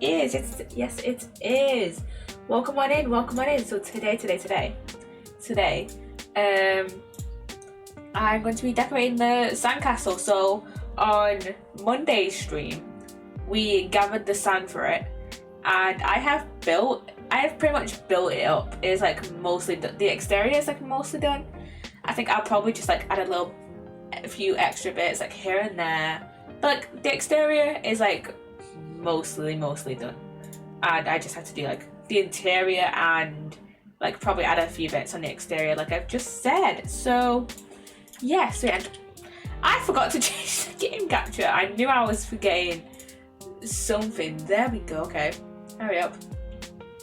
is. Yes, it is. Welcome on in. Welcome on in. So today, um, I'm going to be decorating the sandcastle. So on Monday's stream, we gathered the sand for it, and I have pretty much built it up. It's like mostly the exterior is like mostly done. I think I'll probably just like add a few extra bits like here and there. But like the exterior is like mostly done, and I just have to do like the interior and like probably add a few bits on the exterior like I've just said. So yes, and I forgot to change the game capture. I knew I was forgetting something. There we go. Okay, hurry up.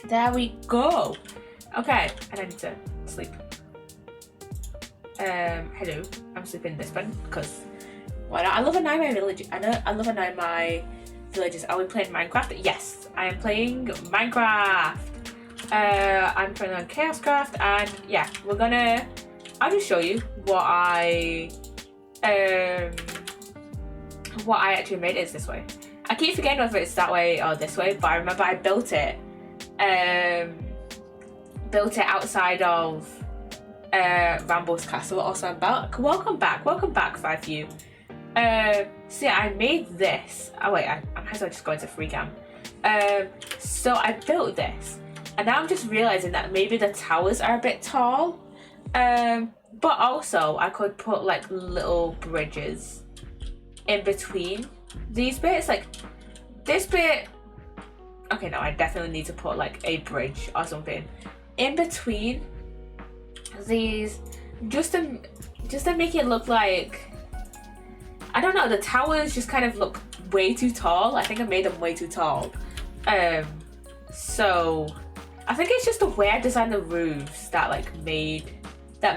There we go. Okay, and I need to sleep. Hello, I'm sleeping in this bed because why not? I love a Nightmare Village. I love a Nightmare Villages. Are we playing Minecraft? Yes, I am playing Minecraft. I'm playing on ChaosCraft, and yeah, I'll just show you what I actually made. Is this way. I keep forgetting whether it's that way or this way, but I remember I built it outside of Rambo's castle. Also, I'm back. Welcome back, 5U. So yeah, I made this. Oh wait, I might as well just go into free cam. So I built this, and now I'm just realizing that maybe the towers are a bit tall. But also I could put like little bridges in between these bits, like this bit. Okay, no, I definitely need to put like a bridge or something in between these, just to make it look like, I don't know, the towers just kind of look way too tall. I think I made them way too tall. So I think it's just the way I designed the roofs that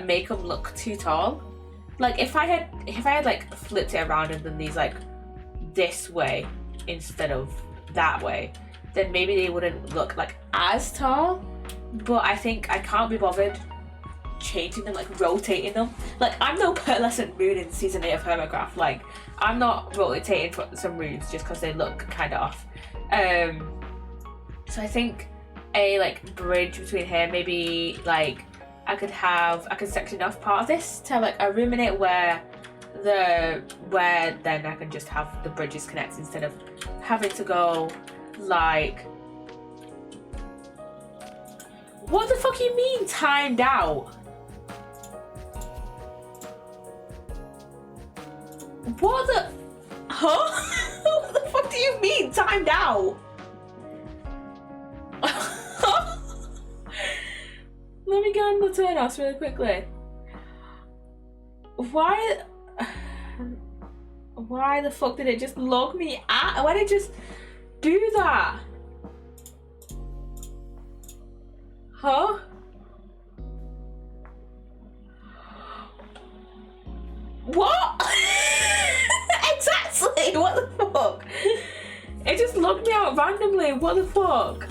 make them look too tall. Like if I had like flipped it around and done these like this way instead of that way, then maybe they wouldn't look like as tall. But I think I can't be bothered changing them, like rotating them. Like I'm no pearlescent moon in season 8 of Hermitcraft. Like I'm not rotating for some roofs just because they look kind of off. So I think a like bridge between here, maybe like I could section off part of this to have like a room in it where then I can just have the bridges connect instead of having to go like, what the fuck you mean timed out? What the what the fuck do you mean timed out? Let me go on the turn offs really quickly. Why the fuck did it just log me out? Why did it just do that? Huh? What? Exactly, what the fuck? It just logged me out randomly, what the fuck?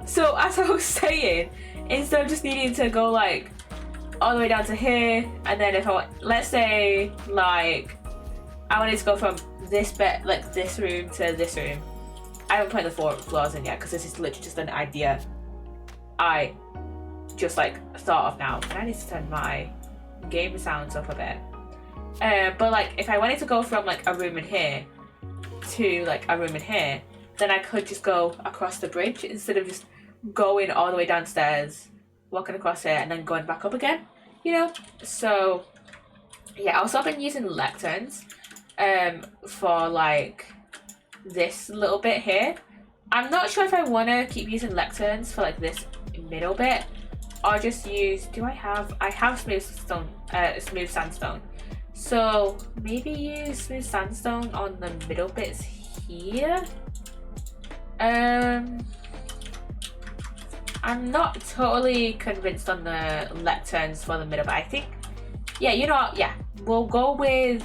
So as I was saying, instead of just needing to go like all the way down to here, and then if I want, let's say like I wanted to go from this bit, like this room to this room. I haven't put the floors in yet because this is literally just an idea I just like thought of now, and I need to turn my game sounds up a bit. But like if I wanted to go from like a room in here to like a room in here, then I could just go across the bridge instead of just going all the way downstairs, walking across here, and then going back up again, you know? So yeah, also I've been using lecterns for like this little bit here. I'm not sure if I want to keep using lecterns for like this middle bit, or just use, I have smooth sandstone, so maybe use smooth sandstone on the middle bits here. I'm not totally convinced on the lecterns for the middle, but I think, yeah, you know what, yeah, we'll go with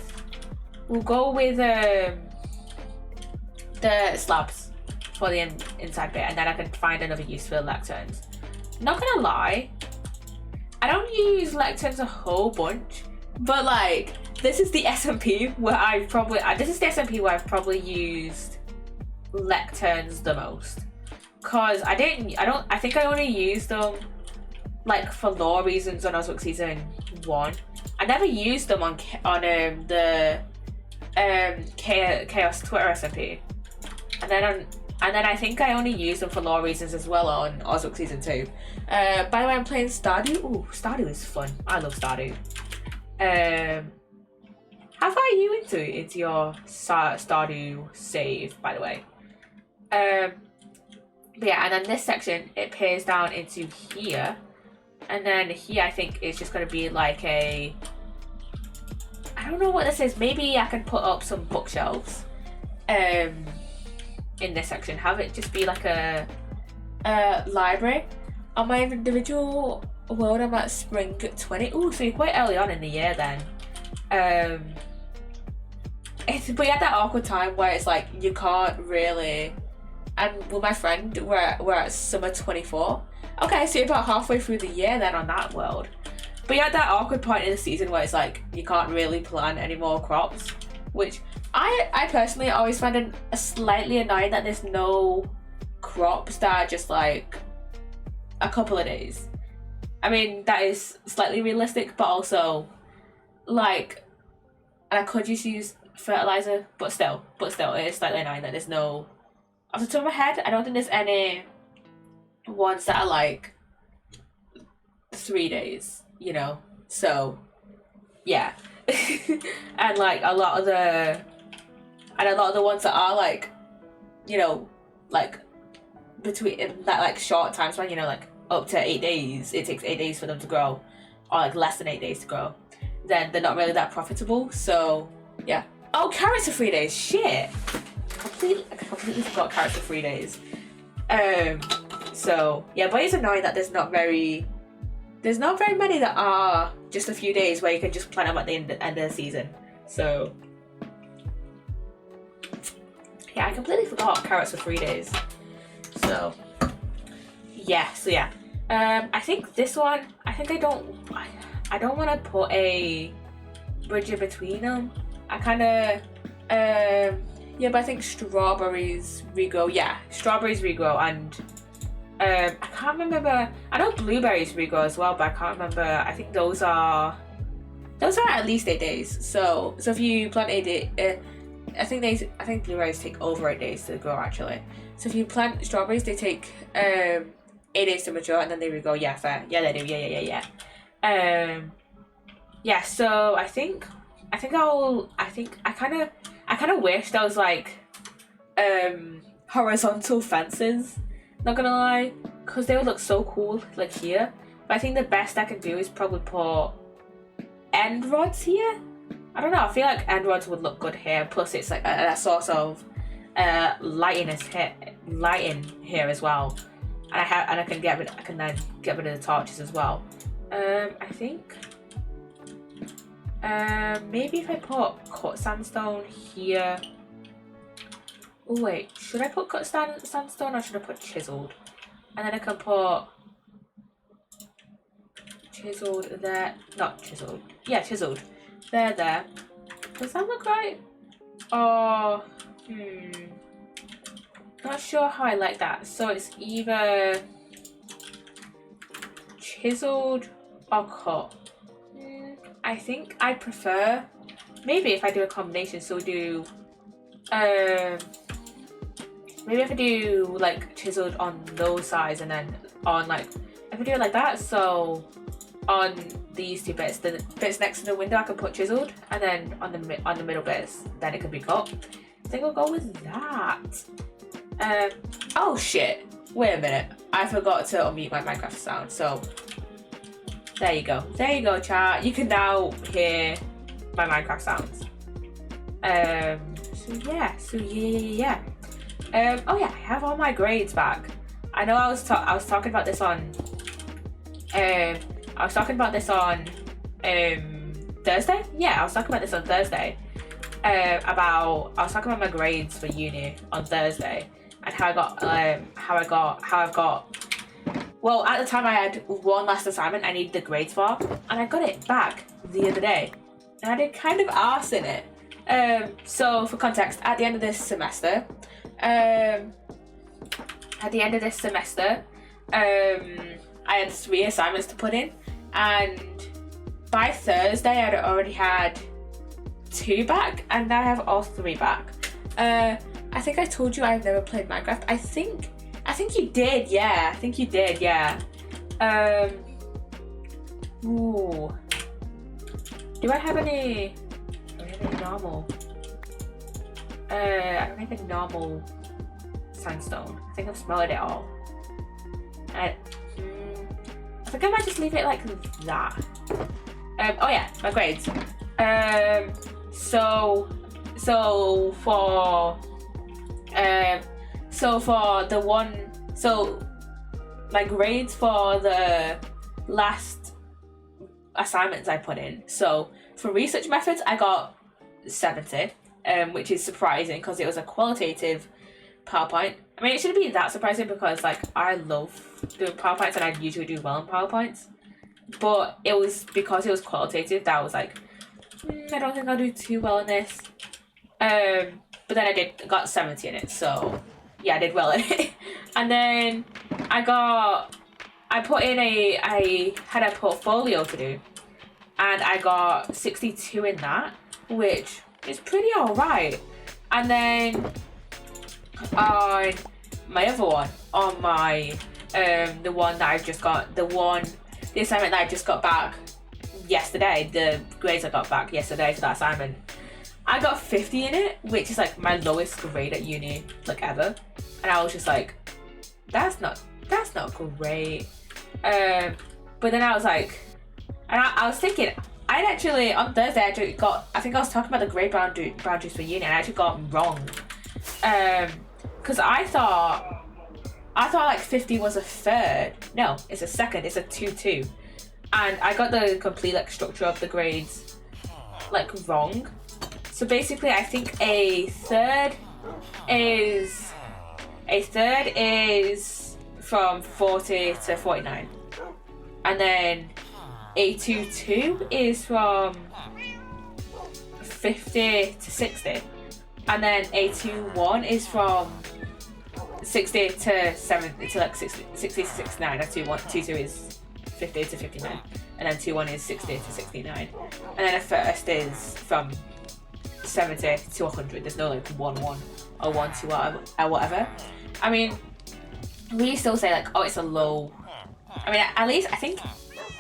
the slabs for the inside bit, and then I can find another use for the lecterns. Not gonna lie, I don't use lecterns a whole bunch, but like this is the SMP where I've probably used lecterns the most, cause I think I only used them like for lore reasons on Oswald season 1. I never used them on the Chaos Twitter SMP, and then I think I only used them for lore reasons as well on Oswald season 2. By the way, I'm playing Stardew. Ooh, Stardew is fun. I love Stardew. How far are you into your Stardew save, by the way? But yeah, and then this section, it pairs down into here. And then here, I think it's just going to be like I don't know what this is. Maybe I can put up some bookshelves in this section. Have it just be like a library. On my individual world, I'm at spring 20. Ooh, so you're quite early on in the year then. But you had that awkward time where it's like you can't really. And with my friend, we're at summer 24. Okay, so you're about halfway through the year then on that world. But you had that awkward point in the season where it's like you can't really plant any more crops, which I personally always find it slightly annoying that there's no crops that are just like a couple of days. I mean, that is slightly realistic, but also like, and I could just use fertilizer, but still, it is slightly annoying that there's no. Off the top of my head, I don't think there's any ones that are like 3 days, you know. So yeah. and a lot of the ones that are like, you know, like between that like short time span, you know, like up to 8 days, it takes 8 days for them to grow, or like less than 8 days to grow, then they're not really that profitable. So yeah. Oh, carrots are 3 days. Shit. I completely forgot carrots are 3 days. So yeah, but it's annoying that there's not very many that are just a few days where you can just plant them at the end of the season. So yeah, I completely forgot carrots for 3 days. So yeah. I think this one, I don't want to put a bridge in between them. I kind of yeah, but I think strawberries regrow. Yeah, strawberries regrow, and I can't remember. I know blueberries regrow as well, but I can't remember. I think those are at least 8 days. So if you plant 8 days, I think blueberries take over 8 days to grow actually. So if you plant strawberries, they take 8 days to mature, and then they regrow. Yeah, fair. Yeah, they do. Yeah. Yeah. So I kind of wish there was like horizontal fences, not gonna lie, because they would look so cool like here. But I think the best I can do is probably put end rods here. I don't know, I feel like end rods would look good here, plus it's like a source of lighting here as well, and I can then get rid of the torches as well. I think maybe if I put cut sandstone here. Oh wait, should I put cut sandstone or should I put chiseled? And then I can put chiseled there. Not chiseled. Yeah, chiseled. There. Does that look right? Oh, not sure how I like that. So it's either chiseled or cut. I think I prefer, maybe if I do a combination, so do, maybe if I do like chiseled on those sides and then on like, if I do it like that, so on these two bits, the bits next to the window I can put chiseled, and then on the middle bits, then it can be cut. I think I'll go with that. Oh shit, wait a minute, I forgot to unmute my Minecraft sound, so there you go, chat. You can now hear my Minecraft sounds. So yeah. Oh yeah, I have all my grades back. I know I was talking about this on Thursday. Yeah, I was talking about this on Thursday. I was talking about my grades for uni on Thursday and how I've got. Well, at the time I had one last assignment I needed the grades for, and I got it back the other day, and I did kind of arse in it. So for context, at the end of this semester, At the end of this semester, I had 3 assignments to put in, and by Thursday I'd already had 2 back, and now I have all 3 back. I think I told you I've never played Minecraft. I think you did, yeah. I think you did, yeah. Ooh. Do I have any normal? I don't have any normal sandstone. I think I've smelled it all. I think I might just leave it like that. Oh yeah, my grades. So for the one, so my grades for the last assignments I put in. So for research methods, I got 70, which is surprising because it was a qualitative PowerPoint. I mean, it shouldn't be that surprising because like I love doing PowerPoints and I usually do well in PowerPoints. But it was because it was qualitative that I was like, I don't think I'll do too well in this. But then I got 70 in it, so yeah, I did well in it. And then I had a portfolio to do, and I got 62 in that, which is pretty alright. And then on my other one, on my the one that I've just got, the assignment that I just got back yesterday, the grades I got back yesterday for that assignment, I got 50 in it, which is like my lowest grade at uni like ever. And I was just like, that's not great. But then I was like, and I was thinking, I'd actually on Thursday I think I was talking about the grade brown juice for uni, and I actually got wrong. Because I thought like 50 was a third. No, it's a second. It's a 2-2, and I got the complete like structure of the grades like wrong. So basically, I think a third is from 40 to 49, and then a 2-2 is from 50 to 60, and then a 2-1 is from 60 to 70 to like 60 to 69. And 2-2 is 50 to 59, and then 2-1 is 60 to 69, and then a first is from 70 to 100. There's no like 1-1 or 1-2 or whatever. I mean, we still say like, oh, it's a low. I mean, at least I think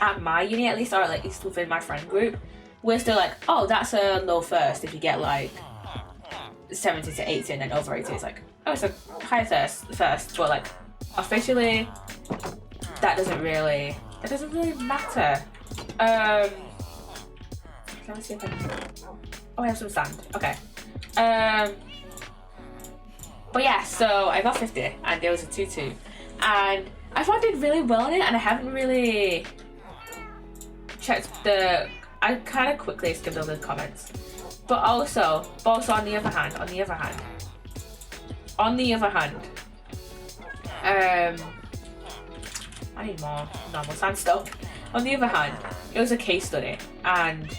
at my uni, at least, or like least within my friend group, we're still like, oh, that's a low first. If you get like 70 to 80 and then over 80, it's like, oh, it's a high first. But like officially, that doesn't really matter. Let me see if I can. Oh, I have some sand. Okay. But yeah, so I got 50 and there was a 2-2. And I thought I did really well in it, and I haven't really checked I kind of quickly skimmed over the comments. But also on the other hand, I need more normal sandstone. On the other hand, it was a case study, and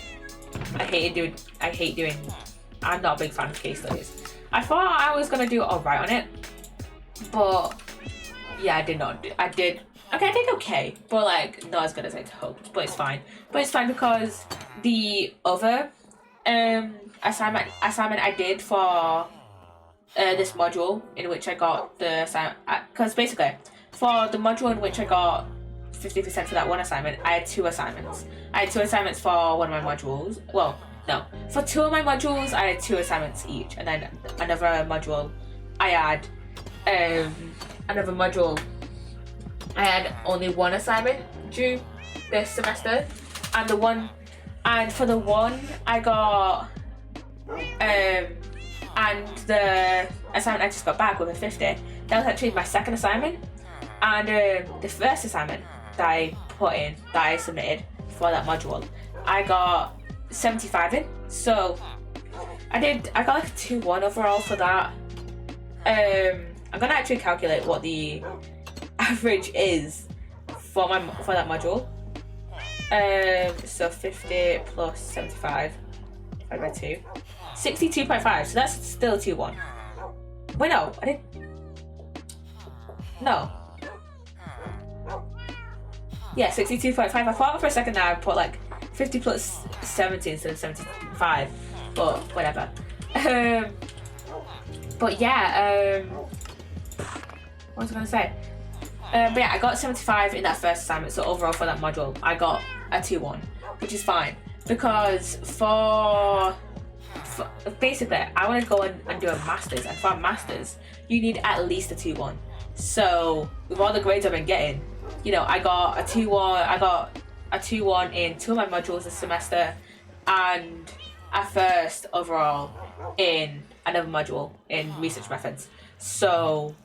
I'm not a big fan of case studies. I thought I was gonna do alright on it, but yeah, I did okay, but like not as good as I'd hoped, but it's fine. But it's fine because the other assignment I did for this module in which I got the assignment, because basically for the module in which I got 50% for that one assignment, I had 2 assignments. I had 2 assignments for one of my modules. Well, no. For 2 of my modules, I had 2 assignments each. And then another module, I had only 1 assignment due this semester. And for the one I got, and the assignment I just got back with a 50, that was actually my second assignment. And the first assignment that I submitted for that module, I got 75 in. So I got like a 2-1 overall for that. I'm gonna actually calculate what the average is for that module. So 50 plus 75 divided by 2, 62.5. So that's still a 2-1. Wait, no, I didn't. No. Yeah, 62.5. I thought for a second that I put like 50 plus 70 instead of 75, but whatever. But yeah, what was I gonna say? But yeah, I got 75 in that first assignment, so overall for that module, I got a 2-1, which is fine. Because for basically, I want to go and do a master's, and for a master's, you need at least a 2-1. So with all the grades I've been getting, you know, I got a 2-1. I got a 2-1 in 2 of my modules this semester, and a first overall in another module in research methods. So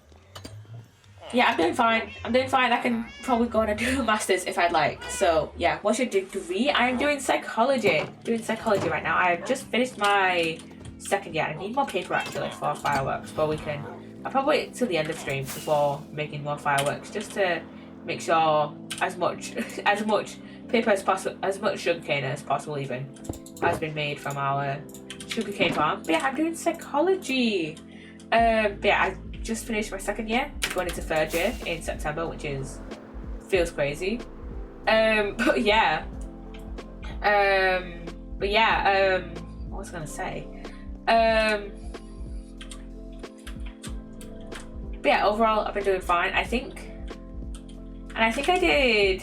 yeah, I'm doing fine. I can probably go on and do a master's if I'd like. So yeah, what's your degree? I'm doing psychology. Right now. I just finished my second year. I need more paper actually for fireworks, but I'll probably wait till the end of stream before making more fireworks, just to make sure as much paper as possible, as much sugarcane as possible even, has been made from our sugarcane farm. But yeah, I'm doing psychology. But yeah, I just finished my second year, going into third year in September, which feels crazy. But yeah. What was I gonna say? But yeah, overall I've been doing fine. I think I did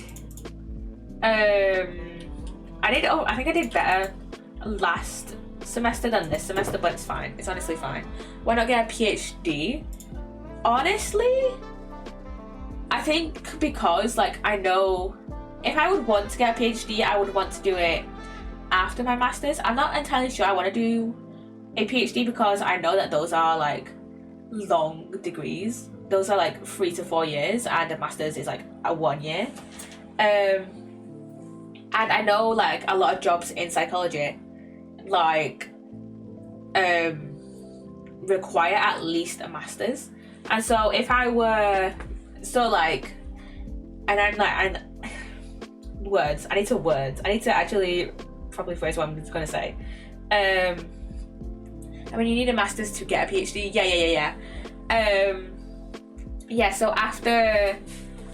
better last semester than this semester, but it's fine. It's honestly fine. Why not get a PhD? Honestly, I think because like I know if I would want to get a PhD, I would want to do it after my masters. I'm not entirely sure I want to do a PhD because I know that those are like long degrees. Those are like 3 to 4 years, and a master's is like a 1 year. And I know like a lot of jobs in psychology like require at least a master's. And so if I were I need to actually probably phrase what I'm gonna say. I mean, you need a master's to get a PhD. Yeah. So after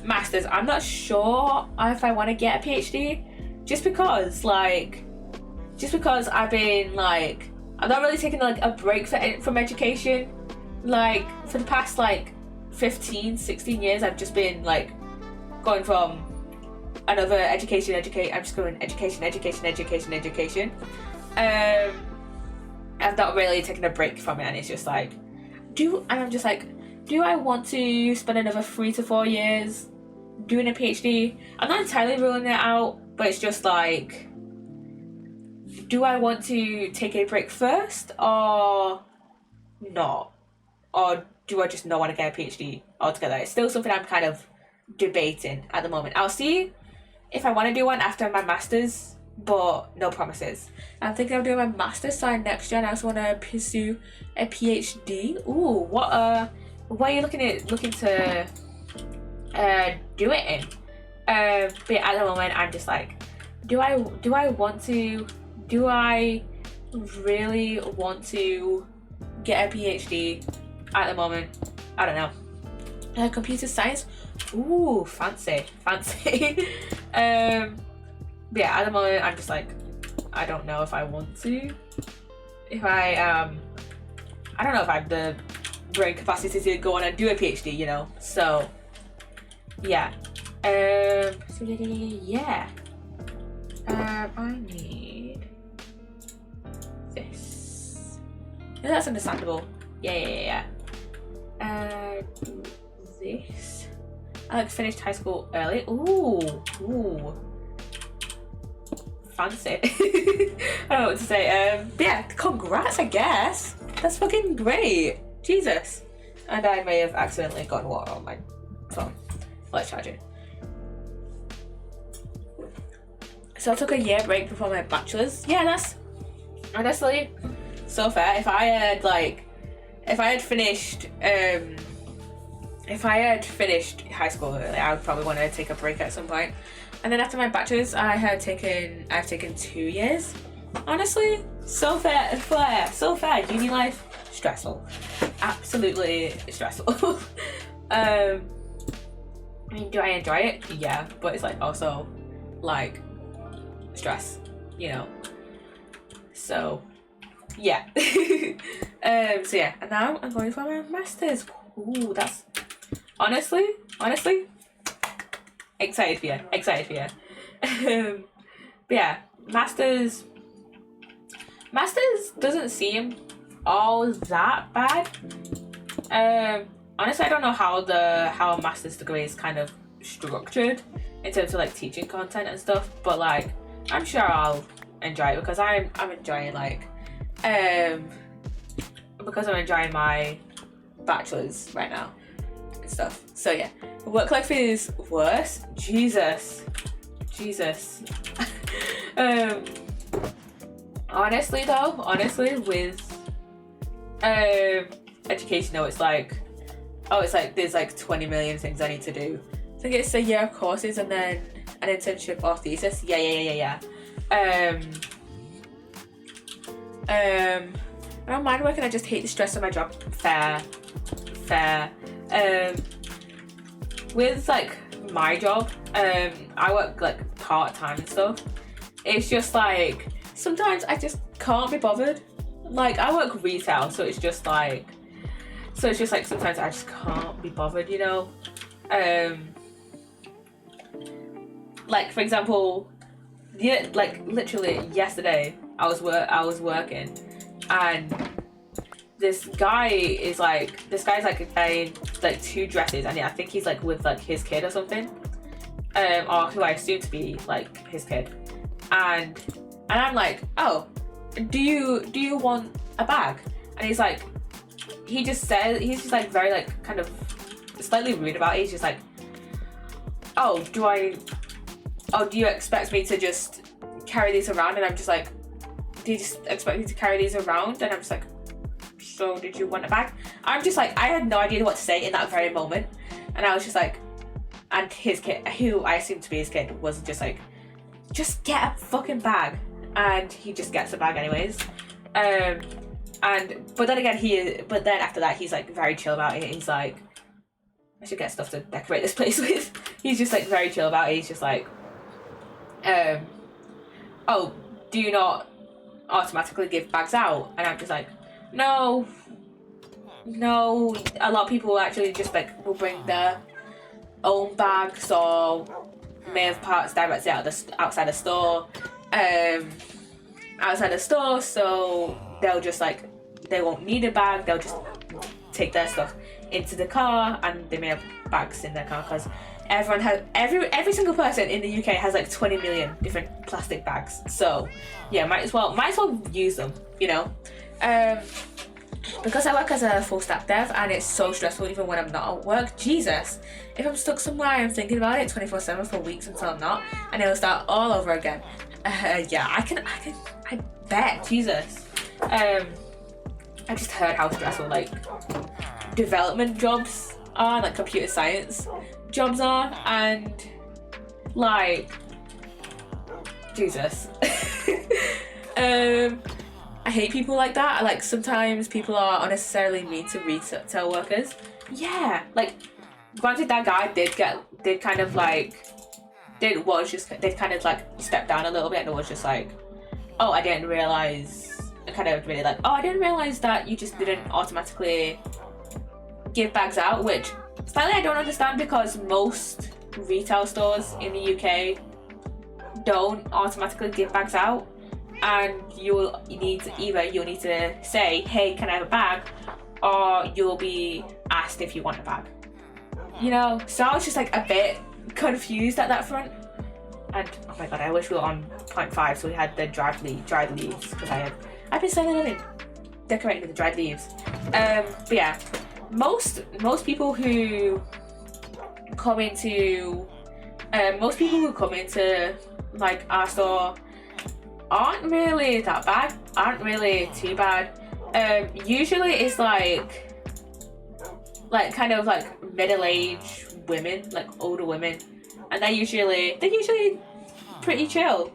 masters, I'm not sure if I want to get a PhD, just because I've been like, I'm not really taking like a break from education. Like for the past like 15-16 years, I've just been like going from another education. I'm just going education. I've not really taken a break from it, and it's just like, do I want to spend another 3 to 4 years doing a PhD? I'm not entirely ruling it out, but it's just like, do I want to take a break first or not? Or do I just not want to get a PhD altogether? It's still something I'm kind of debating at the moment. I'll see if I want to do one after my masters, but no promises. I'm thinking of doing my master's sign next year, and I also want to pursue a PhD. Ooh, what are you looking to do it in? But yeah, at the moment I'm just like, do I really want to get a PhD at the moment? I don't know. Computer science. Ooh, fancy. But yeah, at the moment I'm just like, I don't know if I want to. If I don't know if I have the brain capacity to go on and do a PhD, you know. So yeah. I need this. Yeah, that's understandable. Yeah. This. I like finished high school early. Ooh. Fancy. I don't know what to say. But yeah, congrats, I guess. That's fucking great. Jesus. And I may have accidentally gotten water on my phone. Let's charge it. So I took a year break before my bachelor's. Yeah, that's honestly so fair. If I had finished high school early, I would probably want to take a break at some point. And then after my bachelor's, I've taken 2 years. Honestly, so fair. Uni life stressful, absolutely stressful. I mean, do I enjoy it? Yeah, but it's like also like stress, you know. So yeah. So yeah, and now I'm going for my masters. Ooh, that's honestly excited for you. But yeah, masters doesn't seem all that bad. Honestly, I don't know how a master's degree is kind of structured in terms of like teaching content and stuff, but like I'm sure I'll enjoy it because I'm enjoying like because I'm enjoying my bachelor's right now and stuff. So yeah, work life is worse. Jesus. Honestly with education though, it's like there's like 20 million things I need to do. I think it's a year of courses and then an internship or thesis. Yeah. I don't mind working, I just hate the stress of my job. Fair. With like my job, I work like part-time and stuff. It's just like sometimes I just can't be bothered. Like I work retail, so it's just like sometimes I just can't be bothered, you know. Like for example, yeah, like literally yesterday I was working and this guy's like buying like 2 dresses and I think he's like with like his kid or something, or who I assume to be like his kid, and I'm like, oh, do you want a bag? And he's like, he's just like very like kind of slightly rude about it. He's just like, oh, do you expect me to just carry these around? And I'm just like, do you just expect me to carry these around? And I'm just like, so did you want a bag? I'm just like, I had no idea what to say in that very moment. And I was just like, and his kid, who I assumed to be his kid, was just like, just get a fucking bag. And he just gets a bag anyways. But then after that, he's like very chill about it. He's like, I should get stuff to decorate this place with. He's just like very chill about it. He's just like, oh, do you not automatically give bags out? And I'm just like, no, a lot of people actually just like will bring their own bags or may have parts directly outside the store, so they'll just like, they won't need a bag, they'll just take their stuff into the car and they may have bags in their car because everyone has every single person in the UK has like 20 million different plastic bags. So yeah, might as well use them, you know. Because I work as a full stack dev and it's so stressful even when I'm not at work. Jesus, if I'm stuck somewhere I'm thinking about it 24/7 for weeks until I'm not, and it'll start all over again. Yeah, I bet. Jesus. I just heard how stressful like development jobs are, like computer science jobs are, and like Jesus. I hate people like that. Like sometimes people are unnecessarily mean to retail workers. Yeah, like granted that guy did kind of like kind of like step down a little bit and was just like, oh, I didn't realize. I kind of admitted like, oh, I didn't realize that you just didn't automatically give bags out, which slightly I don't understand because most retail stores in the UK don't automatically give bags out, and you'll need to say, hey, can I have a bag, or you'll be asked if you want a bag, you know. So I was just like a bit confused at that front. And oh my god, I wish we were on 0.5 so we had the dried leaves, because I've been spending a living decorating with the dried leaves. But yeah, most people who come into like our store aren't really that bad, aren't really too bad. Usually it's like kind of like middle-aged women, like older women, and they're usually pretty chill.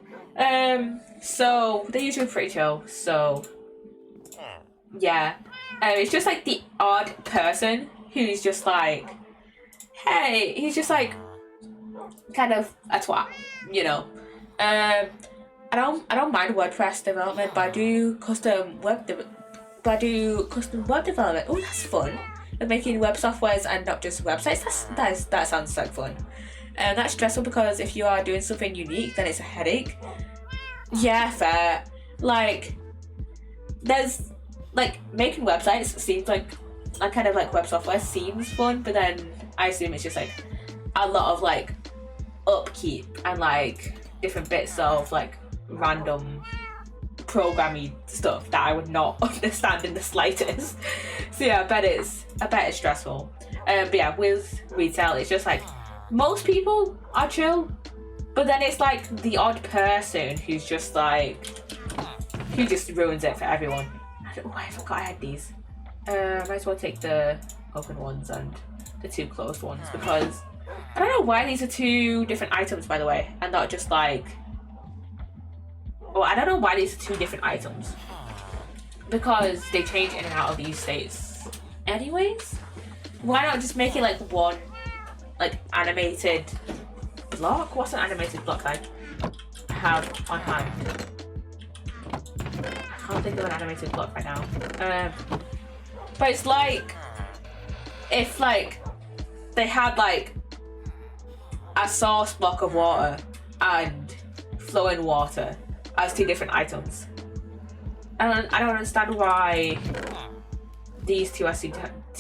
So yeah, It's just like the odd person who's just like, hey, he's just like kind of a twat, you know. I don't mind WordPress development, but I do custom web development. Oh, that's fun. Like making web softwares and not just websites. That sounds like fun. And that's stressful because if you are doing something unique, then it's a headache. Yeah, fair. Like, there's like making websites seems like kind of like web software seems fun, but then I assume it's just like a lot of like upkeep and like different bits of like random programming stuff that I would not understand in the slightest. So yeah, I bet it's stressful. But yeah, with retail, it's just like most people are chill, but then it's like the odd person who's just like who just ruins it for everyone. I forgot I had these. Might as well take the open ones and the 2 closed ones because I don't know why these are 2 different items, by the way, and not just like. Well, I don't know why these are 2 different items because they change in and out of these states. Anyways, why not just make it like one, like animated block? What's an animated block I have on hand? I can't think of an animated block right now. But it's like if like they had like a source block of water and flowing water as 2 different items. And I don't understand why these 2 are 2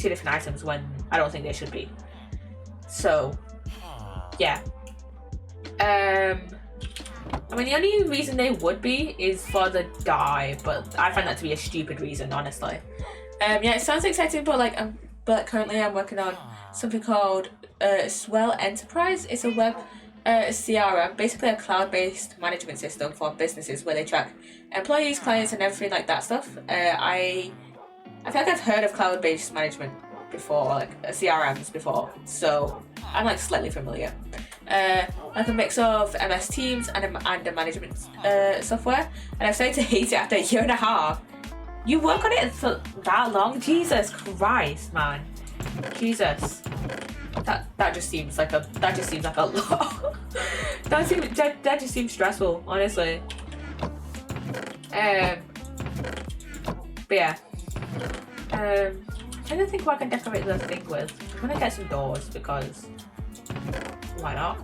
different items when I don't think they should be. So yeah. I mean the only reason they would be is for the dye, but I find that to be a stupid reason, honestly. Yeah, it sounds exciting, but currently I'm working on something called Swell Enterprise. It's a web CRM, basically a cloud-based management system for businesses where they track employees, clients, and everything like that stuff. I feel like I've heard of cloud-based management before, like CRMs before, so I'm like slightly familiar. Like a mix of MS Teams and a management software, and I've started to hate it after a year and a half. You work on it for that long? Jesus Christ, man. Jesus. That just seems like a lot. that just seems stressful, honestly. But yeah. I don't think what I can decorate the thing with. I'm gonna get some doors because why not?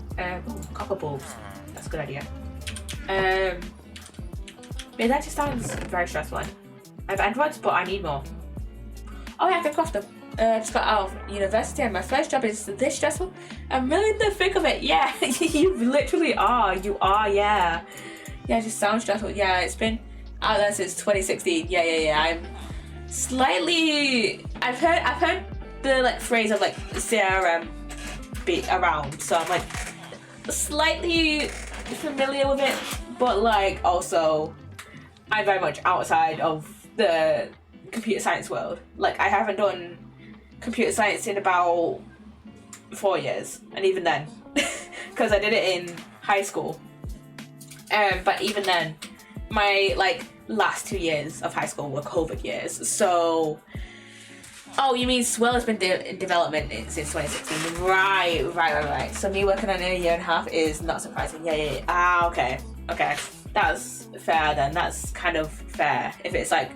Copper bulbs. That's a good idea. Yeah, that just sounds very stressful. I have Androids, but I need more. Oh yeah, I can craft them. I just got out of university and my first job is this stressful. I'm really in the thick of it. Yeah, you literally are. You are, yeah. Yeah, it just sounds stressful. Yeah, it's been out there since 2016. Yeah. I'm slightly. I've heard the like phrase of like CRM be around, so I'm like slightly familiar with it, but like also I'm very much outside of the computer science world. Like I haven't done computer science in about 4 years, and even then because I did it in high school, but even then my like last 2 years of high school were COVID years. So oh, you mean Swell has been in development since 2016? Right. So me working on it a year and a half is not surprising. Yeah. Ah, okay. That's fair then. That's kind of fair. If it's like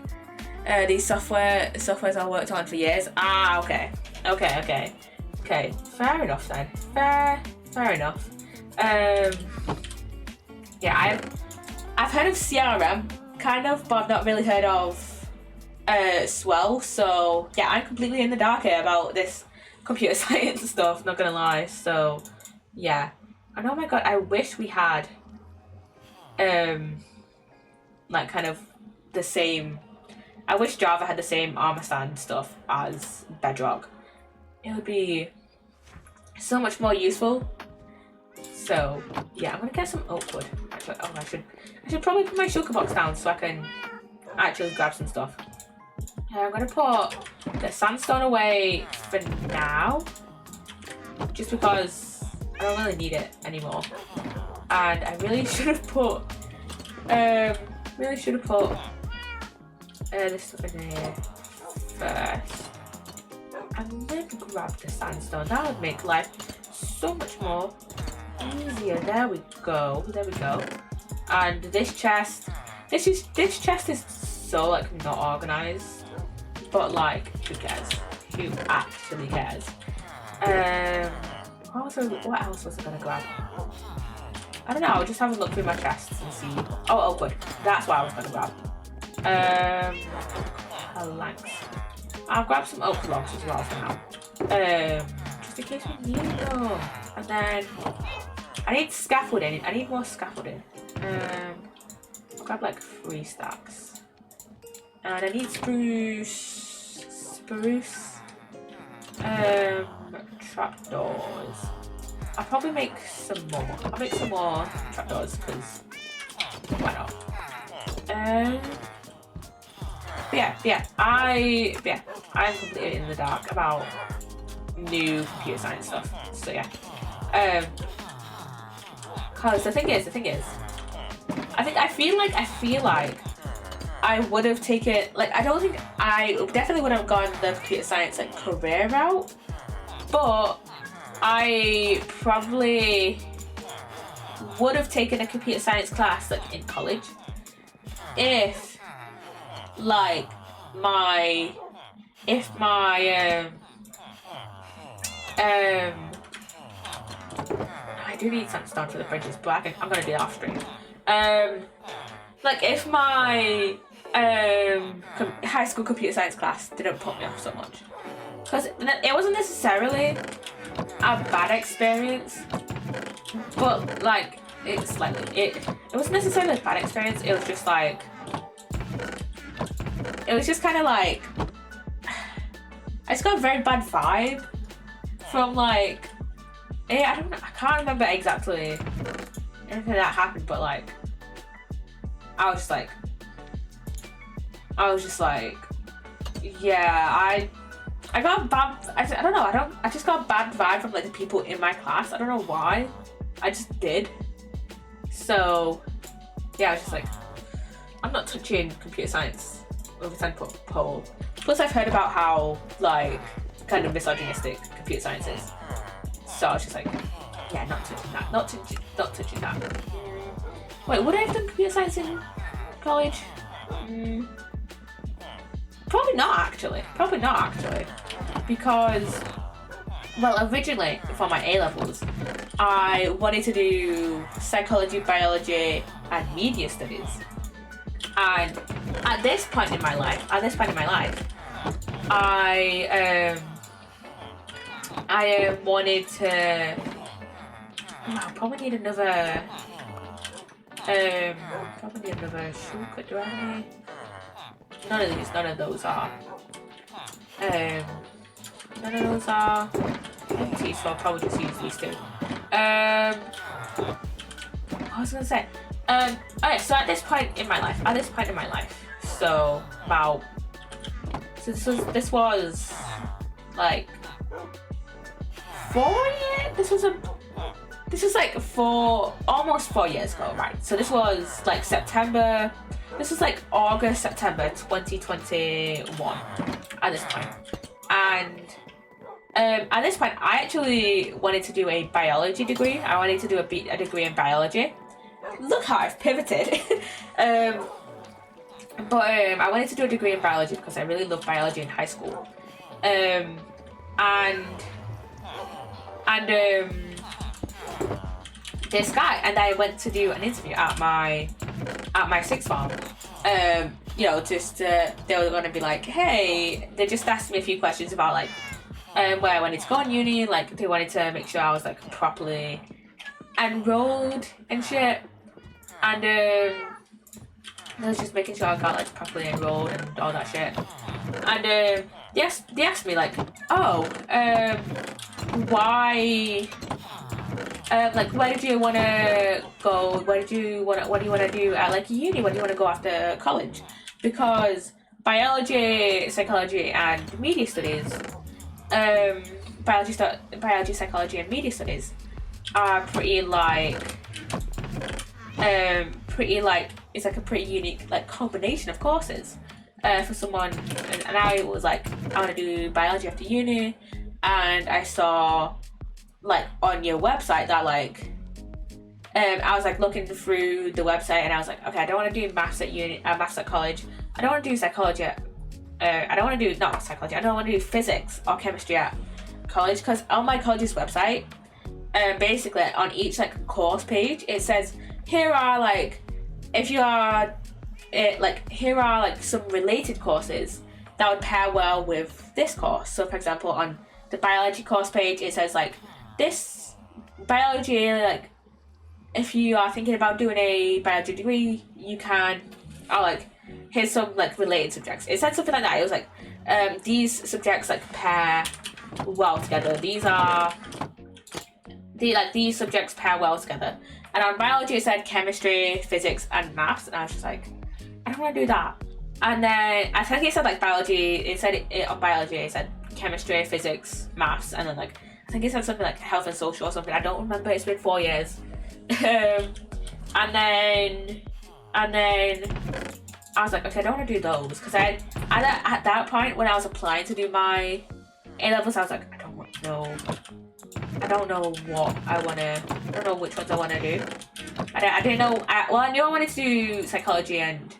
these softwares I worked on for years. Ah, okay. Fair enough then. Fair enough. Yeah, I've heard of CRM kind of, but I've not really heard of Swell. So yeah, I'm completely in the dark here about this computer science stuff, not gonna lie. So yeah, and oh my god, I wish we had like kind of the same. I wish Java had the same armor stand stuff as Bedrock. It would be so much more useful. So yeah, I'm gonna get some oak wood. Actually, I should probably put my sugar box down so I can actually grab some stuff. I'm gonna put the sandstone away for now, just because I don't really need it anymore. And I really should have put this stuff in here first. And then grab the sandstone. That would make life so much more easier. There we go. There we go. And this chest. This chest is so like not organized. But like, who cares? Who actually cares? What else was I gonna grab? I don't know. I'll just have a look through my chests and see. Oh, good. That's what I was gonna grab. Planks. I'll grab some oak logs as well for now. Just in case we need them. And then I need scaffolding. I need more scaffolding. I'll grab like 3 stacks. And I need spruce. Trapdoors. I'll probably make some more. I'll make some more trapdoors because why not? I'm completely in the dark about new computer science stuff. So yeah. Cause the thing is, I feel like I would have taken, like, I don't think I definitely would have gone the computer science like career route, but I probably would have taken a computer science class like in college if my I do need sandstone for the bridges, but I'm gonna do that off stream. Like if my high school computer science class didn't put me off so much, because it wasn't necessarily a bad experience, but like it wasn't necessarily a bad experience. It was just like kind of like I just got a very bad vibe from like I can't remember exactly anything that happened, but like I was just like yeah, I got a bad, I don't know, I just got a bad vibe from like the people in my class. I don't know why, I just did. So yeah, I was just like, I'm not touching computer science over 10 pole. Plus I've heard about how like kind of misogynistic computer science is. So I was just like, yeah, not touching that, not touching that. Wait, would I have done computer science in college? Probably not actually. Because, well, originally for my A-levels, I wanted to do psychology, biology, and media studies. And at this point in my life, I wanted to. I'll probably need another. Shortcut. Do I have any? None of those are. Empty, so I'll probably just use these two. What was I gonna say? Okay, so at this point in my life, so about. So this was like 4 years. This was like almost 4 years ago, right? So this was like September. This was like August, September 2021 at this point. And at this point, I actually wanted to do a biology degree. I wanted to do a degree in biology. Look how I've pivoted. But I wanted to do a degree in biology because I really loved biology in high school. And this guy and I went to do an interview at my sixth form. They were gonna be like, hey, they just asked me a few questions about like where I wanted to go in uni. Like they wanted to make sure I was like properly enrolled and shit. And I was just making sure I got like properly enrolled and all that shit. And they asked me like, why? Like, where did you want to go? What do you want to do at like uni? What do you want to go after college? Because biology, psychology, and media studies, biology, psychology, and media studies are pretty like it's like a pretty unique like combination of courses. for someone, and I was like, I want to do biology after uni, and I saw like on your website that like I was like looking through the website, and I was like, okay, I don't want to do maths at uni, maths at college. I don't want to do psychology at, I don't want to do, not psychology, I don't want to do physics or chemistry at college, because on my college's website, basically on each like course page, it says, here are like, if you are, here are like some related courses that would pair well with this course. So for example, on the biology course page, it says like, this biology, like, if you are thinking about doing a biology degree, you can, or like, here's some like related subjects. It said something like that. It was like, these subjects like pair well together. These subjects pair well together. And on biology it said chemistry, physics, and maths, and I was just like, I don't want to do that. And then I think it said like biology. It said it on biology. It said chemistry, physics, maths, and then like I think it said something like health and social or something. I don't remember. It's been 4 years. And then I was like, okay, I don't want to do those, because at that point when I was applying to do my A-levels, I was like, I don't know what I want to, I don't know which ones I want to do. I didn't know, I knew I wanted to do psychology and,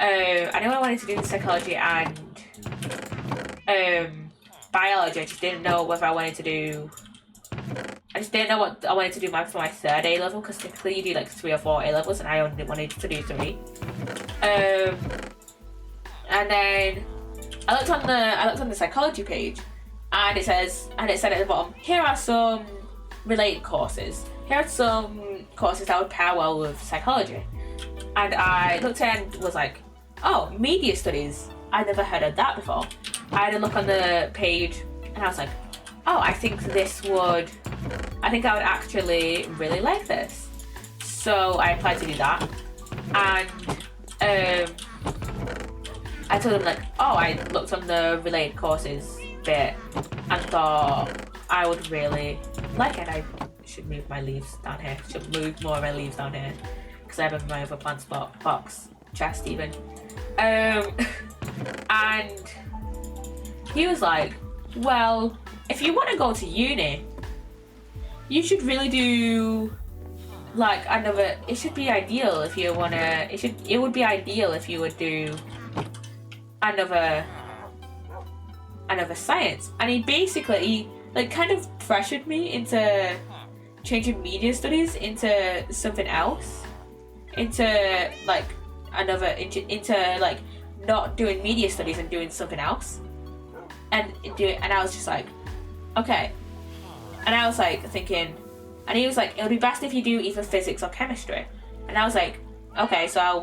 I knew I wanted to do psychology and, biology. I just didn't know whether I wanted to do, I just didn't know what I wanted to do for my third A-level, because typically you do like 3 or 4 A-levels, and I only wanted to do 3. And then I looked on the psychology page, and it said at the bottom, here are some related courses. Here are some courses that would pair well with psychology. And I looked at it and was like, oh, media studies. I'd never heard of that before. I had a look on the page, and I was like, oh, I think I would actually really like this. So I applied to do that, and I told them like, oh, I looked on the related courses bit and thought I would really like it. I should move my leaves down here. Should move more of my leaves down here, because I have in my other plant box chest even. And he was like, well, if you want to go to uni, you should really do like another, it should be ideal if you want to, it would be ideal if you would do another science. And he like kind of pressured me into changing media studies into something else, into like not doing media studies and doing something else, and I was just like, okay. And I was like thinking, and he was like, it'll be best if you do either physics or chemistry. And I was like, okay. So I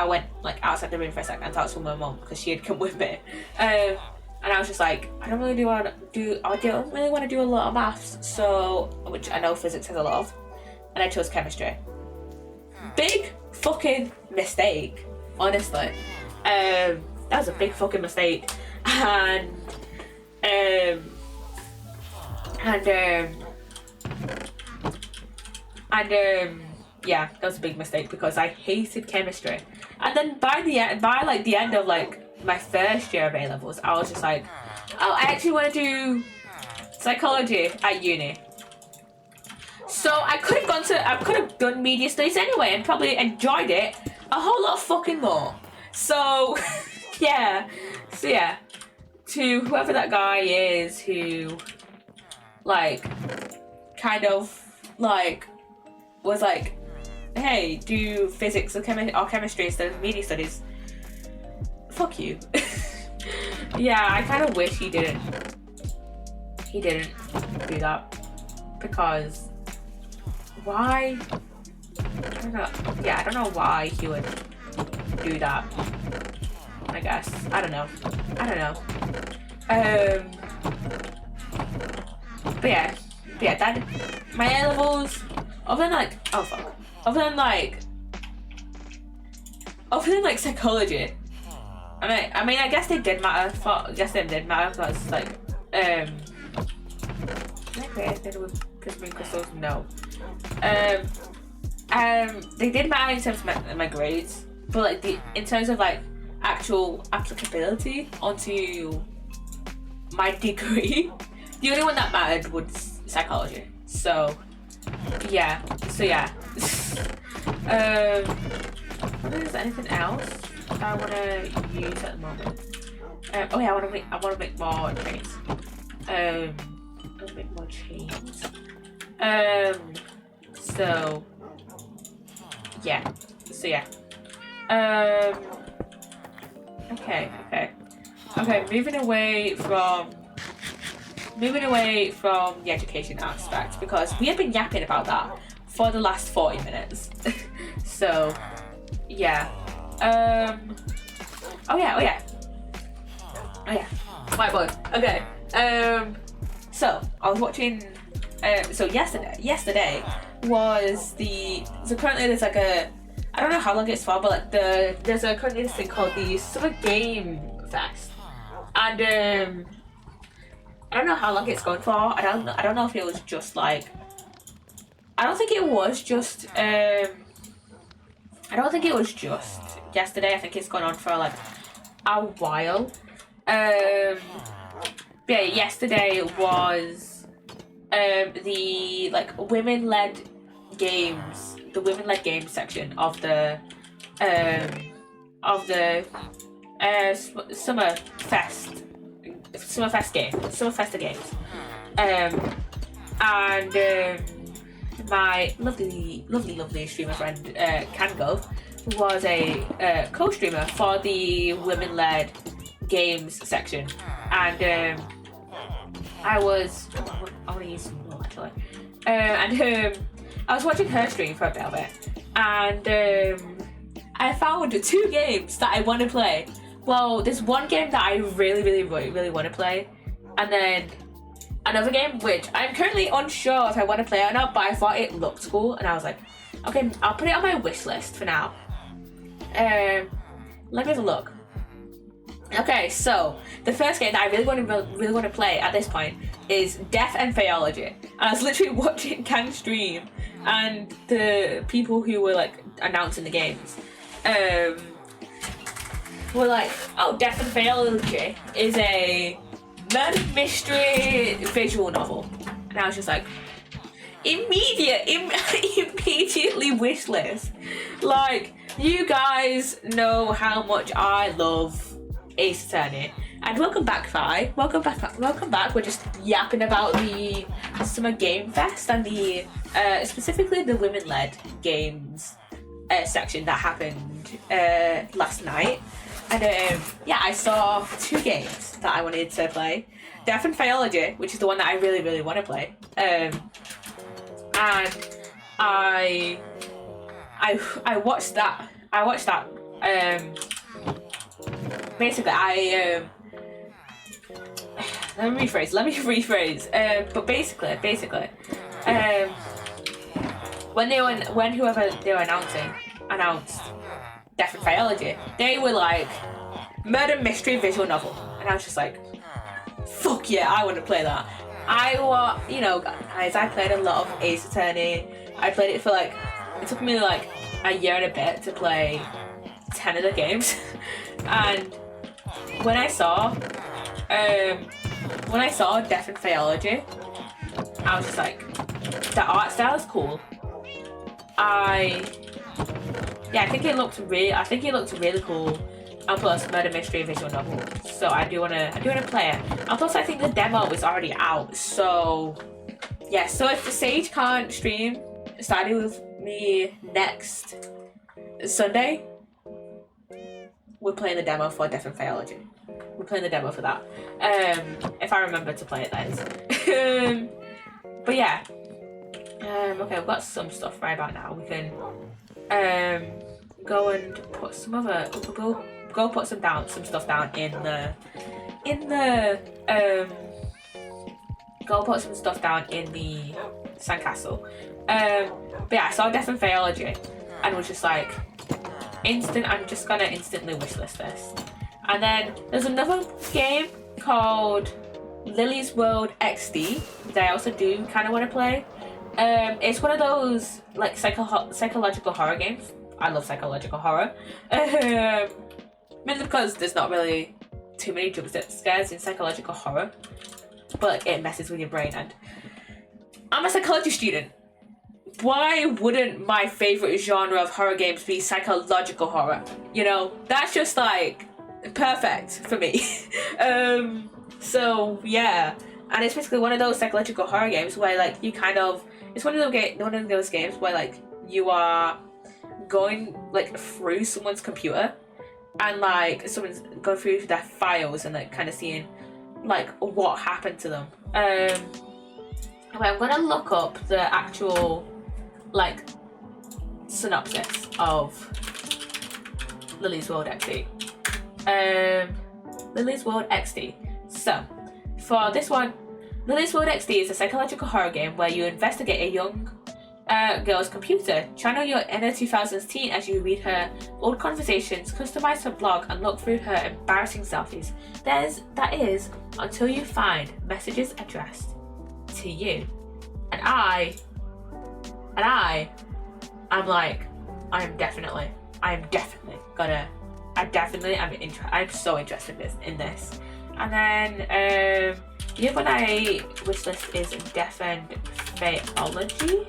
went like outside the room for a second and talked to my mum, because she had come with me. And I was just like, I don't really want to do a lot of maths, so, which I know physics has a lot of, and I chose chemistry. Big fucking mistake, honestly. That was a big fucking mistake, and yeah, that was a big mistake, because I hated chemistry. And then by the end of like my first year of A-levels, I was just like, oh, I actually want to do psychology at uni. So I could have done media studies anyway and probably enjoyed it a whole lot fucking more. So yeah, to whoever that guy is who like kind of like was like, hey, do physics or chemistry instead of media studies, fuck you. Yeah, I kind of wish he didn't do that, because why? I don't know why he would do that. I guess I don't know. But yeah, that my A-levels, other than psychology. I mean, I guess they did matter. Because like, can I create anything with prismatic crystals? No. They did matter in terms of my grades, but like in terms of like actual applicability onto my degree. The only one that mattered was psychology. So yeah. Is there anything else that I want to use at the moment? Oh yeah, I want to make more chains. I want to make more chains. So yeah. Okay. Moving away from the education aspect, because we have been yapping about that for the last 40 minutes. So yeah. Oh yeah. Whiteboard. Okay. So I was watching. So yesterday was currently there's like a, I don't know how long it's for, but like there's currently this thing called the Summer Game Fest, and I don't know how long it's going for. I don't know if it was just like, I don't think it was just yesterday. I think it's gone on for like a while. Yeah, yesterday was the like women-led games section of the Summer Festa games. And my lovely streamer friend Kango was a co-streamer for the women-led games section, and I want to use some more actually, and I was watching her stream for a bit of it, and I found 2 games that I want to play. Well, there's one game that I really want to play, and then another game which I'm currently unsure if I want to play or not, but I thought it looked cool, and I was like, okay, I'll put it on my wish list for now. Let me have a look. Okay, so the first game that I really want to play at this point is Death and Theology. And I was literally watching Kang stream, and the people who were like announcing the games were like, oh, Death and Theology is a murder mystery visual novel. And I was just like, immediately wish list. Like, you guys know how much I love Ace Attorney. And welcome back, Fi. Welcome back. We're just yapping about the Summer Game Fest and the specifically the women-led games section that happened last night. And yeah, I saw 2 games that I wanted to play. Death and Theology, which is the one that I really want to play. And I watched that. Basically, let me rephrase. But basically, when whoever they were announced Death and Theology, they were like, murder mystery visual novel, and I was just like, fuck yeah, I want to play that. Guys, I played a lot of Ace Attorney. I played it for like, it took me like a year and a bit to play 10 of the games. And when I saw Death and Theology, I was just like, the art style is cool. I think it looked really cool. And plus, murder mystery visual novel. So I do wanna play it. And plus, I think the demo is already out. So yeah. So if the Sage can't stream, starting with me next Sunday, we're playing the demo for Death and Theology. We're playing the demo for that. If I remember to play it, that is. But yeah. Okay, we've got some stuff right about now. We can go and put some put some stuff down in the sandcastle. But yeah, I saw Death and Theology and was just like, I'm just gonna instantly wishlist this. And then there's another game called Lily's World XD that I also do kind of want to play. It's one of those like psychological horror games. I love psychological horror. Mainly because there's not really too many jump scares in psychological horror, but it messes with your brain, and I'm a psychology student. Why wouldn't my favourite genre of horror games be psychological horror? You know, that's just like perfect for me. So yeah, and it's basically one of those psychological horror games where like you kind of, it's one of those games where like you are going like through someone's computer, and like someone's going through their files and like kind of seeing like what happened to them. I'm gonna look up the actual like synopsis of Lily's World XD. Lily's World XD. So, for this one, Lily's World XD is a psychological horror game where you investigate a young girl's computer, channel your inner 2000s teen as you read her old conversations, customize her blog, and look through her embarrassing selfies. That is until you find messages addressed to you. And I'm like, I'm so interested in this. And then the other one I wishlist is Death and Phaeology.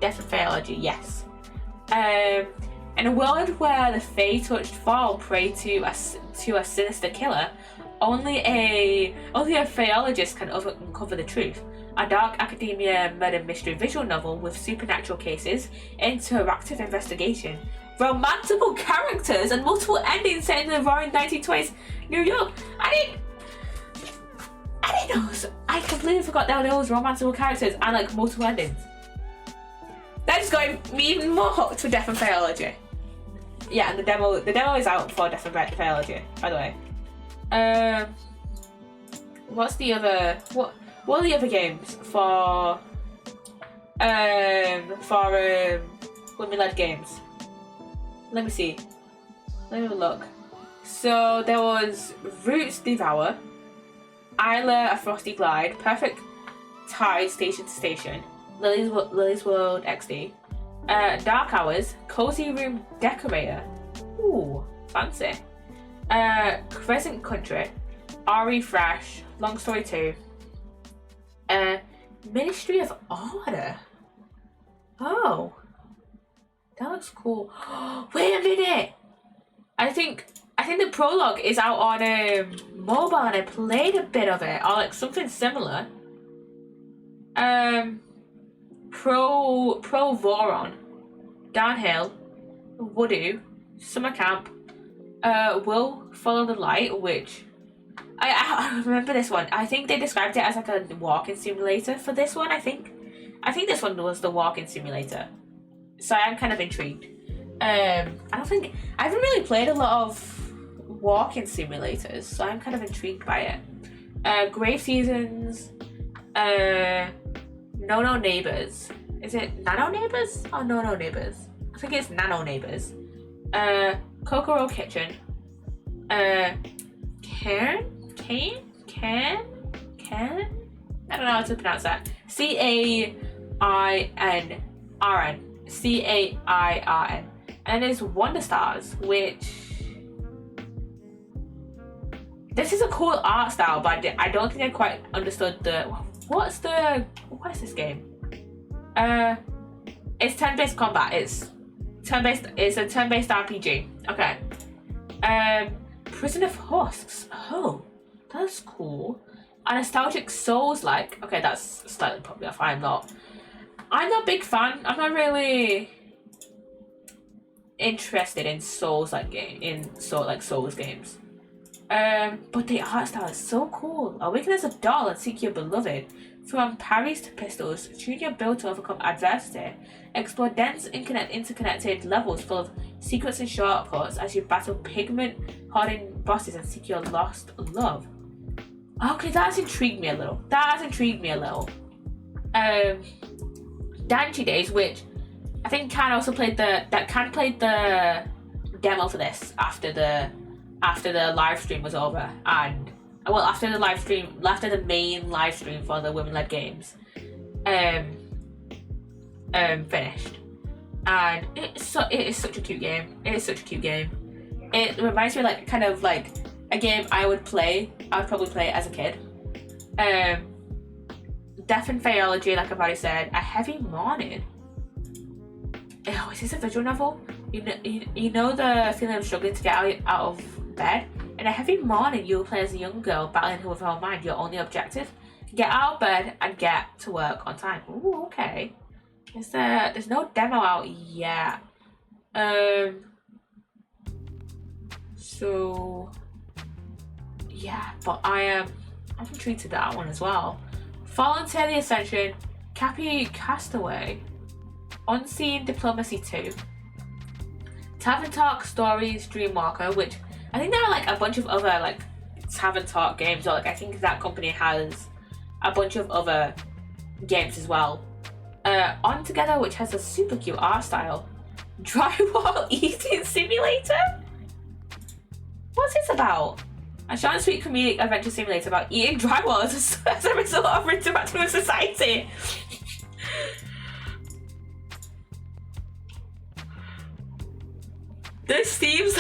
Death and Phaeology, yes. In a world where the Fae-touched fall prey to a sinister killer, only a Phaeologist can uncover the truth. A dark academia murder mystery visual novel with supernatural cases, interactive investigation, romantical characters, and multiple endings set in the roaring 1920s New York. I didn't know. I completely forgot that there was romantical characters and like multiple endings. That just got me even more hooked for Death and Phaeology. Yeah, and the demo is out for Death and Phaeology, by the way. What's the other? What are the other games for women-led games? Let me see. Let me have a look. So there was Roots Devour, Isla A Frosty Glide, Perfect Tide Station to Station, Lily's World XD, Dark Hours, Cozy Room Decorator, ooh, fancy, Crescent Country, RE Fresh, Long Story 2, Ministry of Order. Oh, that looks cool. Wait a minute. I think the prologue is out on mobile, and I played a bit of it, or like something similar. Pro Voron, Downhill, Voodoo, Summer Camp, Will Follow the Light, which I remember this one. I think they described it as like a walking simulator for this one. I think this one was the walking simulator. So I'm kind of intrigued. I haven't really played a lot of walking simulators, so I'm kind of intrigued by it. Grave Seasons, No Neighbors. Is it Nano Neighbors or No Neighbors? I think it's Nano Neighbors. Kokoro Kitchen. Cairn? I don't know how to pronounce that. CAINRN. CAIRN. And there's Wonder Stars, which this is a cool art style, but I don't think I quite understood what's this game? It's turn-based combat. It's a turn-based RPG. Okay. Prison of Husks. Oh, that's cool. A nostalgic Souls-like. Okay, that's slightly probably off. I'm not a big fan. I'm not really interested in Souls games. But the art style is so cool. Awaken as a doll and seek your beloved. From parries to pistols, tune your build to overcome adversity. Explore dense, interconnected levels full of secrets and shortcuts as you battle pigment-hardened bosses and seek your lost love. Okay, that's intrigued me a little. Danchi Days, which I think Can played the demo for this after the live stream was over, and after the main live stream for the women-led games finished, and it is such a cute game. it reminds me like kind of like a game I would probably play as a kid. Death and Theology, like I've already said. A Heavy Morning. Oh, is this a visual novel? You know the feeling of struggling to get out of bed? In A Heavy Morning, you will play as a young girl battling with her own mind. Your only objective? Get out of bed and get to work on time. Ooh, okay. There's no demo out yet. So yeah, but I'm intrigued to that one as well. Voluntary Ascension, Cappy Castaway, Unseen Diplomacy 2, Tavern Talk Stories, Dreamwalker, which I think there are like a bunch of other like Tavern Talk games, or like I think that company has a bunch of other games as well. On Together, which has a super cute art style. Drywall Eating Simulator? What's this about? A short and sweet comedic adventure simulator about eating drywall as a result of interacting with society. This seems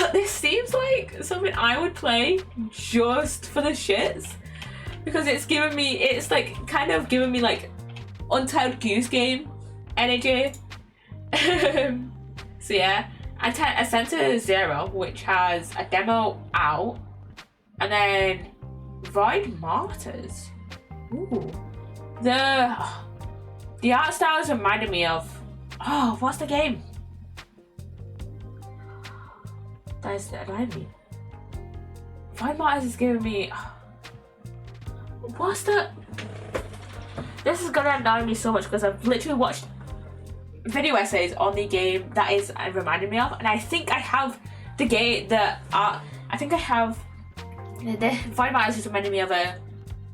like something I would play just for the shits, because it's like kind of giving me like Untitled Goose Game energy. So yeah, Ascent to Zero, which has a demo out, and then Void Martyrs. Ooh, the art style is reminding me of, oh, what's the game? That's reminding me. Void Martyrs is giving me. What's the? This is gonna annoy me so much because I've literally watched video essays on the game that is reminding me of, and I think I have the game, the art. I think I have the Void Martyrs is reminding me of the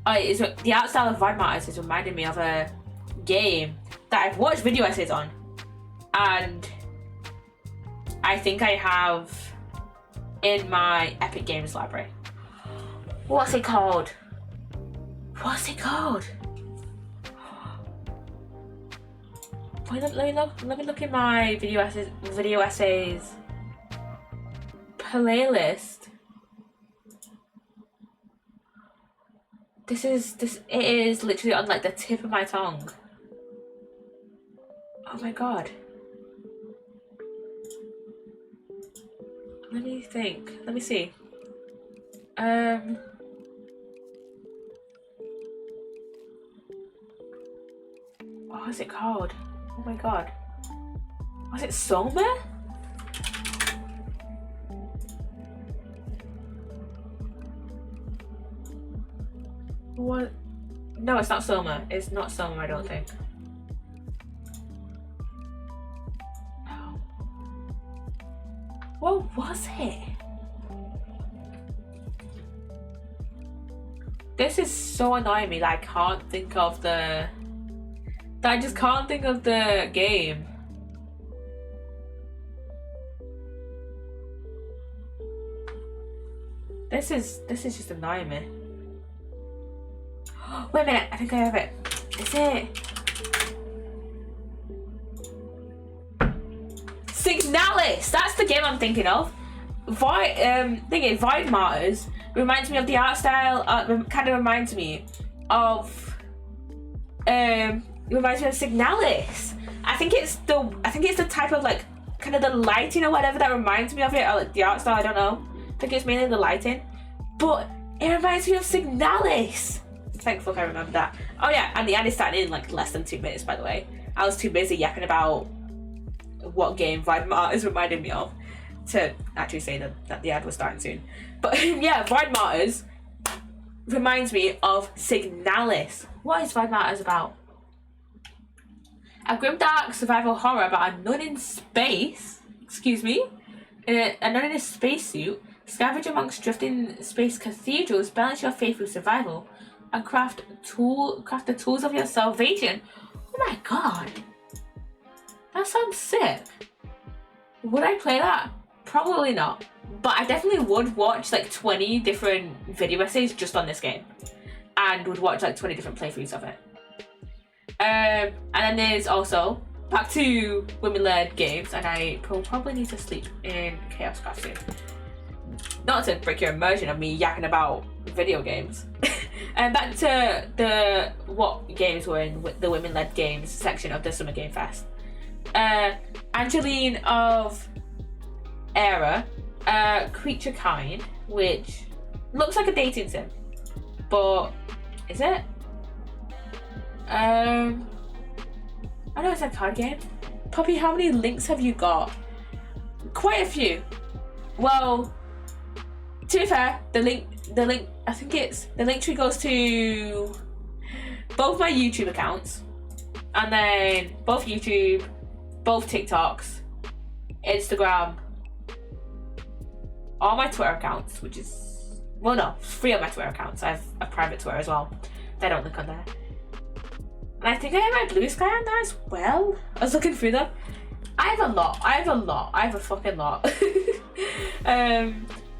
art style of Void Martyrs is reminding me of a game that I've watched video essays on, and I think I have in my Epic Games library. What's it called? What's it called? Wait, let me look in my video essays playlist. It is literally on like the tip of my tongue. Oh my god. Let me think. Let me see. What is it called? Oh my god. Was it Soma? What? No, it's not Soma. It's not Soma, I don't think. No. What was it? This is so annoying me that I can't think of the... I just can't think of the game. This is just annoying me. Wait a minute, I think I have it. Is it? Signalis! That's the game I'm thinking of. Void Martyrs reminds me of the art style. Kind of reminds me of. It reminds me of Signalis. I think it's the type of like kind of the lighting or whatever that reminds me of it, or like the art style. I don't know. I think it's mainly the lighting, but it reminds me of Signalis. Thankfully, I remember that. Oh yeah, and the ad is starting in like less than 2 minutes. By the way, I was too busy yapping about what game Void Martyrs reminded me of to actually say that the ad was starting soon. But yeah, Void Martyrs reminds me of Signalis. What is Void Martyrs about? A grimdark survival horror about a nun in space. Excuse me, a nun in a spacesuit. Scavenge amongst drifting space cathedrals. Balance your faith with survival, and craft the tools of your salvation. Oh my god, that sounds sick. Would I play that? Probably not, but I definitely would watch like 20 different video essays just on this game, and would watch like 20 different playthroughs of it. And then there's also back to women-led games, and I will probably need to sleep in ChaosCraft soon. not to break your immersion of me yakking about video games. And back to the what games were in the women-led games section of the Summer Game Fest. Angeline of Era, Creature Kind, which looks like a dating sim, but is it? I know it's a card game. Poppy, how many links have you got? Quite a few. Well, to be fair, the link, I think it's, the link tree goes to both my YouTube accounts, and then both YouTube, both TikToks, Instagram, all my Twitter accounts, which is, well no, 3 of my Twitter accounts. I have a private Twitter as well. They don't link on there. And I think I have my Blue Sky on there as well. I was looking through them. I have a fucking lot.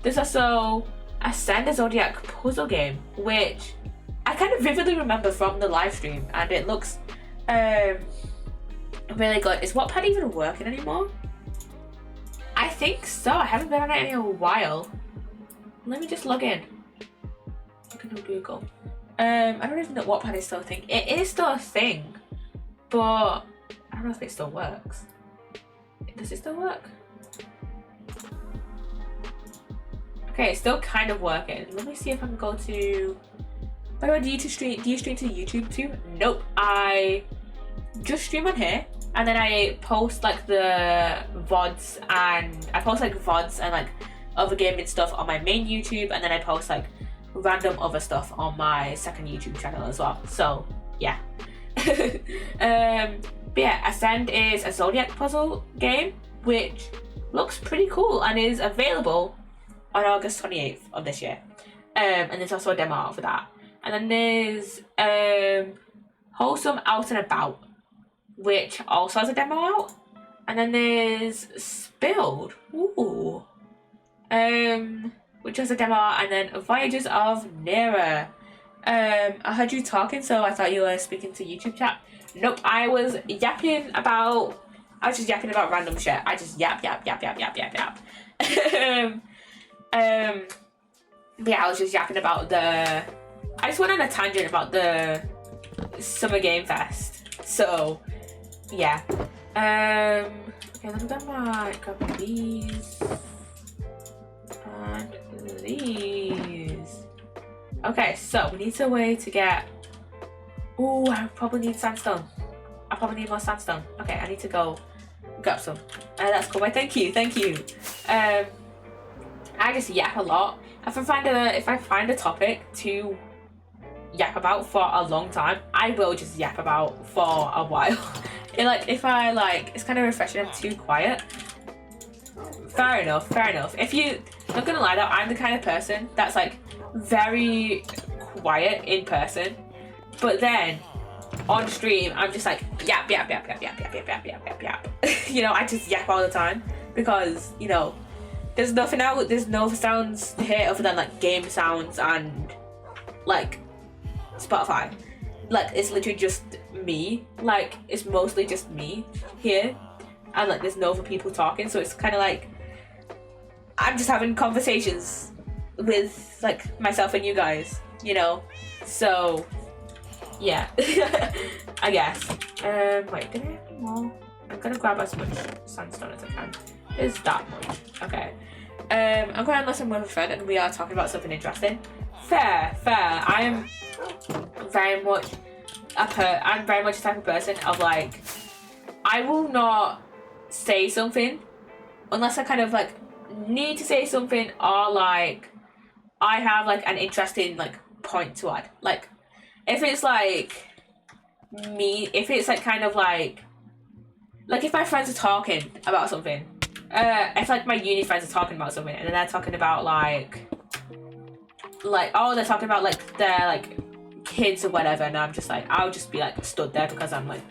There's also a Send a Zodiac puzzle game, which I kind of vividly remember from the live stream, and it looks really good. Is Wattpad even working anymore? I think so. I haven't been on it in a while. Let me just log in. Looking on Google. I don't even know Wattpad is still a thing. It is still a thing, but I don't know if it still works. Does it still work? Okay, it's still kind of working. Let me see if I can go to... By the way, do you stream to YouTube too? Nope. I just stream on here, and then I post like the VODs, and I post like VODs and like other gaming stuff on my main YouTube, and then I post like random other stuff on my second YouTube channel as well. So yeah. But yeah, Ascend is a Zodiac puzzle game, which looks pretty cool and is available on August 28th of this year. And there's also a demo out for that. And then there's Wholesome Out and About, which also has a demo out. And then there's Spilled, which has a demo out. And then Voyages of Nera. I heard you talking, so I thought you were speaking to YouTube chat. Nope, I was just yapping about random shit. I just yap. But yeah, I was just yapping about I just went on a tangent about the Summer Game Fest. So, yeah. Okay, let me grab these. And these. Okay, so we need a way to get... Ooh, I probably need sandstone. I probably need more sandstone. Okay, I need to go grab some. That's cool. Wait, thank you. I just yap a lot. If I find a topic to yap about for a long time, I will just yap about for a while. It's kind of refreshing. I'm too quiet. Fair enough. Not gonna lie though, I'm the kind of person that's like very quiet in person, but then on stream I'm just like yap. You know, I just yap all the time because, you know, there's no sounds here other than like game sounds and like Spotify. Like, it's literally just me. Like, it's mostly just me here, and like there's no other people talking, so it's kind of like I'm just having conversations with like myself and you guys, you know. So yeah. I guess. Wait, did I have any more? I'm gonna grab as much sandstone as I can. There's that much. Okay. I'm going to listen with a friend and we are talking about something interesting. Fair. I am very much the type of person of like, I will not say something unless I kind of like need to say something, or like I have like an interesting like point to add. Like if it's like if it's like kind of like if my friends are talking about something, if like my uni friends are talking about something and then they're talking about like they're talking about like their like kids or whatever, and I'm just like, I'll just be like stood there because I'm like,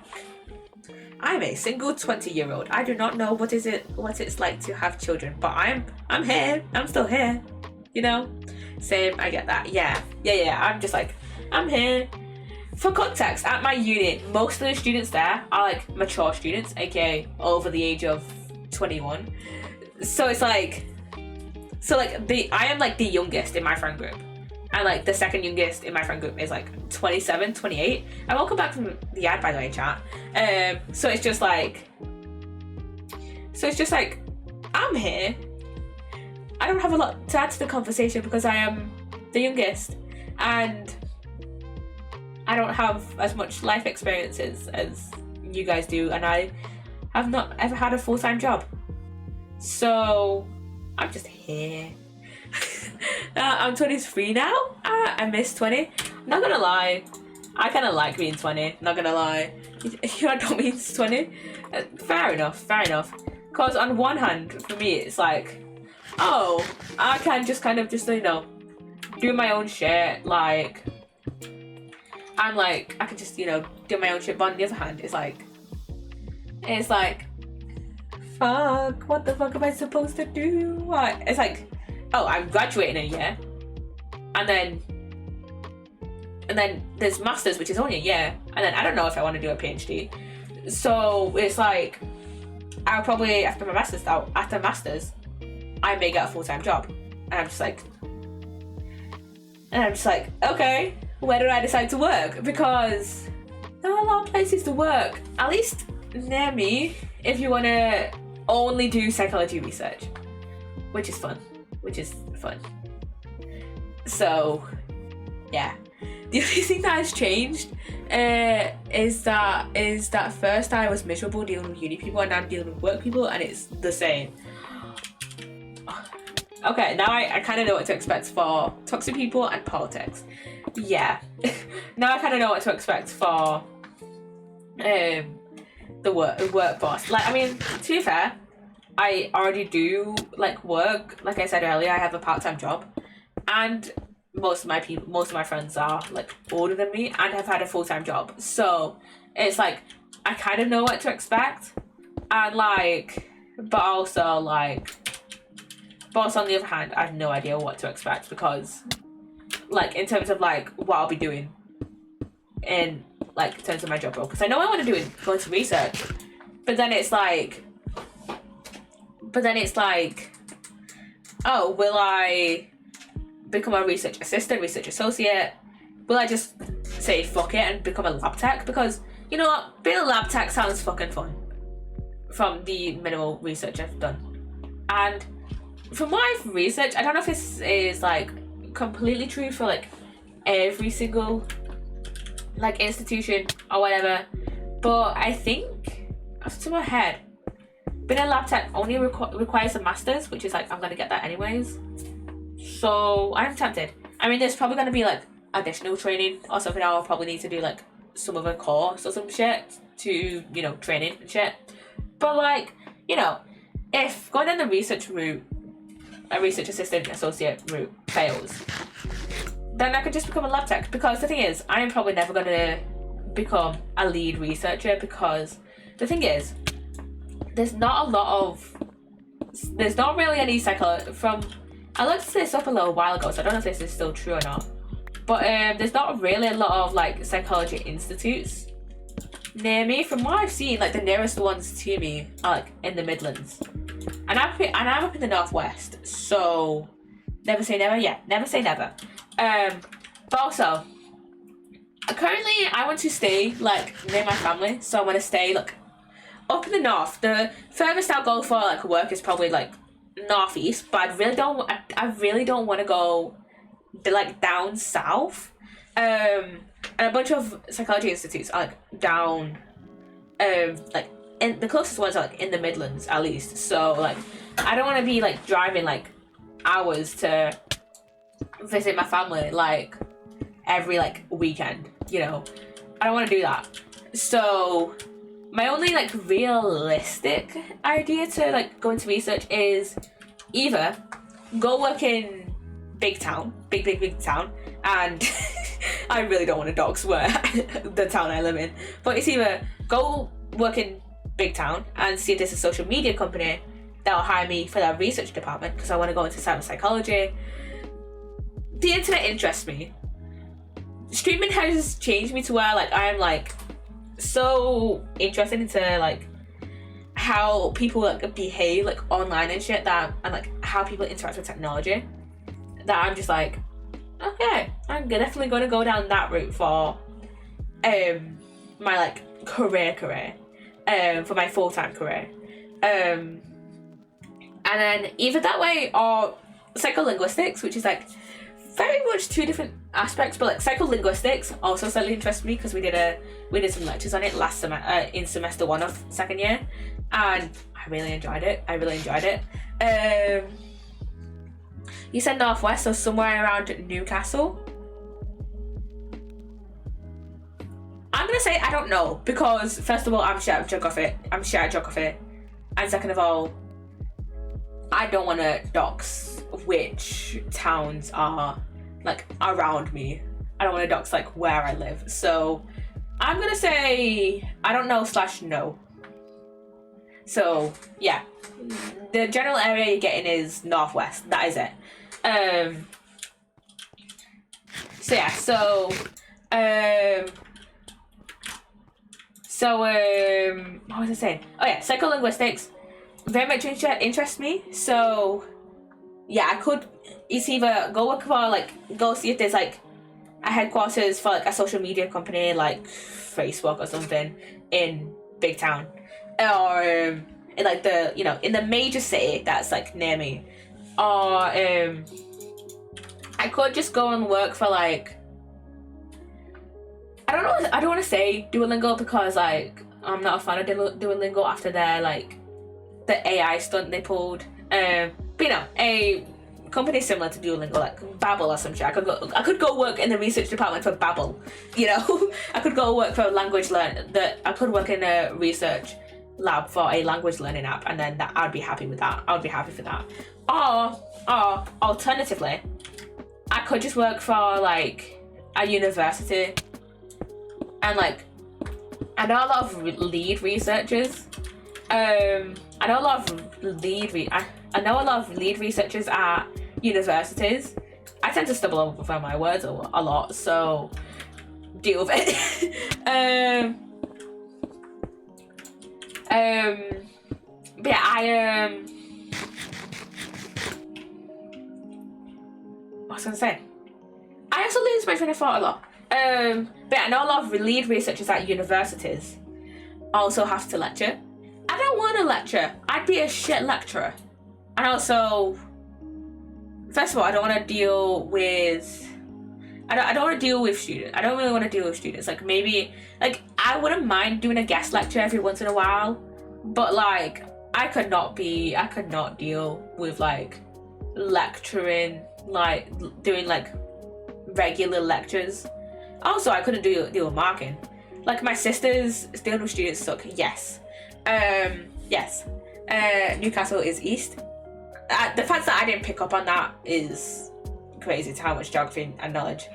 I'm a single 20-year-old. I do not know what it's like to have children, but I'm here. I'm still here. You know? Same, I get that. Yeah. I'm just like, I'm here. For context, at my uni, most of the students there are like mature students, aka over the age of 21. So it's like So like I am like the youngest in my friend group, and like the second youngest in my friend group is like 27, 28. And welcome back from the ad, by the way, chat. So it's just like I'm here. I don't have a lot to add to the conversation because I am the youngest, and I don't have as much life experiences as you guys do, and I have not ever had a full-time job. So I'm just here. I'm 23 now. I miss 20. Not gonna lie, I kind of like being 20. Not gonna lie. I don't mean 20. Fair enough. Because on one hand, for me, it's like, oh, I can just kind of just, you know, do my own shit. Like, I'm like, I can just, you know, do my own shit. But on the other hand, it's like, fuck, what the fuck am I supposed to do? What? It's like, oh, I'm graduating in a year, and then there's masters, which is only a year, and then I don't know if I want to do a PhD. So it's like, I'll probably after masters, I may get a full-time job, and I'm just like, okay, where do I decide to work? Because there are a lot of places to work, at least near me, if you want to only do psychology research, which is fun. So yeah, the only thing that has changed is that first I was miserable dealing with uni people, and now I'm dealing with work people, and it's the same. Okay, now I kind of know what to expect for toxic people and politics. Yeah. Now I kind of know what to expect for the workforce. Like, I mean, to be fair, I already do like work. Like I said earlier, I have a part-time job, and most of my friends are like older than me and have had a full-time job. So it's like I kind of know what to expect, and like, but also on the other hand, I have no idea what to expect, because like in terms of like what I'll be doing in like in terms of my job role, because I know I want to go into research, but then it's like, oh, will I become a research assistant, research associate? Will I just say fuck it and become a lab tech? Because you know what, being a lab tech sounds fucking fun from the minimal research I've done. And from my research, I don't know if this is like completely true for like every single like institution or whatever, but I think off the top of my head, being a lab tech only requires a master's, which is like, I'm gonna get that anyways. So I'm tempted. I mean, there's probably gonna be like additional training or something. I'll probably need to do like some other course or some shit to, you know, training and shit. But like, you know, if going down the research route, a research assistant associate route fails, then I could just become a lab tech. Because the thing is, I am probably never gonna become a lead researcher, because the thing is, there's not really any psychology from, I looked this up a little while ago, so I don't know if this is still true or not, but there's not really a lot of like psychology institutes near me. From what I've seen, like the nearest ones to me are like in the Midlands, and I'm up in the Northwest, so never say never. Yeah, never say never. But also, currently I want to stay like near my family, so I want to stay like up in the north. The furthest I'll go for like work is probably like northeast, but I really don't want to go like down south. And a bunch of psychology institutes are like down, like in the closest ones are like in the Midlands at least. So like I don't want to be like driving like hours to visit my family like every like weekend, you know. I don't want to do that. So my only like realistic idea to like go into research is either go work in big town, big town, and I really don't want to dox where the town I live in, but it's either go work in big town and see if there's a social media company that'll hire me for their research department, because I want to go into cyber psychology. The internet interests me. Streaming has changed me to where like I am like so interested into like how people like behave like online and shit, and like how people interact with technology, that I'm just like, okay, I'm definitely going to go down that route for my like career for my full-time career, and then either that way or psycholinguistics, which is like very much two different aspects, but like psycholinguistics also slightly interests me because we did some lectures on it last in semester 1 of second year, and I really enjoyed it. You said Northwest, so somewhere around Newcastle. I'm gonna say I don't know, because first of all, I'm shit at geography, and second of all, I don't want to dox which towns are like around me. I don't want to dox like where I live, so I'm gonna say I don't know / no. So yeah, the general area you're getting is Northwest. That is it. So yeah, what was I saying? Oh yeah, psycholinguistics very much interests me. So yeah, I could. It's either go see if there's like a headquarters for like a social media company like Facebook or something in big town, or in like in the major city that's like near me, or I could just go and work for like, I don't want to say Duolingo, because like I'm not a fan of Duolingo after their like the AI stunt they pulled, but a company similar to Duolingo, like Babbel or some shit. I could go work in the research department for Babbel, I could go work for I could work in a research lab for a language learning app, and then I'd be happy with that. I would be happy for that. Or alternatively, I could just work for like a university, and like I know a lot of lead researchers. I know a lot of lead researchers at universities. I tend to stumble over my words a lot, so deal with it. But yeah, what was I gonna say? I also lose my train of thought a lot. But I know a lot of lead researchers at universities also have to lecture. I don't want to lecture. I'd be a shit lecturer. And also, first of all, I don't want to deal with. I don't want to deal with students. I don't really want to deal with students. Like maybe, like I wouldn't mind doing a guest lecture every once in a while, but like I could not deal with like lecturing, like doing like regular lectures. Also, I couldn't deal with marking. Like my sisters dealing with students suck. Yes. Newcastle is east. The fact that I didn't pick up on that is crazy to how much geography and knowledge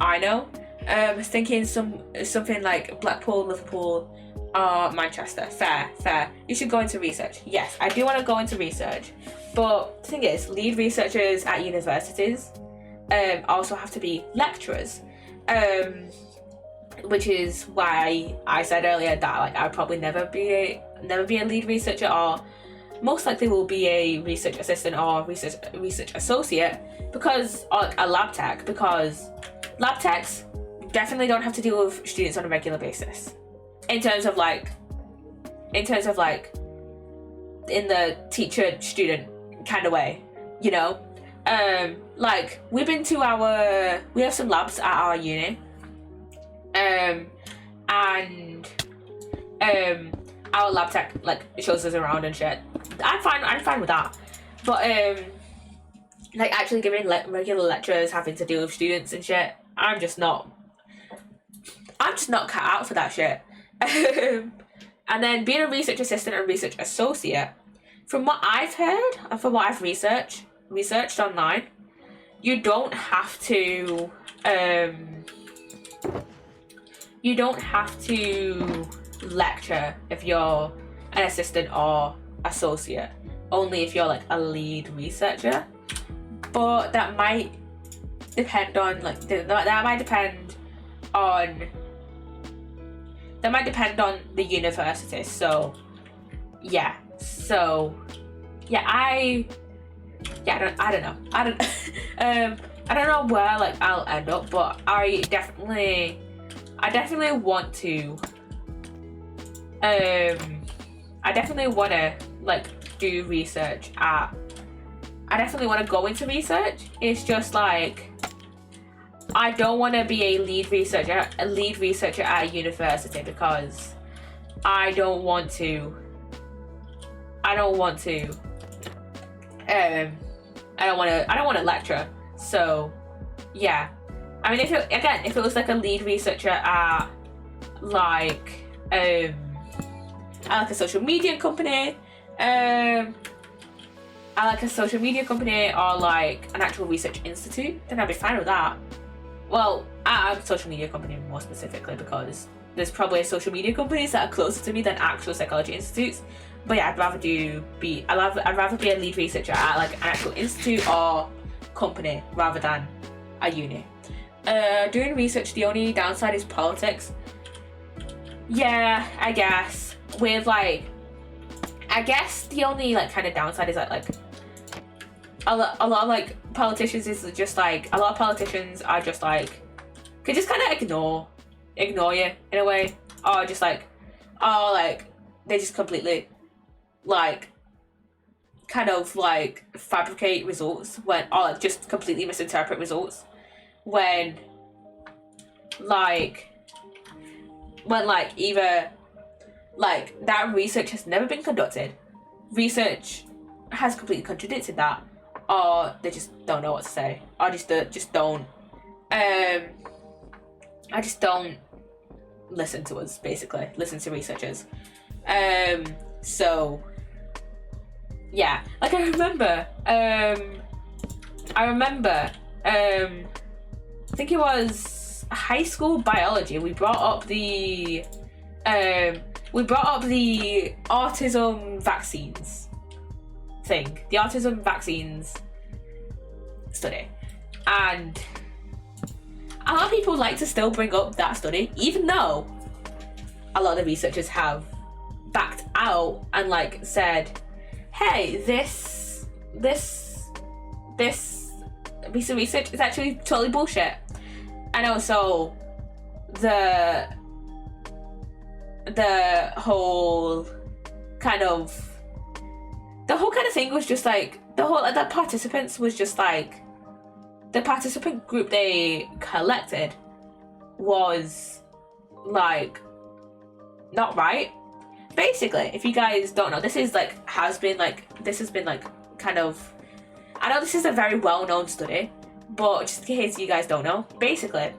I know. I was thinking something like Blackpool, Liverpool, or Manchester. Fair. You should go into research. Yes, I do want to go into research, but the thing is, lead researchers at universities also have to be lecturers, which is why I said earlier that like I'd probably never be a lead researcher, or most likely will be a research assistant or research associate, because or a lab tech, because lab techs definitely don't have to deal with students on a regular basis in terms of like in the teacher student kind of way, like we have some labs at our uni, and our lab tech like shows us around and shit. I'm fine with that, but like actually giving regular lectures, having to deal with students and shit, I'm just not cut out for that shit. And then being a research assistant and research associate, from what I've heard and from what I've researched online, you don't have to lecture if you're an assistant or associate, only if you're like a lead researcher. But that might depend on the university. So yeah, so yeah, I don't know. I don't know where like I'll end up, but I definitely want to like do research at I definitely want to go into research. It's just like I don't want to be a lead researcher at a university because I don't want to lecture. So yeah, I mean, if it was like a lead researcher at like a social media company, or like an actual research institute, then I'd be fine with that. Well, at a social media company more specifically, because there's probably social media companies that are closer to me than actual psychology institutes. But yeah, I'd rather be a lead researcher at like an actual institute or company rather than a uni. Doing research, the only downside is politics. Yeah, I guess. With like, I guess the only like kind of downside is like a lot of like politicians is just like a lot of politicians are just like could just kind of ignore you in a way, or just like they just completely like kind of like fabricate results or like just completely misinterpret results when either like that research has never been conducted, research has completely contradicted that, or they just don't know what to say, or just don't listen to us, basically listen to researchers. So yeah, like I remember I think it was high school biology, we brought up the autism vaccines thing, the autism vaccines study, and a lot of people like to still bring up that study, even though a lot of the researchers have backed out and like said, hey, this piece of research is actually totally bullshit. And also the whole kind of thing was just like the participant group they collected was like not right. Basically, if you guys don't know, this has been kind of, I know this is a very well-known study, but just in case you guys don't know, basically,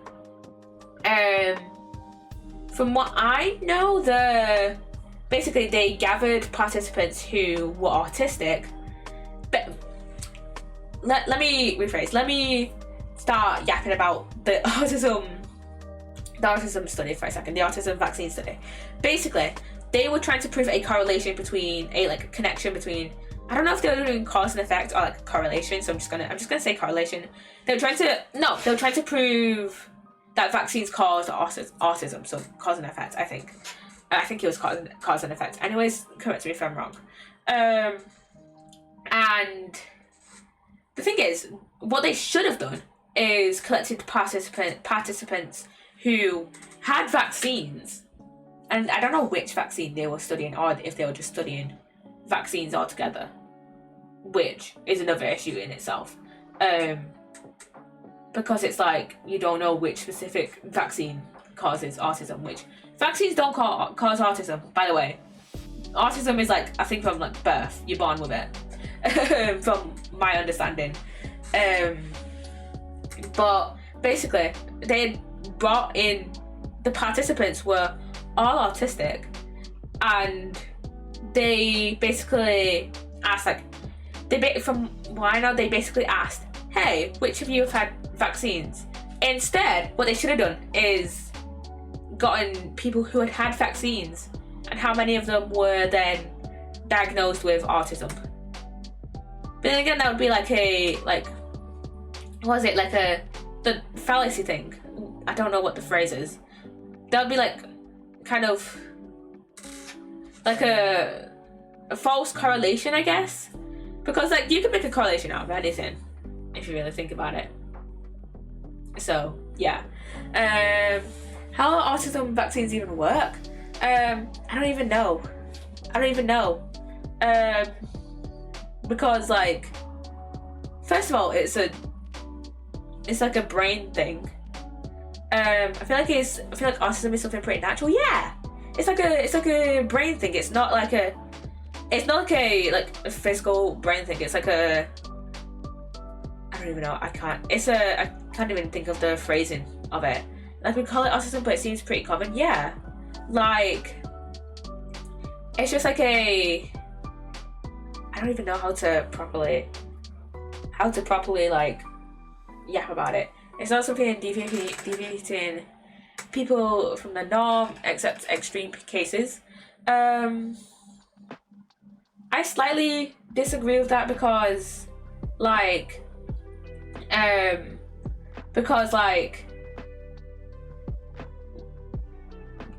from what I know, they gathered participants who were autistic. But let me rephrase. Let me start yapping about the autism study for a second. The autism vaccine study. Basically, they were trying to prove a correlation between connection between. I don't know if they were doing cause and effect or like correlation. So I'm just gonna say correlation. They were trying to prove that vaccines cause autism. So cause and effect. I think it was cause and effect. Anyways, correct me if I'm wrong. And the thing is, what they should have done is collected participants who had vaccines, and I don't know which vaccine they were studying, or if they were just studying vaccines altogether, which is another issue in itself. Because it's like you don't know which specific vaccine causes autism, which vaccines don't cause autism, by the way. Autism is like, I think from like birth, you're born with it. From my understanding. But basically, they brought in, the participants were all autistic, and they basically asked, from what I know, they basically asked, hey, which of you have had vaccines? Instead, what they should have done is gotten people who had had vaccines and how many of them were then diagnosed with autism. But then again, that would be the fallacy thing. I don't know what the phrase is. That would be like kind of like a false correlation, I guess, because like you can make a correlation out of anything if you really think about it. So yeah, how autism vaccines even work? I don't even know. Because like, first of all, it's like a brain thing. I feel like autism is something pretty natural. Yeah, it's like a brain thing. It's not like a physical brain thing. It's like I don't even know. I can't even think of the phrasing of it. Like, we call it autism, but it seems pretty common. Yeah, like, it's just like I don't even know how to properly like yap about it. It's not something deviating people from the norm, except extreme cases. I slightly disagree with that because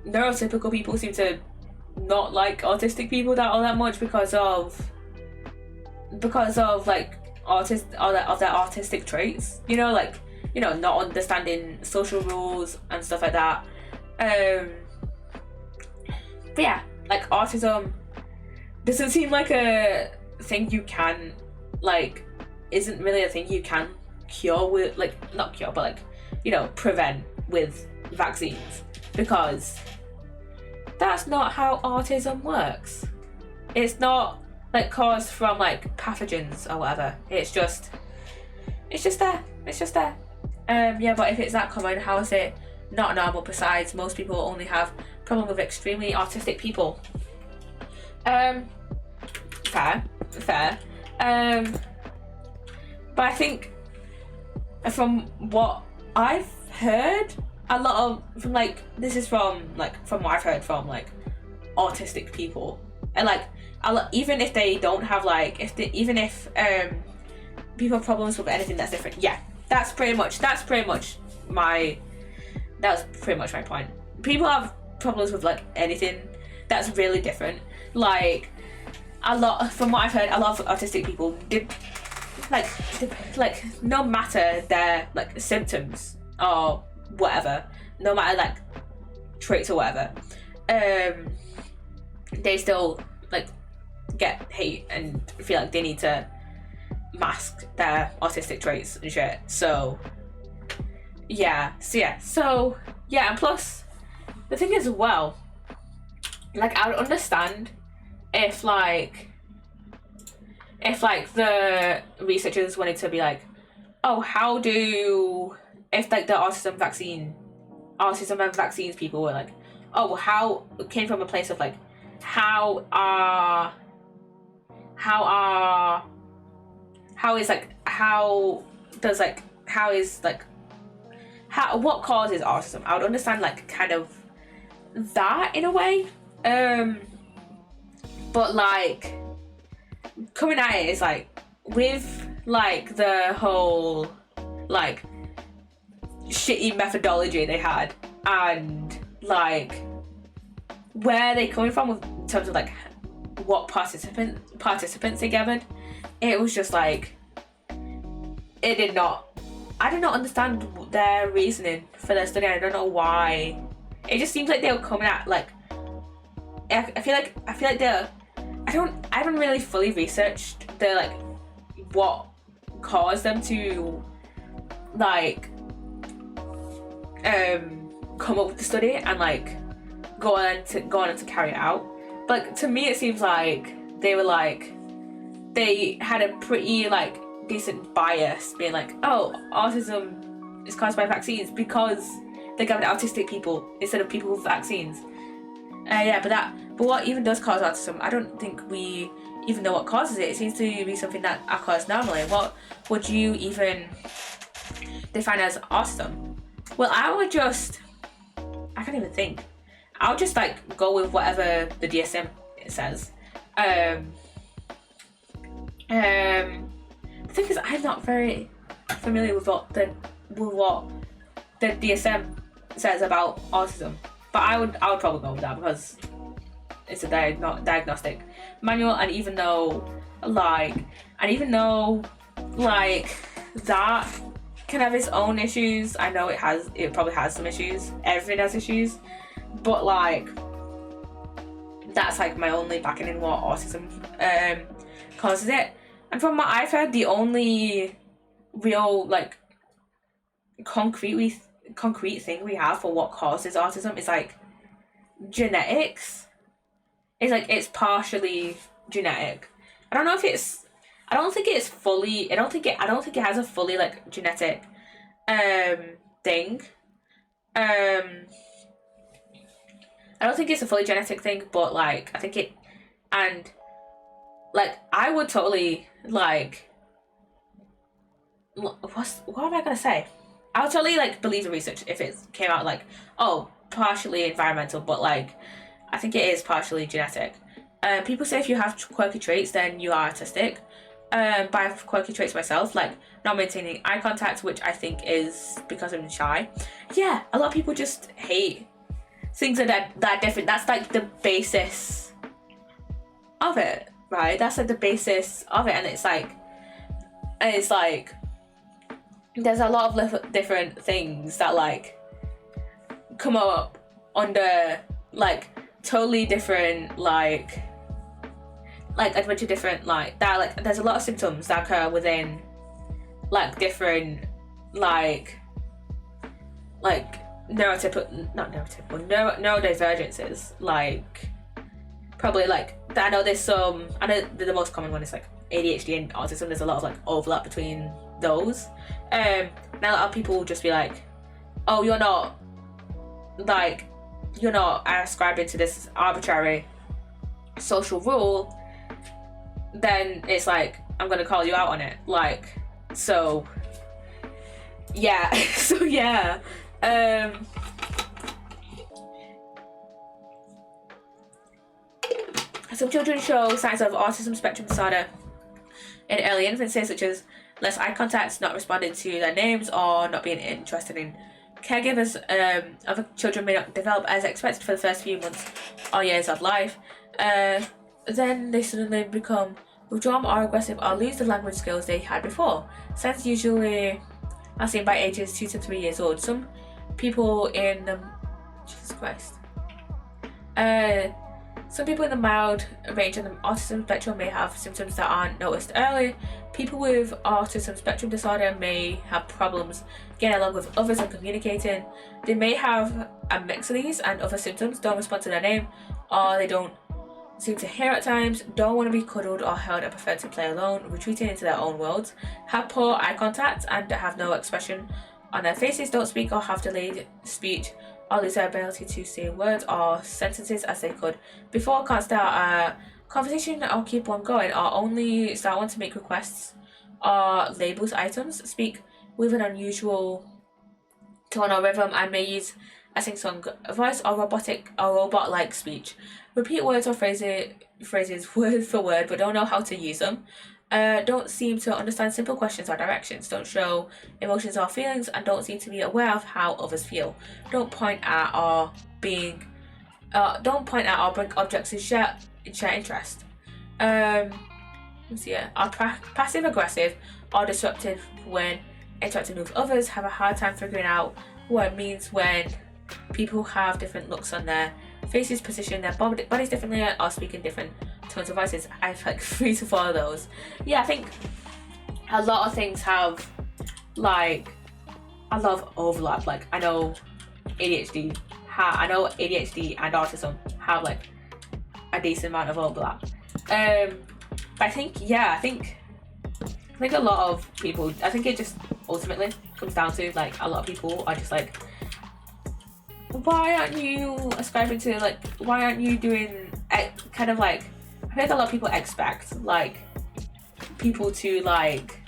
neurotypical people seem to not like autistic people all that much because of like all their autistic traits, not understanding social rules and stuff like that. But yeah, like, autism doesn't seem like a thing you can, like, isn't really a thing you can cure with, like, not cure, but like, prevent with vaccines, because that's not how autism works. It's not like caused from like pathogens or whatever. It's just there. Yeah, but if it's that common, how is it not normal? Besides, most people only have problem with extremely autistic people. Fair. But I think from what I've heard, a lot of from what I've heard from like autistic people, and like even if they don't have like even if people have problems with anything that's different, yeah, that's pretty much my point. People have problems with like anything that's really different. Like, from what I've heard, a lot of autistic people no matter their like symptoms or whatever, no matter like traits or whatever, they still like get hate and feel like they need to mask their autistic traits and shit. So yeah, and plus the thing is, well, like, I would understand if the researchers wanted to be like, oh, if like the autism and vaccines people were like, oh, how it came from a place of like, what causes autism? I would understand like kind of that in a way, but like coming at it is like with like the whole like shitty methodology they had, and like where they coming from in terms of like what participants they gathered. It was just like, I did not understand their reasoning for their study. I don't know why. It just seems like they were coming at like, I feel like they're, I haven't really fully researched the like what caused them to like come up with the study and like go on to carry it out. But like, to me it seems like they had a pretty like decent bias, being like, oh, autism is caused by vaccines because they gathered autistic people instead of people with vaccines. But what even does cause autism? I don't think we even know what causes it. It seems to be something that occurs normally. What would you even define as autism? Well, I can't even think. I'll just like go with whatever the DSM says. The thing is, I'm not very familiar with what the DSM says about autism, but I would probably go with that because it's a diagnostic manual, and even though like that can have its own issues, I know it probably has some issues. Everything has issues, but like that's like my only backing in what autism causes it. And from what I've heard, the only real like concrete thing we have for what causes autism is like genetics. It's like it's partially genetic. I don't think it has a fully like genetic thing. I don't think it's a fully genetic thing, but like I think it, and like I would totally like, what am I gonna say? I would totally like believe the research if it came out like, oh, partially environmental, but like I think it is partially genetic. People say if you have quirky traits, then you are autistic. But I have quirky traits myself, like not maintaining eye contact, which I think is because I'm shy. Yeah, a lot of people just hate things that different. That's like the basis of it, right? That's like the basis of it, and it's like there's a lot of different things that like come up under like totally different like a bunch of different like that, like there's a lot of symptoms that occur within like different neurodivergences, like probably like I know the most common one is like ADHD and autism. There's a lot of like overlap between those. Now a lot of people will just be like, oh, you're not ascribing to this arbitrary social rule, then it's like I'm gonna call you out on it, like, so yeah. Some children show signs of autism spectrum disorder in early infancy, such as less eye contact, not responding to their names, or not being interested in caregivers. Other children may not develop as expected for the first few months or years of life. Then they suddenly become withdrawn or aggressive or lose the language skills they had before. Signs usually are seen by ages 2 to 3 years old. Some people in the mild range of the autism spectrum may have symptoms that aren't noticed early. People with autism spectrum disorder may have problems getting along with others and communicating. They may have a mix of these and other symptoms, don't respond to their name, or they don't seem to hear at times, don't want to be cuddled or held and prefer to play alone, retreating into their own worlds, have poor eye contact and have no expression on their faces, don't speak or have delayed speech, or lose their ability to say words or sentences as they could before, can't start a conversation or keep one going, or only start one to make requests or labels items, speak with an unusual tone or rhythm, and may use a sing-song voice or robot-like speech. Repeat words or phrases word for word, but don't know how to use them. Don't seem to understand simple questions or directions. Don't show emotions or feelings, and don't seem to be aware of how others feel. Don't point at or bring objects in share interest. Are passive aggressive or disruptive when interacting with others. Have a hard time figuring out what it means when people have different looks on their faces, position their bodies differently, or speak in different tones of voices. I have like 3 to 4 of those. Yeah, I think a lot of things have like a lot of overlap. Like I know ADHD and autism have like a decent amount of overlap. But I think a lot of people, I think it just ultimately comes down to like a lot of people are just like, why aren't you ascribing to like, why aren't you doing kind of like, I think a lot of people expect like people to like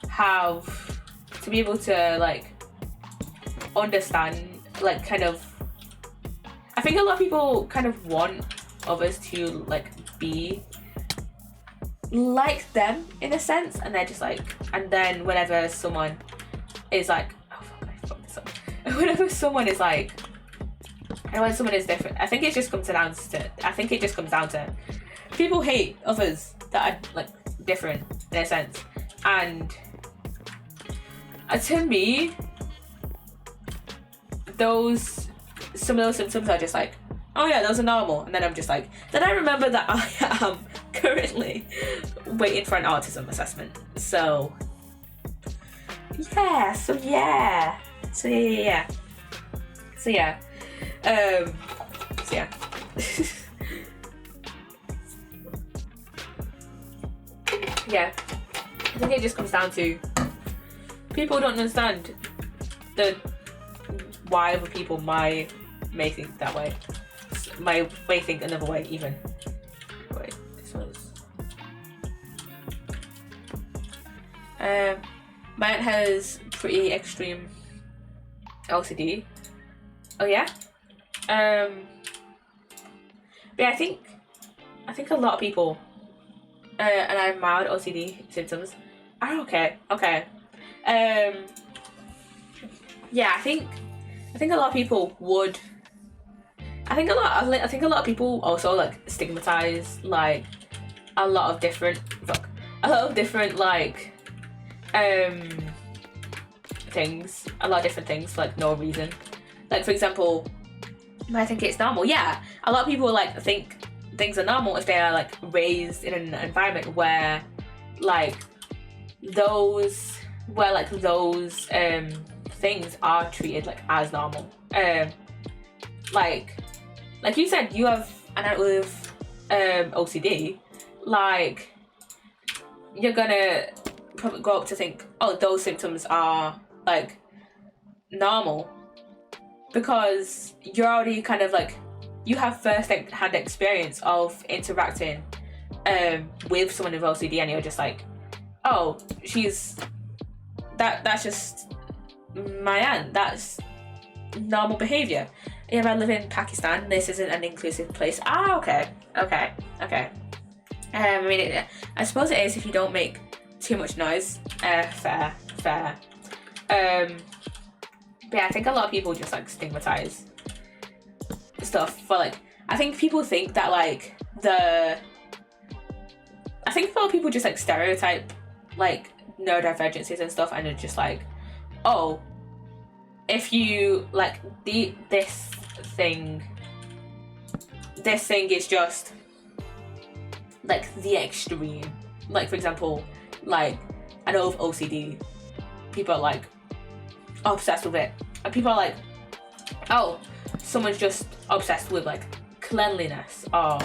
have to be able to like understand like kind of, I think a lot of people kind of want others to like be like them in a sense, and they're just like, and then whenever someone is like, oh fuck, I fucked this up. Whenever someone is like And when someone is different, I think it just comes down to people hate others that are like different in a sense. And to me, some of those symptoms are just like, oh yeah, those are normal. And then I'm just like, then I remember that I am currently waiting for an autism assessment. So yeah. Yeah, I think it just comes down to people don't understand why other people may think that way, may think another way even. Wait, this was my aunt has pretty extreme OCD. Oh yeah. But yeah, I think a lot of people and I have mild OCD symptoms are okay. Yeah, I think a lot of people would. I think a lot of people also like stigmatize like a lot of different like things, for like no reason. Like for example, I think it's normal. Yeah, a lot of people like think things are normal if they are like raised in an environment where those things are treated like as normal. Like you said, you have an aunt with OCD. Like you're gonna probably grow up to think, oh, those symptoms are like normal, because you're already kind of like, you have first-hand experience of interacting with someone with OCD, and you're just like, oh, that's just my aunt, that's normal behaviour. Yeah, I live in Pakistan, this isn't an inclusive place. Okay. I mean, I suppose it is if you don't make too much noise. Fair. But yeah, I think a lot of people just like stigmatize stuff for like, I think people think that like I think a lot of people just like stereotype like neurodivergencies and stuff, and they're just like, oh, if you like this thing is just like the extreme. Like for example, like I know of OCD, people are like obsessed with it, and people are like, oh, someone's just obsessed with like cleanliness or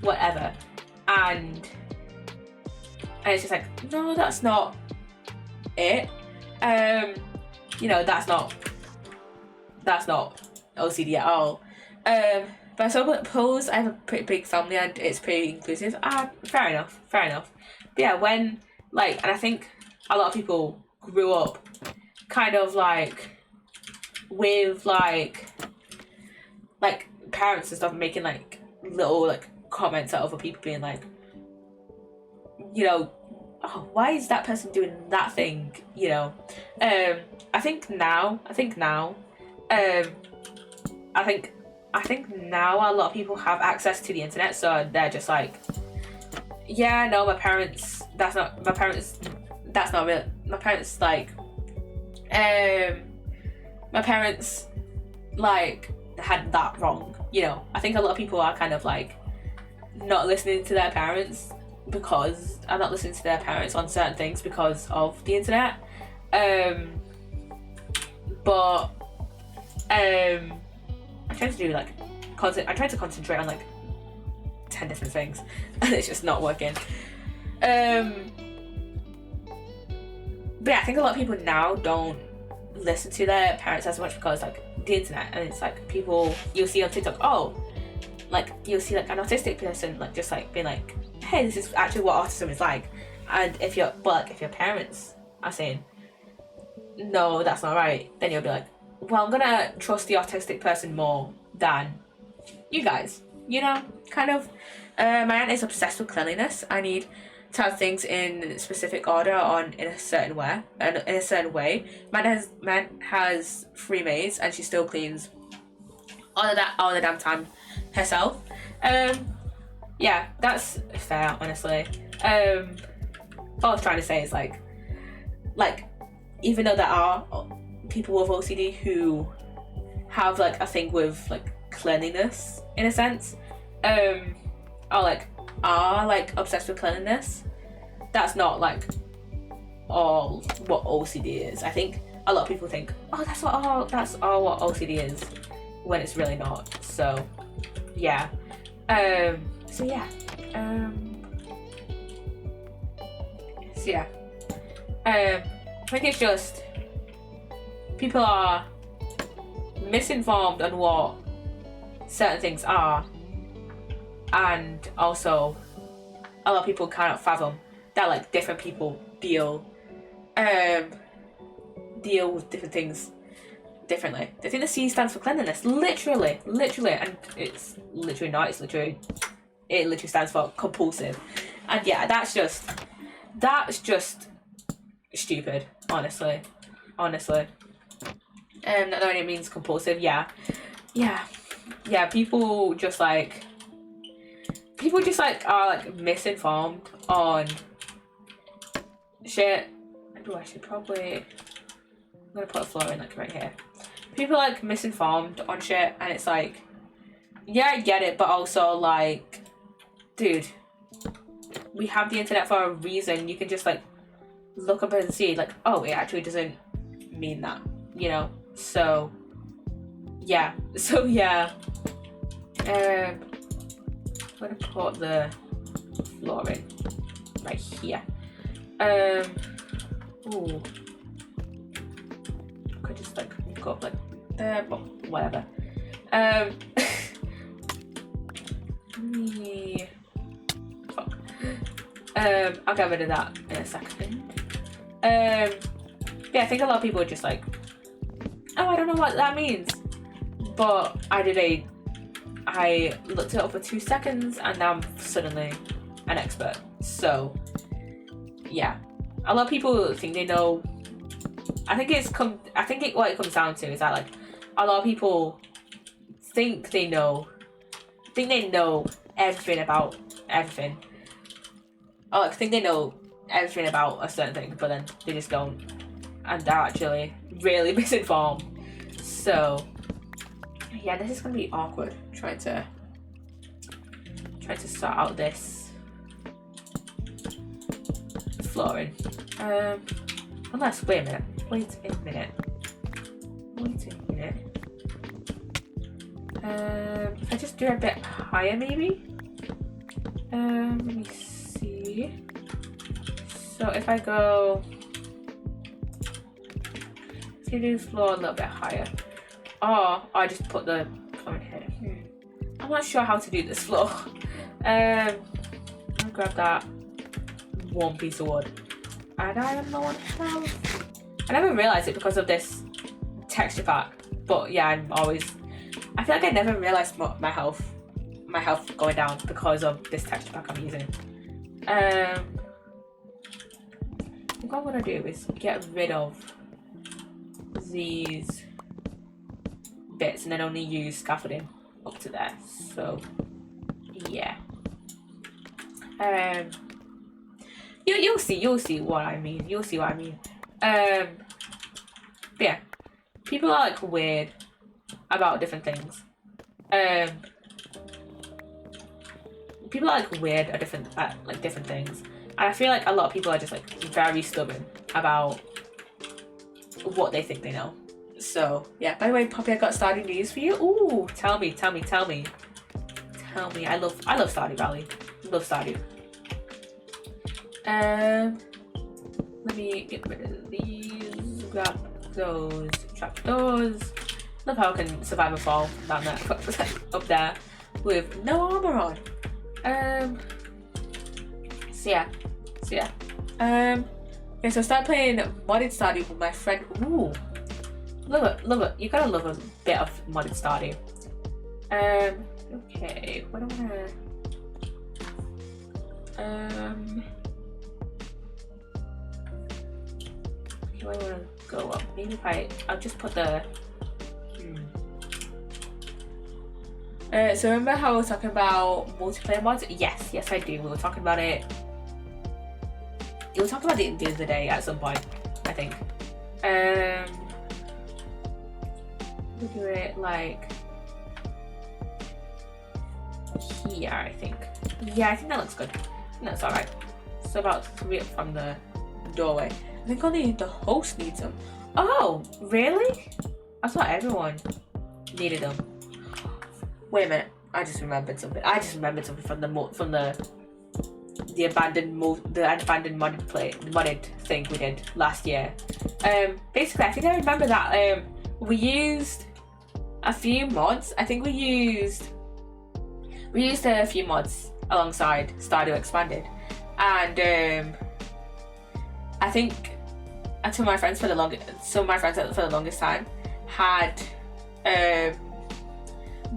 whatever, and it's just like, no, that's not it. That's not OCD at all. But I suppose I have a pretty big family and it's pretty inclusive. Fair enough. But yeah, when and I think a lot of people grew up kind of like with like parents and stuff making like little like comments at other people, being like, oh, why is that person doing that thing? I think now a lot of people have access to the internet, so they're just like, yeah, no, my parents like had that wrong. I think a lot of people are kind of like not listening to their parents on certain things because of the internet. But I try to concentrate on like 10 different things and it's just not working. But yeah, I think a lot of people now don't listen to their parents as much because like the internet, and it's like people you'll see on TikTok, you'll see like an autistic person like just like being like, hey, this is actually what autism is like. And if your parents are saying, no, that's not right, then you'll be like, well, I'm gonna trust the autistic person more than you guys, kind of. My aunt is obsessed with cleanliness. I need to have things in specific order in a certain way. My aunt has 3 maids and she still cleans all the damn time herself. Yeah, that's fair, honestly. What I was trying to say is like even though there are people with OCD who have like a thing with like cleanliness in a sense, or like are like obsessed with cleanliness, that's not like all what OCD is. I think a lot of people think, oh, that's all what OCD is, when it's really not. So yeah. I think it's just people are misinformed on what certain things are, and also a lot of people cannot fathom that like different people deal with different things differently. They think the C stands for cleanliness, literally, and it's literally not. It literally stands for compulsive, and yeah, that's just stupid, honestly. That only means compulsive. Yeah. People just like are like misinformed on shit. I should probably. I'm gonna put a floor in like right here. People are like misinformed on shit, and it's like, yeah, I get it, but also like, dude, we have the internet for a reason. You can just like look up and see like, oh, it actually doesn't mean that, you know. So yeah. I'm gonna put the floor in right here. Ooh. Could just like go up like there, but whatever. Fuck. I'll get rid of that in a second. Yeah, I think a lot of people are just like, oh, I don't know what that means. But I looked it up for 2 seconds and now I'm suddenly an expert. So yeah, a lot of people think they know. What it comes down to is that like a lot of people think they know everything about everything. Or like think they know everything about a certain thing, but then they just don't, and they're actually really misinformed. So yeah, this is gonna be awkward trying to sort out this flooring. Unless wait a minute. If I just do it a bit higher, maybe. Let me see. So if I go, let's do the floor a little bit higher. Or I just put the floor in here. I'm not sure how to do this floor. I'll grab that one piece of wood. And I have no one else. I never realised it because of this texture pack. But yeah, I feel like I never realised my health going down because of this texture pack I'm using. I think what I'm gonna do is get rid of these bits and then only use scaffolding up to there. So yeah. You'll see what I mean. But yeah, people are like weird about different things. People are like weird at different things, and I feel like a lot of people are just like very stubborn about what they think they know. So yeah. By the way, Poppy, I got Stardew news for you. Ooh, tell me. I love Stardew Valley. Love Stardew. Let me get rid of these. Grab those trapdoors. Love how I can survive a fall down there, up there, with no armor on. So yeah. Okay, so I started playing modded Stardew with my friend. Ooh, love it. You gotta love a bit of modded Stardew. Okay, what do I wanna? Do I wanna go up? Maybe if I'll just put the. So remember how we were talking about multiplayer mods? Yes, I do. We were talking about it. We were talking about it the other day at some point, I think. We do it like here, I think. Yeah, I think that looks good. I think that's alright. So about 3 up from the doorway. I think only the host needs them. Oh, really? I thought everyone needed them. Wait a minute. I just remembered something. From the abandoned modded thing we did last year. Basically, I think I remember that we used a few mods. I think we used a few mods alongside Stardew Expanded, and I think some of my friends for the longest time had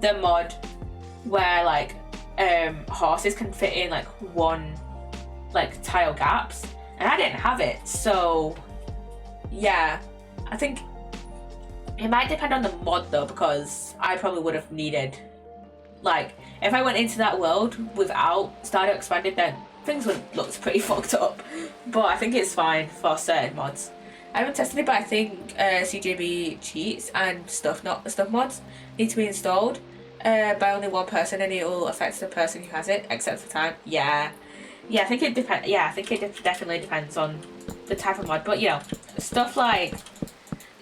the mod where like horses can fit in like one like tile gaps, and I didn't have it. So yeah, I think it might depend on the mod though, because I probably would have needed, like, if I went into that world without Stardew Expanded, then things would look pretty fucked up. But I think it's fine for certain mods. I haven't tested it, but I think CJB cheats and stuff mods need to be installed by only one person, and it will affect the person who has it, except for time. Yeah, I think it depends. Yeah, I think it definitely depends on the type of mod. But stuff like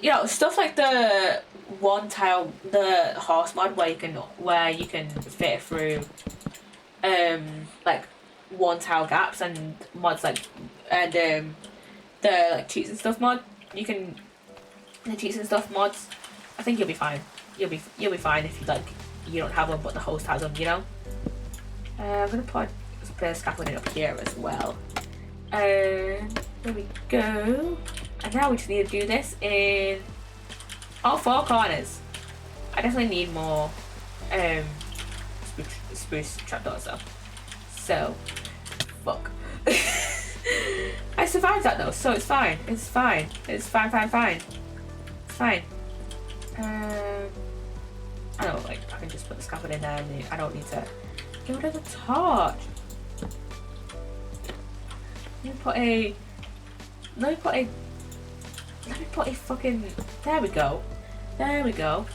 the one tile, the horse mod where you can fit through like one tile gaps, and mods like the like cheats and stuff mod. The cheats and stuff mods. I think you'll be fine. You'll be fine if you don't have one, but the host has them. You know. I'm gonna put the scaffolding up here as well. There we go. And now we just need to do this in all 4 corners. I definitely need more spruce trapdoors though. So, fuck. I survived that though, so it's fine. It's fine. It's fine. It's fine. I don't like. I can just put the scaffold in there, and I don't need to get rid of the torch. Let me put a fucking. There we go. Go.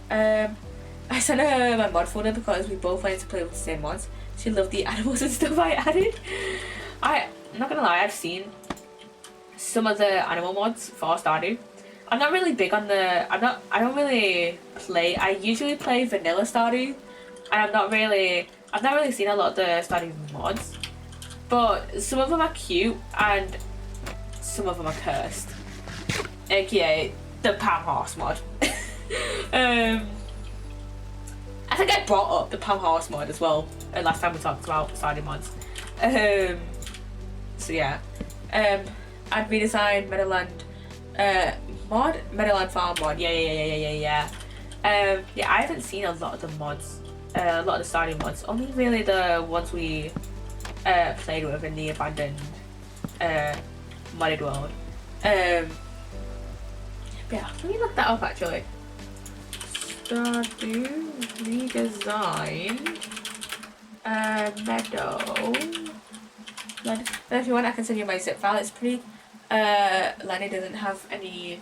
I sent her my mod folder because we both wanted to play with the same mods. She loved the animals and stuff I added. I'm not gonna lie, I've seen some of the animal mods for Stardew. I'm not really big on I don't really play. I usually play vanilla Stardew, and I've not really seen a lot of the Stardew mods. But some of them are cute and some of them are cursed. AKA the Palm Horse mod. I think I brought up the Palm Horse mod as well last time we talked about Stardew mods. So yeah. I'd redesign Meadowland mod, Meadowland Farm mod. Yeah. I haven't seen a lot of the mods, a lot of the Stardew mods. Only really the ones we played with in the abandoned modded world. Yeah, let me look that up actually. Stardew redesign meadow. If you want, I can send you my zip file. It's pretty. Lenny doesn't have any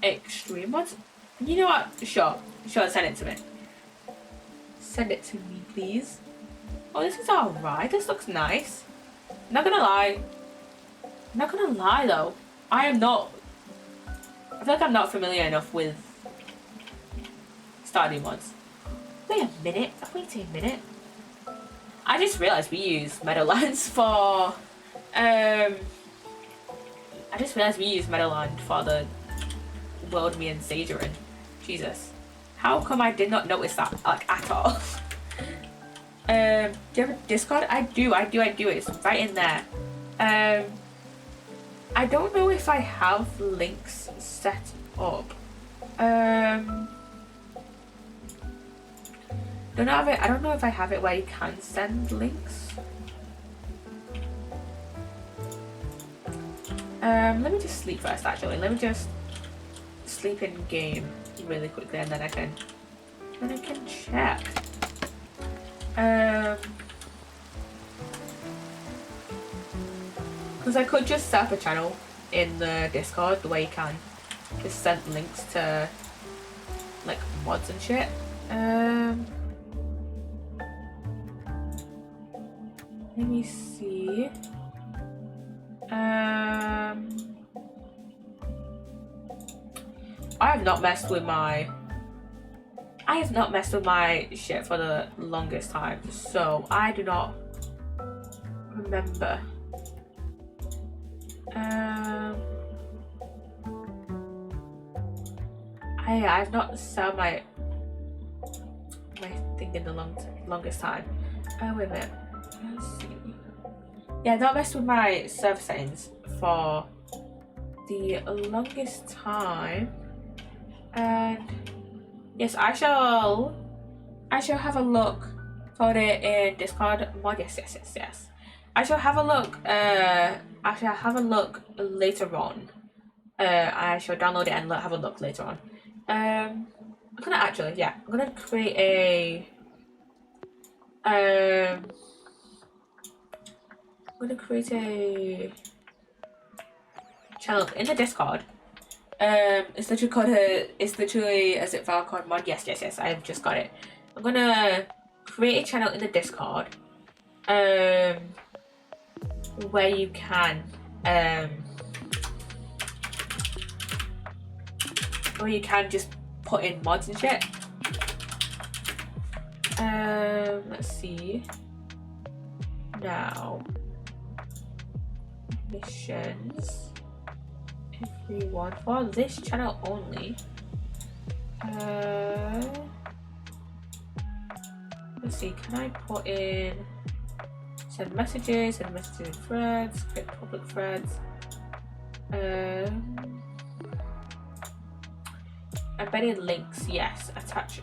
extreme mods. You know what? Sure, send it to me. Send it to me, please. Oh, this is alright. This looks nice. Not gonna lie though. I feel like I'm not familiar enough with Stardew mods. Wait a minute. I just realised we use Meadowlands for the world me and Sage are in. Jesus. How come I did not notice that at all? Do you have a Discord? I do. It's right in there. I don't know if I have links set up. I don't know if I have it where you can send links. Let me just sleep first actually. Let me just sleep in game really quickly and then I can And I can check. Because I could just set up a channel in the Discord the way you can just send links to like mods and shit. Let me see. I have not messed with my shit for the longest time, so I do not remember. I've not set my thing in the longest time. Wait a minute. Let's see. Yeah, I've not messed with my server settings for the longest time. And yes, I shall have a look for it in Discord mod. Yes. I shall have a look. I shall have a look later on. I shall download it and have a look later on. I'm gonna create a. I'm gonna create a channel in the Discord. It's literally a zip file called mod. Yes, I've just got it. I'm gonna create a channel in the Discord, where you can, just put in mods and shit. Let's see. Now, missions. Everyone for this channel only. Let's see, can I put in send messages in threads, create public threads, embedded links, yes, attach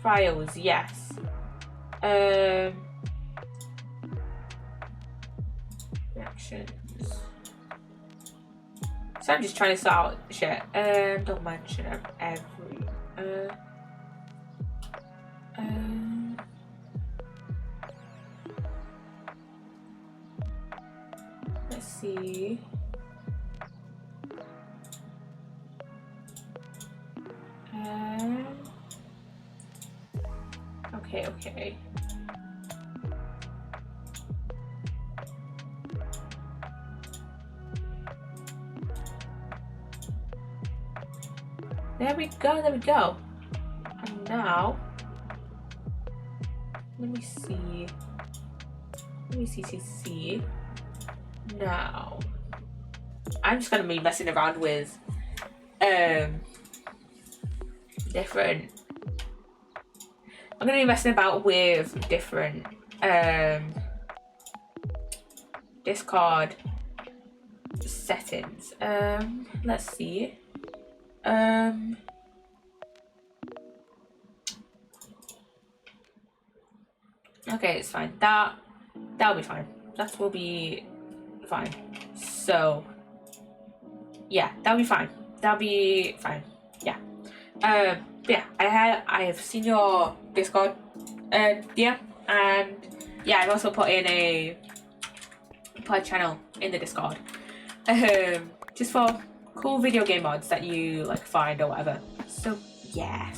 files, yes, reactions. So I'm just trying to sort out shit. Don't mention every. Let's see. Okay. There we go. And now, let me see. Now, I'm just gonna be messing around with different. I'm gonna be messing about with different Discord settings. Let's see. Okay, it's fine. That'll be fine. That will be fine. So yeah, that'll be fine. Yeah. Yeah, I have seen your Discord yeah, and yeah, I've also put in a channel in the Discord. Just for cool video game mods that you like find or whatever. So yeah.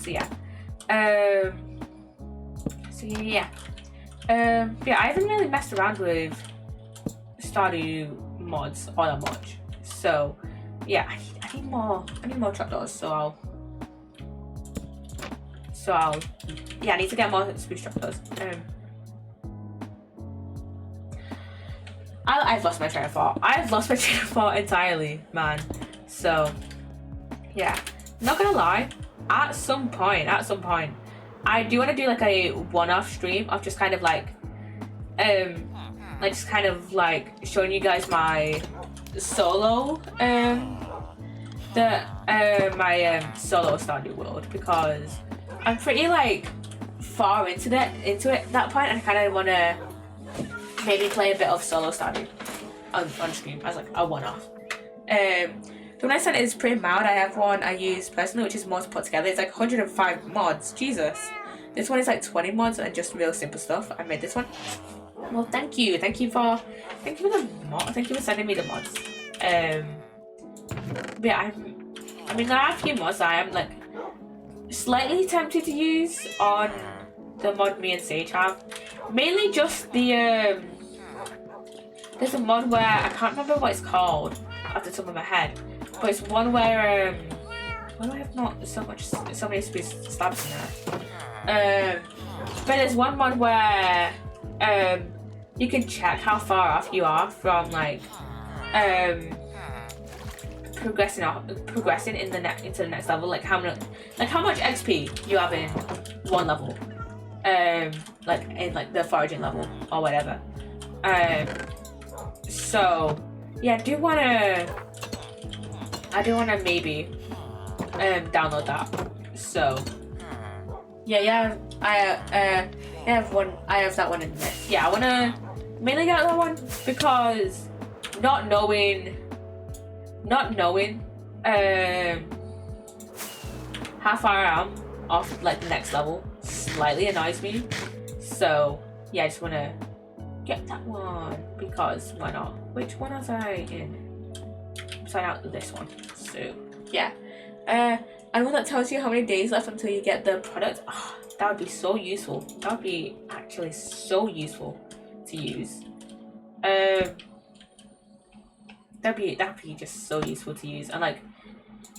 Yeah, I haven't really messed around with Stardew mods all that much. So yeah, I need more trapdoors. I need to get more spruce trapdoors. I've lost my train of thought. Entirely, man. So yeah, not gonna lie. At some point, I do want to do like a one-off stream of just kind of like showing you guys my solo my solo Stardew World, because I'm pretty like far into it that point, and I kind of want to maybe play a bit of solo Stardew on stream as like a one-off. The one I sent is pretty mild. I have one I use personally, which is more to put together. It's like 105 mods. Jesus. This one is like 20 mods and just real simple stuff. I made this one. Well, thank you for the mod. Thank you for sending me the mods. But yeah, I mean, there are a few mods I am like slightly tempted to use on the mod me and Sage have. Mainly just the there's a mod where I can't remember what it's called off the top of my head, but it's one where why do I have not so many stabs in there? But there's one mod where you can check how far off you are from like progressing into the next level, like how much XP you have in one level, like in like the foraging level or whatever. So yeah, I do wanna maybe download that. So yeah, I have that one in there. Yeah, I wanna mainly get that one because not knowing how far I am off like the next level slightly annoys me. So yeah, I just wanna get that one because why not? Which one was I in? Sign out this one. So yeah. And one that tells you how many days left until you get the product. Oh, that would be so useful. That would be actually so useful to use. That'd be just so useful to use. And like,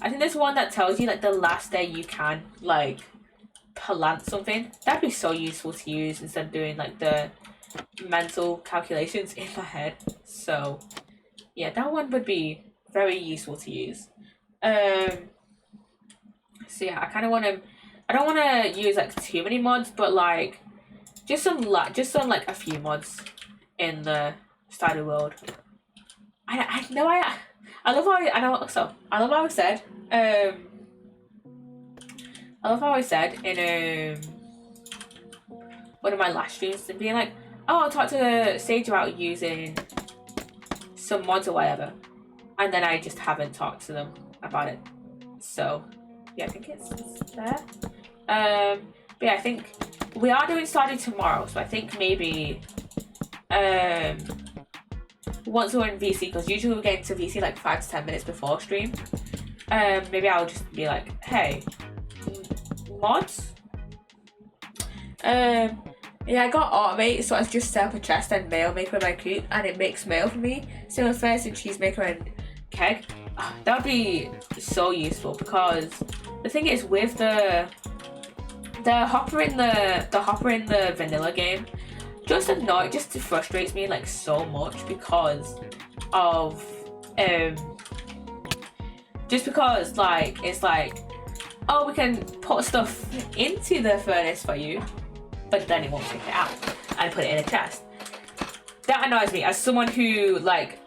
I think there's one that tells you like the last day you can like plant something. That'd be so useful to use instead of doing like the mental calculations in my head. So yeah, that one would be very useful to use. So yeah, I don't want to use like too many mods, but like just some like a few mods in the Stardew world. I love how I said in one of my last streams and being like, oh, I'll talk to Sage about using some mods or whatever, and then I just haven't talked to them about it. So yeah, I think it's there. But yeah, I think we are doing Stardew tomorrow, so I think maybe once we're in VC, because usually we're getting to VC like 5 to 10 minutes before stream, maybe I'll just be like, hey, mods? Yeah, I got Automate, so I just set up a chest and mail maker in my coop, and it makes mail for me. So first and cheese maker and keg. That would be so useful because the thing is with the hopper in the vanilla game, just frustrates me like so much because of just because like it's like, oh, we can put stuff into the furnace for you, but then it won't take it out and put it in a chest. That annoys me as someone who like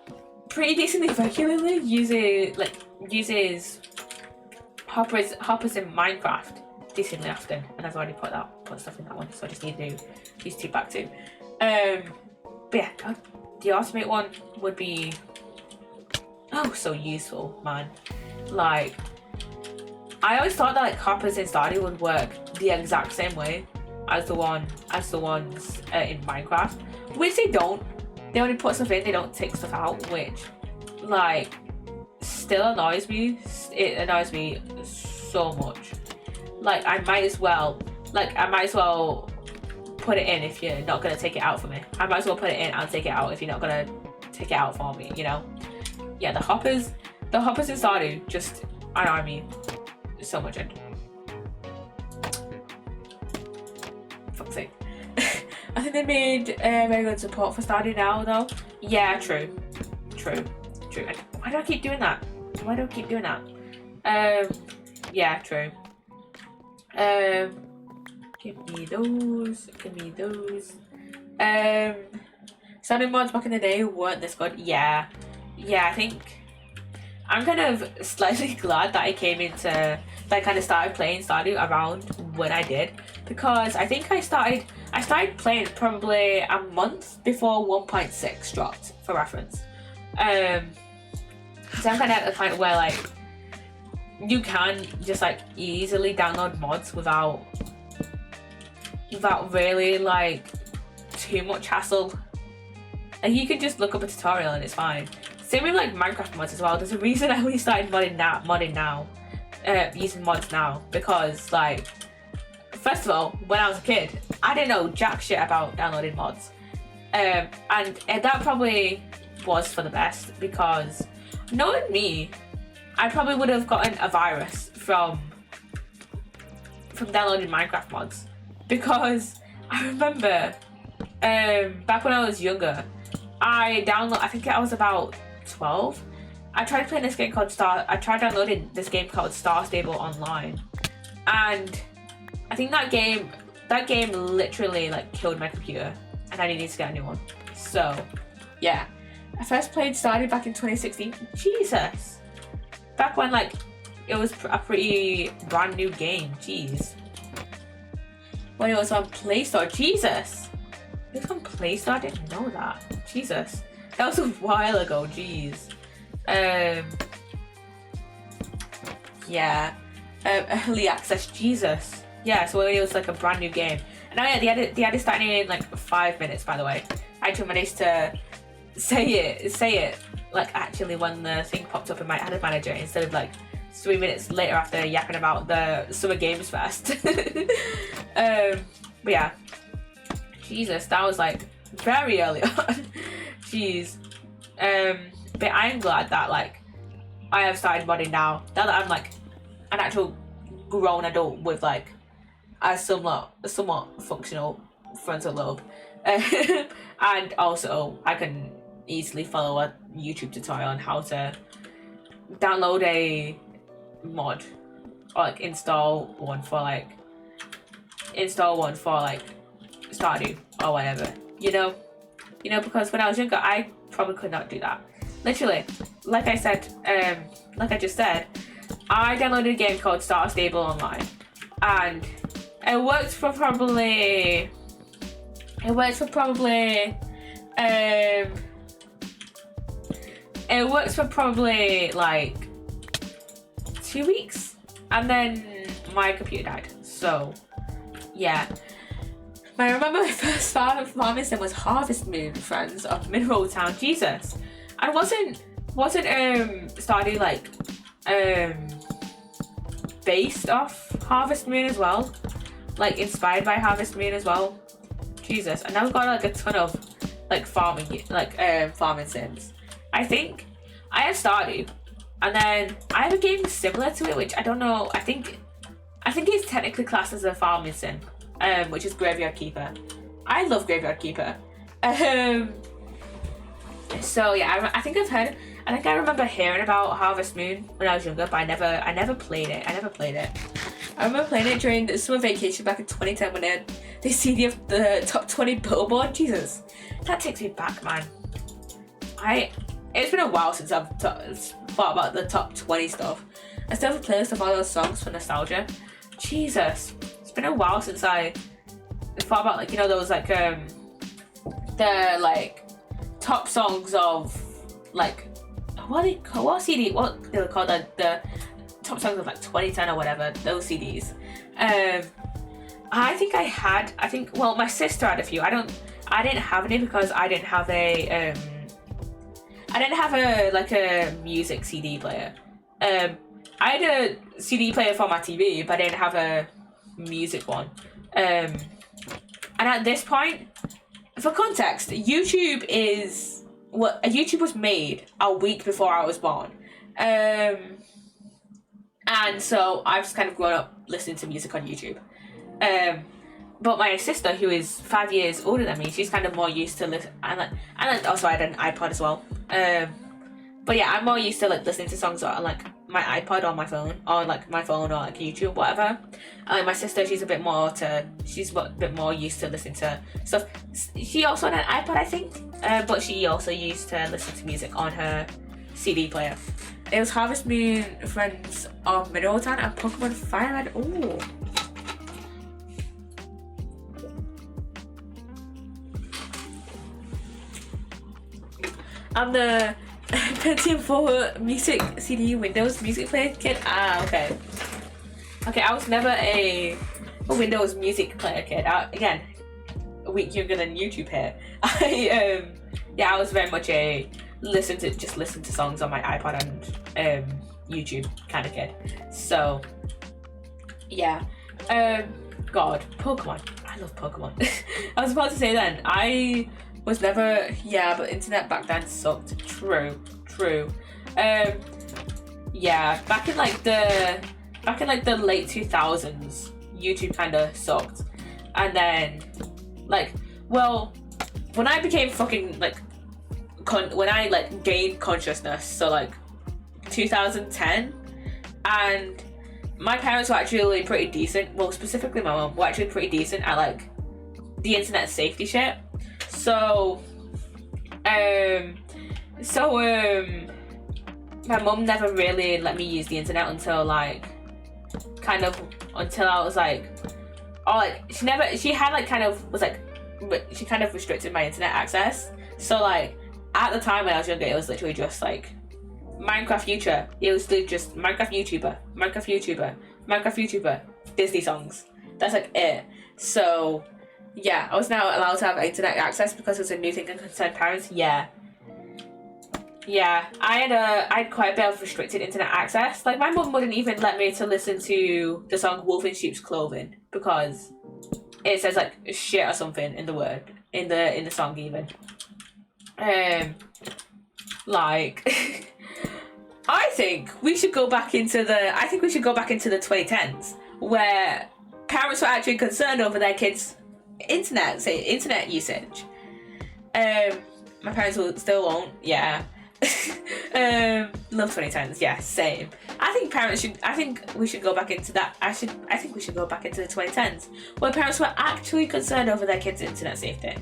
pretty decently regularly uses hoppers in Minecraft decently often, and I've already put stuff in that one, so I just need to do these two back too. But yeah, the Automate one would be so useful, man. Like, I always thought that like hoppers in Stardew would work the exact same way as the ones in Minecraft, which they don't. They only put stuff in, they don't take stuff out, which like still annoys me. It annoys me so much. Like I might as well put it in if you're not gonna take it out for me. I might as well put it in and take it out if you're not gonna take it out for me, you know? Yeah, the hoppers in Stardew just annoy me so much. And fuck's sake. I think they made very good support for Stardew now though. Yeah, true. Why do I keep doing that? Yeah, true. Give me those. Stardew mods back in the day weren't this good. Yeah, I think I'm kind of slightly glad that I came into, that I kind of started playing Stardew around when I did, because I think I started playing probably a month before 1.6 dropped, for reference. So I'm kind of at the point where like you can just like easily download mods without without really like too much hassle. And you can just look up a tutorial and it's fine. Same with like Minecraft mods as well. There's a reason I only started modding now, using mods now, because like, first of all, when I was a kid, I didn't know jack shit about downloading mods, and that probably was for the best, because knowing me, I probably would have gotten a virus from downloading Minecraft mods, because I remember back when I was younger, I think I was about 12. I tried playing this game called I tried downloading this game called Star Stable Online, and I think that game literally like killed my computer, and I needed to get a new one. So yeah, I first started back in 2016. Jesus, back when like it was a pretty brand new game. Jeez, when it was on Play Store. Jesus, it was on Play Store. I didn't know that. Jesus, that was a while ago. Jeez. Yeah. Early access. Jesus. Yeah. So it was like a brand new game. And yeah, they had it starting in like 5 minutes. By the way, I took my days to say it like actually when the thing popped up in my Added Manager instead of like 3 minutes later after yapping about the Summer Games Fest. But yeah, Jesus, that was like very early on. Jeez. But I'm glad that like I have started modding now. Now that I'm like an actual grown adult with like a somewhat functional frontal lobe, and also I can easily follow a YouTube tutorial on how to download a mod or like install one for like Stardew or whatever. You know, because when I was younger, I probably could not do that. Literally, like I said, like I just said, I downloaded a game called Star Stable Online, and it worked for probably like 2 weeks, and then my computer died. So yeah. I remember my first farming sim was Harvest Moon, friends, of Mineral Town. Jesus, and wasn't Stardew like based off Harvest Moon as well, like inspired by Harvest Moon as well. Jesus, and I've got like a ton of like farming sims. I think I have Stardew, and then I have a game similar to it, which I don't know. I think it's technically classed as a farming sim. Which is Graveyard Keeper. I love Graveyard Keeper. So yeah, I think I remember hearing about Harvest Moon when I was younger, but I never played it. I remember playing it during the summer vacation back in 2010 when they had the CD of the top 20 Billboard. Jesus, that takes me back, man. It's been a while since I've thought about the top 20 stuff. I still have a playlist of all those songs for nostalgia. Jesus. It's been a while since I thought about like, those like the like top songs of like what they were called, the top songs of like 2010 or whatever, those CDs. Well, my sister had a few. I didn't have any because I didn't have a like a music CD player. I had a CD player for my TV, but I didn't have a music one. And at this point, for context, YouTube was made a week before I was born. And so I've just kind of grown up listening to music on YouTube. But my sister, who is 5 years older than me, she's kind of more used to listen, and also I had an iPod as well. But yeah, I'm more used to like listening to songs on like my iPod or my phone, or like my phone or like YouTube, whatever. My sister, she's a bit more used to listening to stuff. She also had an iPod, I think, but she also used to listen to music on her CD player. It was Harvest Moon, Friends of Mineral Town, and Pokemon Fire Red. Ooh. I'm the Pentium 4 music CD Windows music player kid. Ah, okay. Okay, I was never a a Windows music player kid. Again, a week younger than YouTube here. I was very much a listen to songs on my iPod and YouTube kind of kid. So yeah, God, Pokemon. I love Pokemon. I was about to say then, I was never, but internet back then sucked. True. Back in like the late 2000s, YouTube kind of sucked. And then, like, well, when I became fucking, like, when I, like, gained consciousness, so, like, 2010, and my parents were actually pretty decent, well, specifically my mom, were actually pretty decent at, like, the internet safety shit. So, my mom never really let me use the internet until, like, until I was, like, she kind of restricted my internet access. So, like, at the time when I was younger, it was literally just, like, Minecraft YouTuber. It was literally just Minecraft YouTuber, Disney songs. That's, like, it. So, yeah, I was now allowed to have internet access because it was a new thing and concerned parents. Yeah, I had quite a bit of restricted internet access. Like, my mum wouldn't even let me to listen to the song Wolf in Sheep's Clothing because it says, like, shit or something in the word, in the song even. Like, I think we should go back into the 2010s where parents were actually concerned over their kids' internet usage. My parents still won't, yeah. Love 2010s, yeah, same. I think we should go back into that. I think we should go back into the 2010s where parents were actually concerned over their kids' internet safety.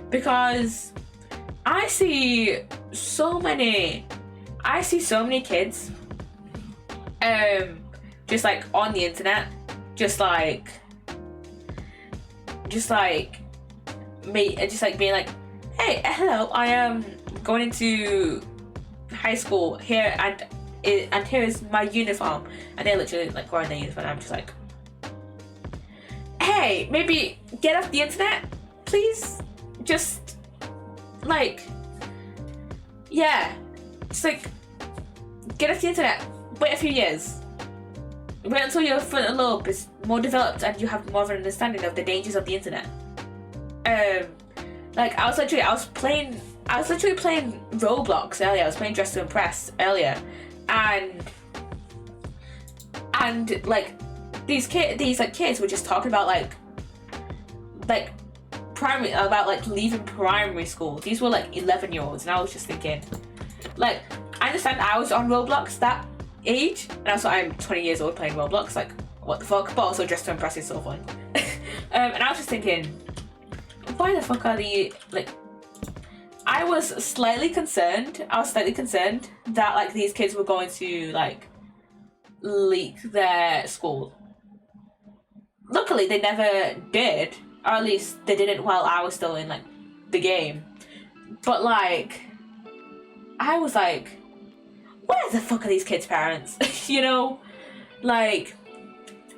Because I see so many kids just like on the internet, just like being like, hey, hello, I am going into high school here and here is my uniform, and they're literally like wearing their uniform, and I'm just like, hey, maybe get off the internet, please. Just like, just like get off the internet, wait a few years, wait until your frontal lobe is more developed and you have more of an understanding of the dangers of the internet. Like, I was literally playing Roblox earlier. I was playing Dress to Impress earlier, and like these kids were just talking about like leaving primary school. These were like 11-year-olds, and I was just thinking, like, I understand I was on Roblox that age, and also I'm 20 years old playing Roblox. Like, what the fuck? But also Dress to Impress is so fun. And I was just thinking, why the fuck are the, like, I was slightly concerned that like these kids were going to like leak their school. Luckily they never did, or at least they didn't while I was still in like the game. But like, I was like, where the fuck are these kids' parents? You know, like,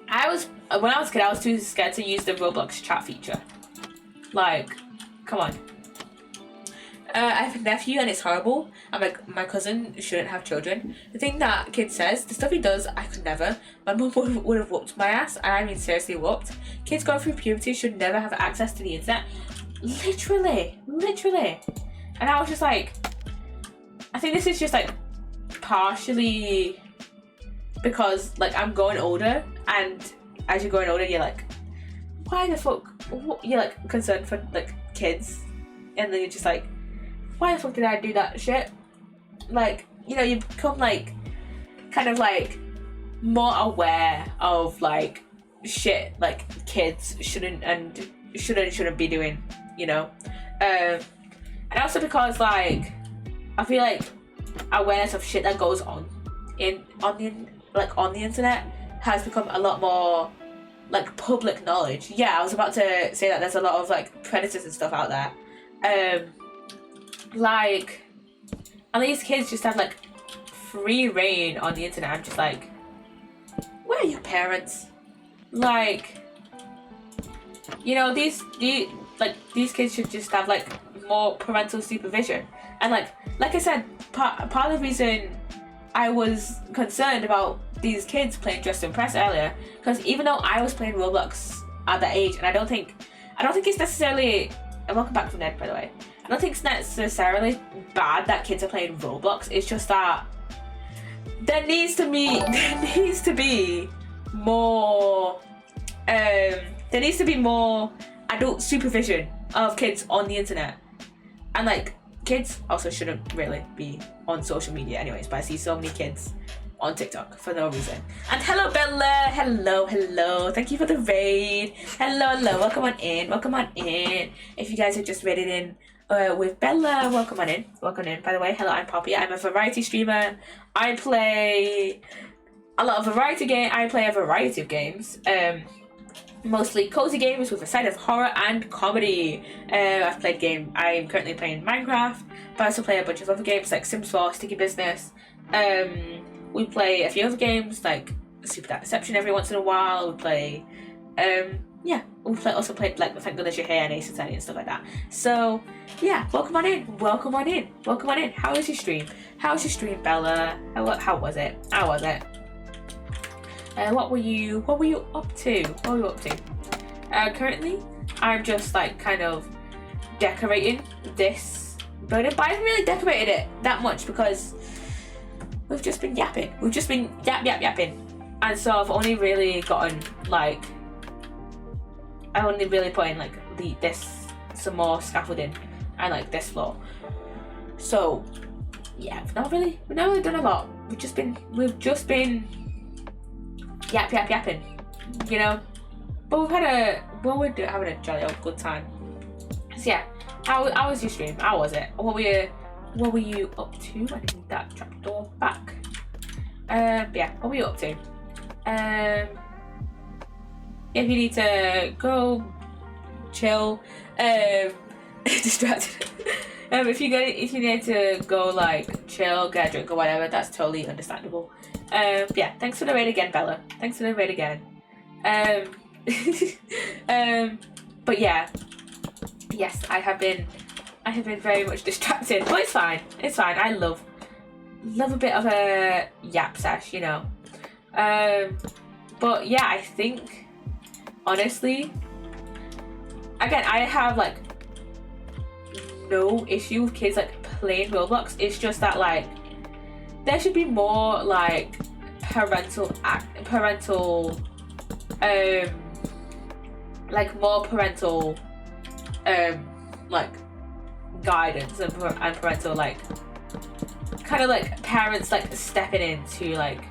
when I was a kid, I was too scared to use the Roblox chat feature. Like, come on. I have a nephew and it's horrible, and my cousin shouldn't have children. The thing that kid says, the stuff he does, I could never. My mum would have whooped my ass, and I mean seriously whooped. Kids going through puberty should never have access to the internet. Literally. And I was just like, I think this is just like partially because like I'm growing older, and as you're growing older, you're like, why the fuck? You're like concerned for like kids, and then you're just like, why the fuck did I do that shit? Like, you know, you become like kind of like more aware of like shit like kids shouldn't be doing, you know. And also because like I feel like awareness of shit that goes on on the internet has become a lot more like public knowledge. Yeah, I was about to say that there's a lot of like predators and stuff out there. Like, and these kids just have like free reign on the internet. I'm just like, where are your parents? Like, you know, these kids should just have like more parental supervision. And like I said, part of the reason I was concerned about these kids playing Dress to Impress earlier, because even though I was playing Roblox at that age, and I don't think it's necessarily, and welcome back from Ned, by the way, I don't think it's necessarily bad that kids are playing Roblox. It's just that there needs to be more adult supervision of kids on the internet. And like, kids also shouldn't really be on social media anyways, but I see so many kids on TikTok for no reason. And hello Bella, hello, thank you for the raid. Hello, welcome on in. If you guys have just raided in with Bella, welcome on in. By the way, hello, I'm Poppy. I'm a variety streamer. I play a lot of variety game. I play a variety of games. Mostly cozy games with a side of horror and comedy. I'm currently playing Minecraft, but I also play a bunch of other games like Sims 4, Sticky Business. We play a few other games like Super Dark Deception every once in a while. We play, also play like Thank Goodness You're Here and Ace Attorney and stuff like that. So yeah, welcome on in. How was your stream? Bella? How was it? What were you up to? Currently, I'm just like kind of decorating this building, but I haven't really decorated it that much because we've just been yapping. Yapping. And so I've only really gotten like, I only really put in like some more scaffolding and like this floor. So yeah, we've not really done a lot. We've just been yapping, you know. But we're having a jolly old good time. So yeah, how was your stream? How was it? What were you up to? I need that trapdoor back. Yeah, what were you up to? If you need to go chill, distracted. If you need to go like chill, get a drink or whatever, that's totally understandable. Yeah, thanks for the raid again, Bella. But yeah, yes, I have been very much distracted, but it's fine. I love a bit of a yap sesh, you know. But yeah, I think honestly, again, I have like no issue with kids like playing Roblox. It's just that like there should be more like parental like guidance and parental like kind of like parents like stepping in to like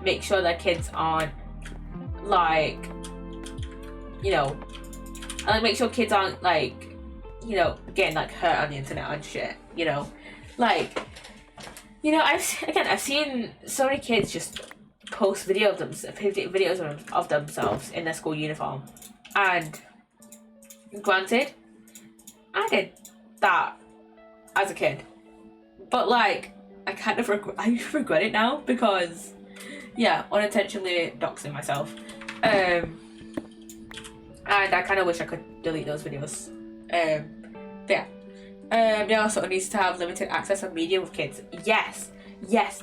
make sure their kids aren't like, you know, and like make sure kids aren't like, you know, getting like hurt on the internet and shit, you know. Like, you know, I've seen so many kids just post videos of themselves in their school uniform, and granted, I did that as a kid, but like I regret it now because yeah, unintentionally doxing myself, and I kind of wish I could delete those videos. Yeah. They also needs to have limited access on media with kids. Yes,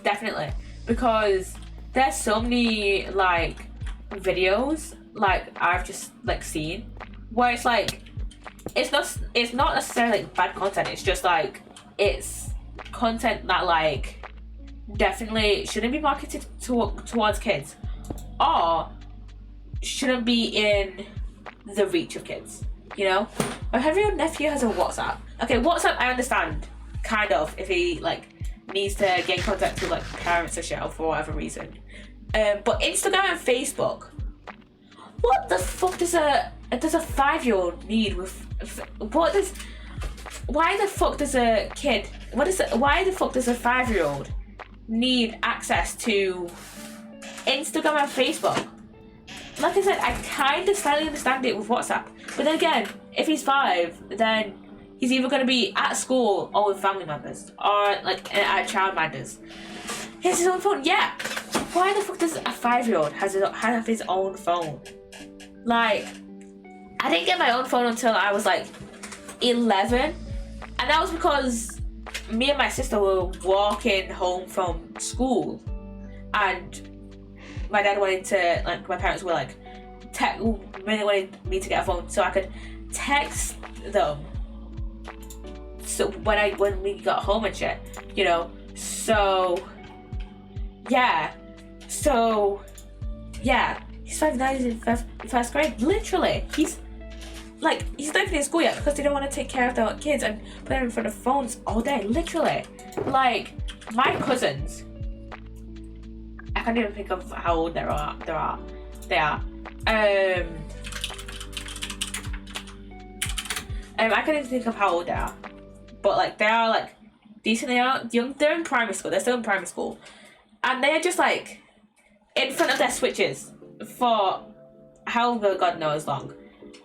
definitely, because there's so many like videos like I've just like seen where it's like it's not necessarily like bad content. It's just like it's content that like definitely shouldn't be marketed towards kids or shouldn't be in the reach of kids. You know, my heavy-old nephew has a WhatsApp. Okay, WhatsApp I understand, kind of, if he like needs to get in contact with like parents or shit or for whatever reason. But Instagram and Facebook, what the fuck does a 5-year-old need with? Why the fuck does a 5-year-old need access to Instagram and Facebook? Like I said, I kind of slightly understand it with WhatsApp. But then again, if he's 5, then he's either going to be at school or with family members. Or like at childminders. He has his own phone, yeah. Why the fuck does a 5-year-old have his own phone? Like, I didn't get my own phone until I was like 11, and that was because me and my sister were walking home from school, and my dad wanted to, like, my parents were like, really wanted me to get a phone so I could text them. So when we got home and shit, you know. So yeah, he's 5 now, he's in first grade. Literally, he's not even in school yet because they don't want to take care of their kids and put them in front of phones all day. Literally, like my cousins, I can't even think of how old they are. I can't even think of how old they are, but like they are like decently young. They're in primary school. They're still in primary school, and they're just like in front of their switches for however God knows long,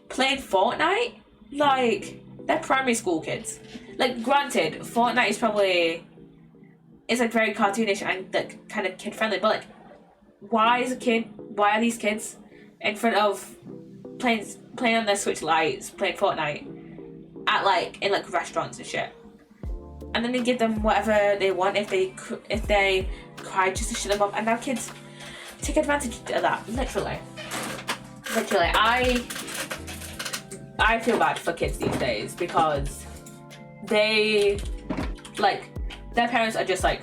playing Fortnite. Like, they're primary school kids. Like, granted, Fortnite is probably, it's like very cartoonish and like kind of kid friendly, but like, why are these kids in front of playing on their Switch lights, playing Fortnite at like in like restaurants and shit? And then they give them whatever they want if they cry just to shut them up, and now kids take advantage of that. Literally, I feel bad for kids these days because they, like, their parents are just like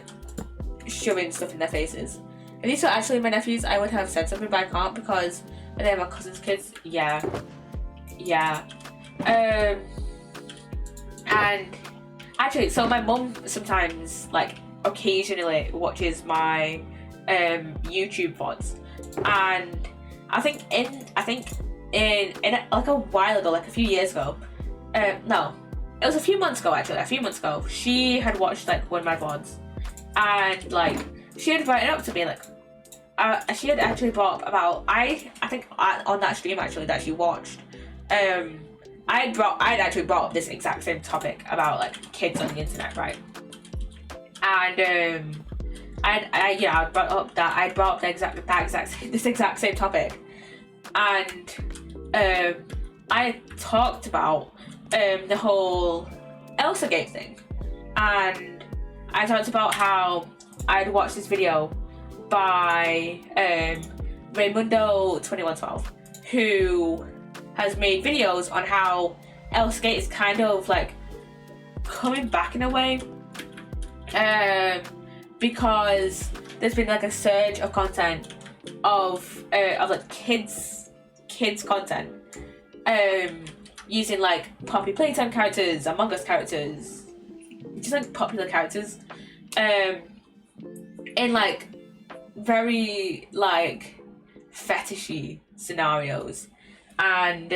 shoving stuff in their faces. If these were actually my nephews, I would have said something, but I can't because they're my cousin's kids. Yeah. And actually, so my mum sometimes, like, occasionally watches my YouTube VODs, and I think in like a while ago, like a few years ago, no, it was a few months ago, she had watched like one of my VODs, and like she had brought it up to me, like she had actually brought up about, I think on that stream actually that she watched, I'd actually brought up this exact same topic about like kids on the internet, right? And I brought up this exact same topic, and I talked about the whole Elsa Gate thing, and I talked about how I'd watched this video by Raymundo2112, who has made videos on how Elsa Gate is kind of like coming back in a way, because there's been like a surge of content of like kids content, using like Poppy Playtime characters, Among Us characters, just like popular characters, in like very like fetishy scenarios, and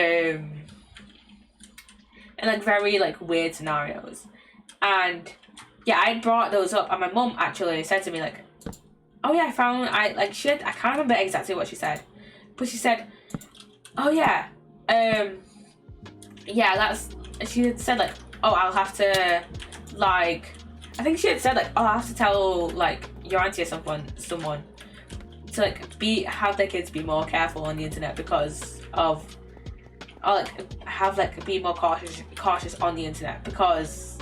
like very like weird scenarios. And yeah, I brought those up, and my mum actually said to me like, oh yeah, I can't remember exactly what she said, but she said, oh yeah, she had said like, oh, I'll have to, like, I think she had said like, oh, I'll have to tell like your auntie or someone to like have their kids be more careful on the internet because of, or like be more cautious on the internet because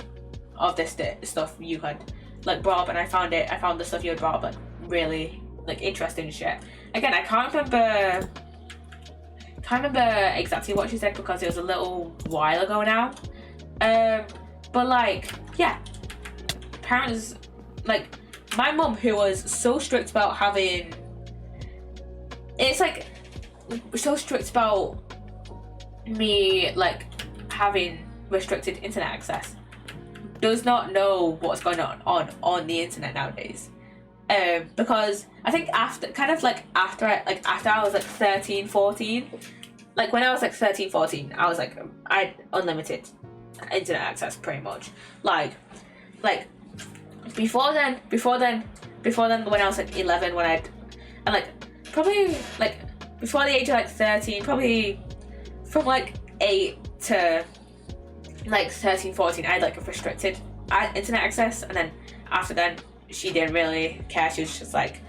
of this stuff you had like brought up. And I found the stuff you had brought up like really like interesting shit. Again, I can't remember exactly what she said because it was a little while ago now, but like, yeah, parents, like my mum, who was so strict about having, it's like so strict about me like having restricted internet access, does not know what's going on the internet nowadays, because I think after I was like 13, 14, like when I was like 13, 14, I was like, I had unlimited internet access pretty much, like before then when I was like 11, and like probably like before the age of like 13, probably from like 8 to like 13, 14, I had like a restricted internet access, and then after then she didn't really care. She was just like,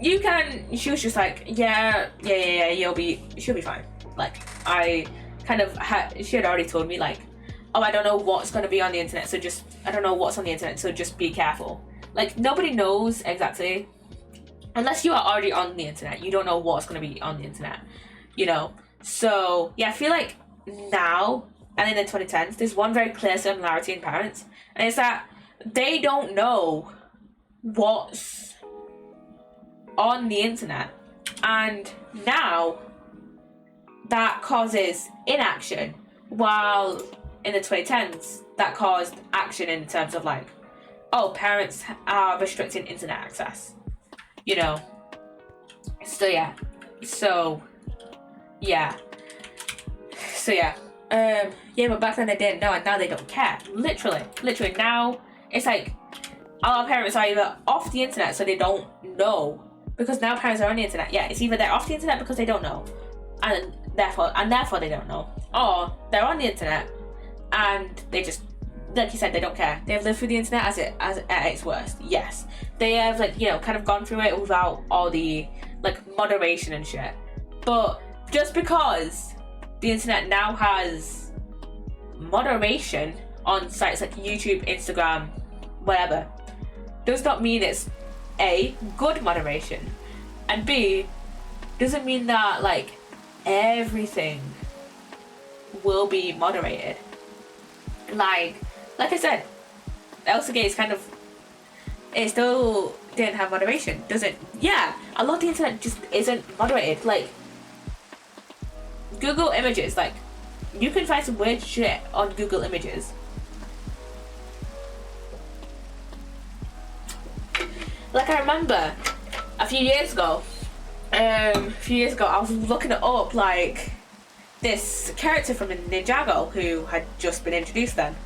she was just like, yeah, she'll be fine. Like I kind of she had already told me like, oh, I don't know what's going to be on the internet, so I don't know what's on the internet, so just be careful. Like nobody knows exactly, unless you are already on the internet, you don't know what's going to be on the internet, you know. So yeah, I feel like now and in the 2010s there's one very clear similarity in parents, and it's that they don't know what's on the internet, and now that causes inaction, while in the 2010s that caused action in terms of like, oh, parents are restricting internet access, you know. So yeah but back then they didn't know, and now they don't care. Literally now it's like our parents are either off the internet so they don't know, because now parents are on the internet. Yeah, it's either they're off the internet because they don't know, and therefore they don't know, or they're on the internet and they just, like you said, they don't care. They've lived through the internet as at its worst. Yes, they have, like, you know, kind of gone through it without all the like moderation and shit. But just because the internet now has moderation on sites like YouTube, Instagram, whatever, does not mean it's A, good moderation, and B, doesn't mean that like everything will be moderated. Like I said, Elsagate is kind of, it still didn't have moderation, does it? Yeah, a lot of the internet just isn't moderated. Like Google Images, like you can find some weird shit on Google Images. Like I remember a few years ago I was looking it up, like this character from Ninjago who had just been introduced then,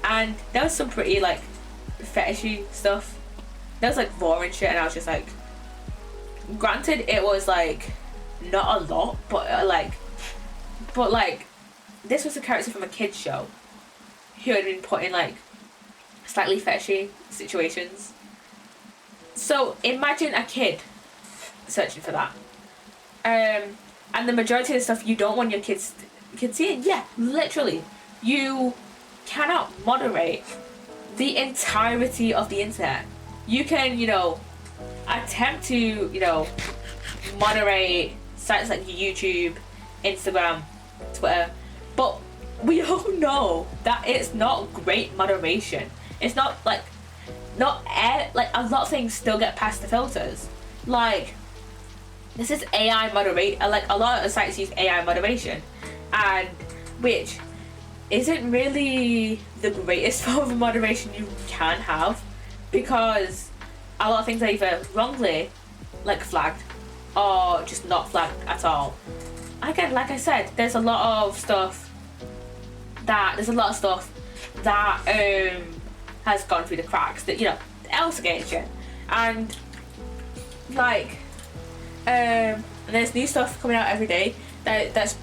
and there was some pretty like fetishy stuff. There was like gore and shit, and I was just like, granted it was like not a lot, but like this was a character from a kids show who had been put in like slightly fetishy situations. So imagine a kid searching for that, and the majority of the stuff you don't want your kids seeing. Yeah, literally, you cannot moderate the entirety of the internet. You can, you know, attempt to, you know, moderate sites like YouTube, Instagram, Twitter, but we all know that it's not great moderation. It's not like, like a lot of things still get past the filters. Like this is AI moderate, like a lot of sites use AI moderation, and which isn't really the greatest form of moderation you can have, because a lot of things are either wrongly like flagged or just not flagged at all. Again, like I said, there's a lot of stuff that has gone through the cracks, that, you know, Elsagate shit, and like and there's new stuff coming out every day that's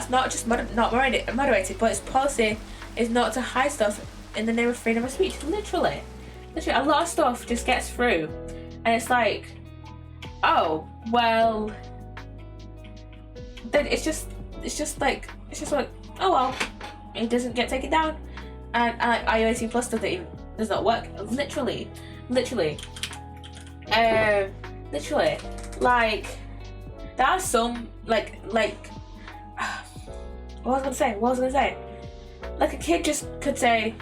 not just not moderated, but its policy is not to hide stuff in the name of freedom of speech. Literally a lot of stuff just gets through, and it's like, oh well, then it's just like oh well, it doesn't get taken down, and iOS 18 Plus does not work. Literally, like there are some like what was I gonna say? Like a kid just could say,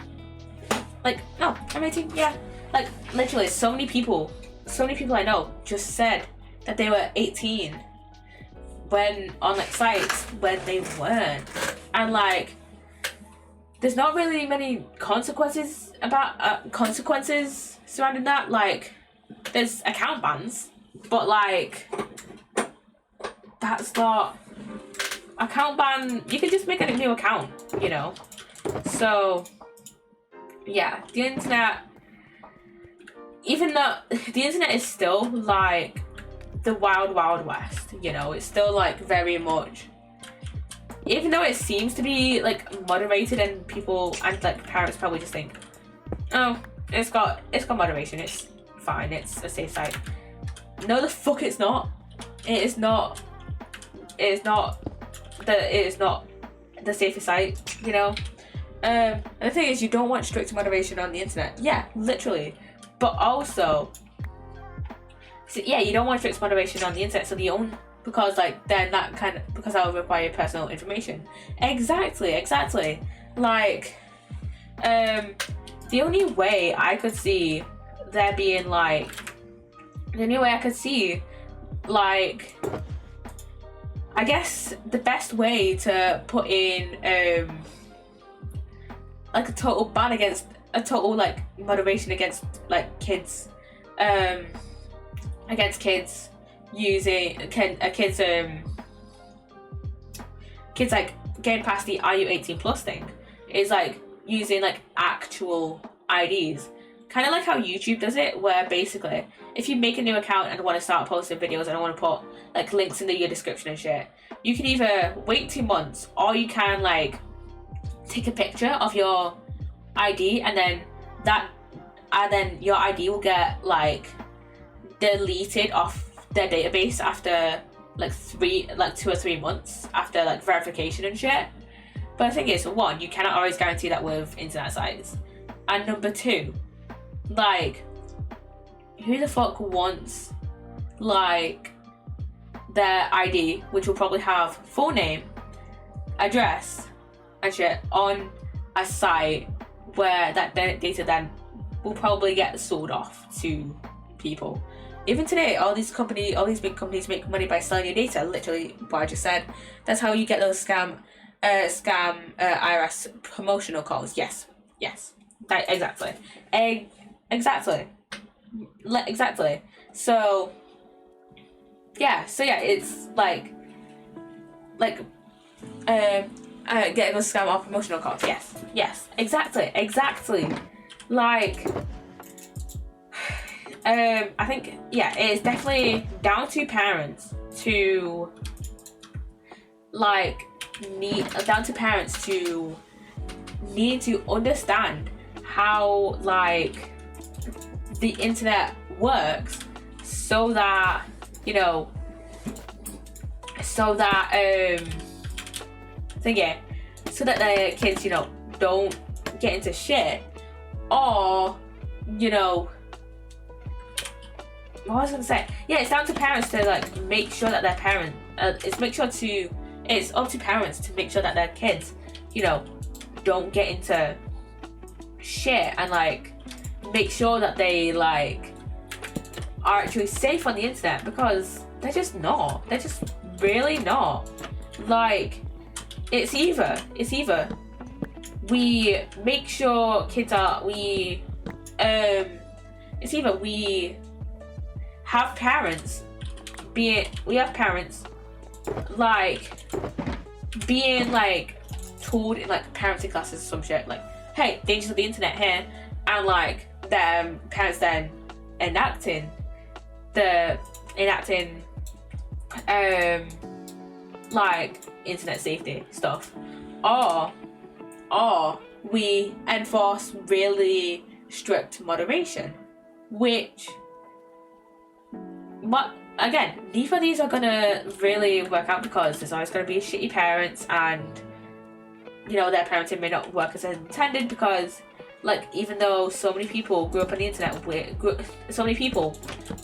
like, no, I'm 18, yeah. Like literally, so many people I know just said that they were 18 when on like sites when they weren't, and like there's not really many consequences surrounding that. Like there's account bans, but like that's not account ban. You can just make a new account, you know. So yeah, the internet, even though the internet is still like the wild west, you know, it's still like very much, even though it seems to be like moderated, and people and like parents probably just think, oh, it's got moderation, it's fine, it's a safe site. No, the fuck it's not. It is not that it is not the safest site, you know. And the thing is, you don't want strict moderation on the internet. Yeah, literally. But also, so yeah, you don't want strict moderation on the internet. So the only, because like then that kind of, because that will require personal information. Exactly. Like, the only way I could see there being like, the only way I could see like, I guess the best way to put in like a total ban against, a total like moderation against like kids, against kids using kids like getting past the are you 18 plus thing is like using like actual IDs, kind of like how YouTube does it, where basically if you make a new account and want to start posting videos and want to put like links in your description and shit, you can either wait 2 months or you can like take a picture of your ID and then your ID will get like deleted off their database after like 2 or 3 months after like verification and shit. But the thing is, one, you cannot always guarantee that with internet sites, and number two, like, who the fuck wants like their ID, which will probably have full name, address and shit, on a site where that data then will probably get sold off to people. Even today, all these big companies make money by selling your data. Literally, what I just said. That's how you get those scam IRS promotional calls. Yes, exactly. So yeah, it's like getting those scam or promotional calls. Yes, exactly. Like, I think, yeah, it is definitely down to parents to need to understand how like the internet works, so that, you know, so that the kids, you know, don't get into shit, or, you know, what was I gonna say? Yeah, it's down to parents to like make sure that their it's up to parents to make sure that their kids, you know, don't get into shit, and like make sure that they like are actually safe on the internet, because they're just really not. Like, it's either we make sure kids are, we have parents like being like told in like parenting classes or some shit, like, hey, dangers of the internet here, and like them parents then enacting like internet safety stuff, or we enforce really strict moderation, which, what, again, neither of these are gonna really work out, because there's always gonna be shitty parents, and, you know, their parenting may not work as intended, because like, even though so many people grew up on the internet so many people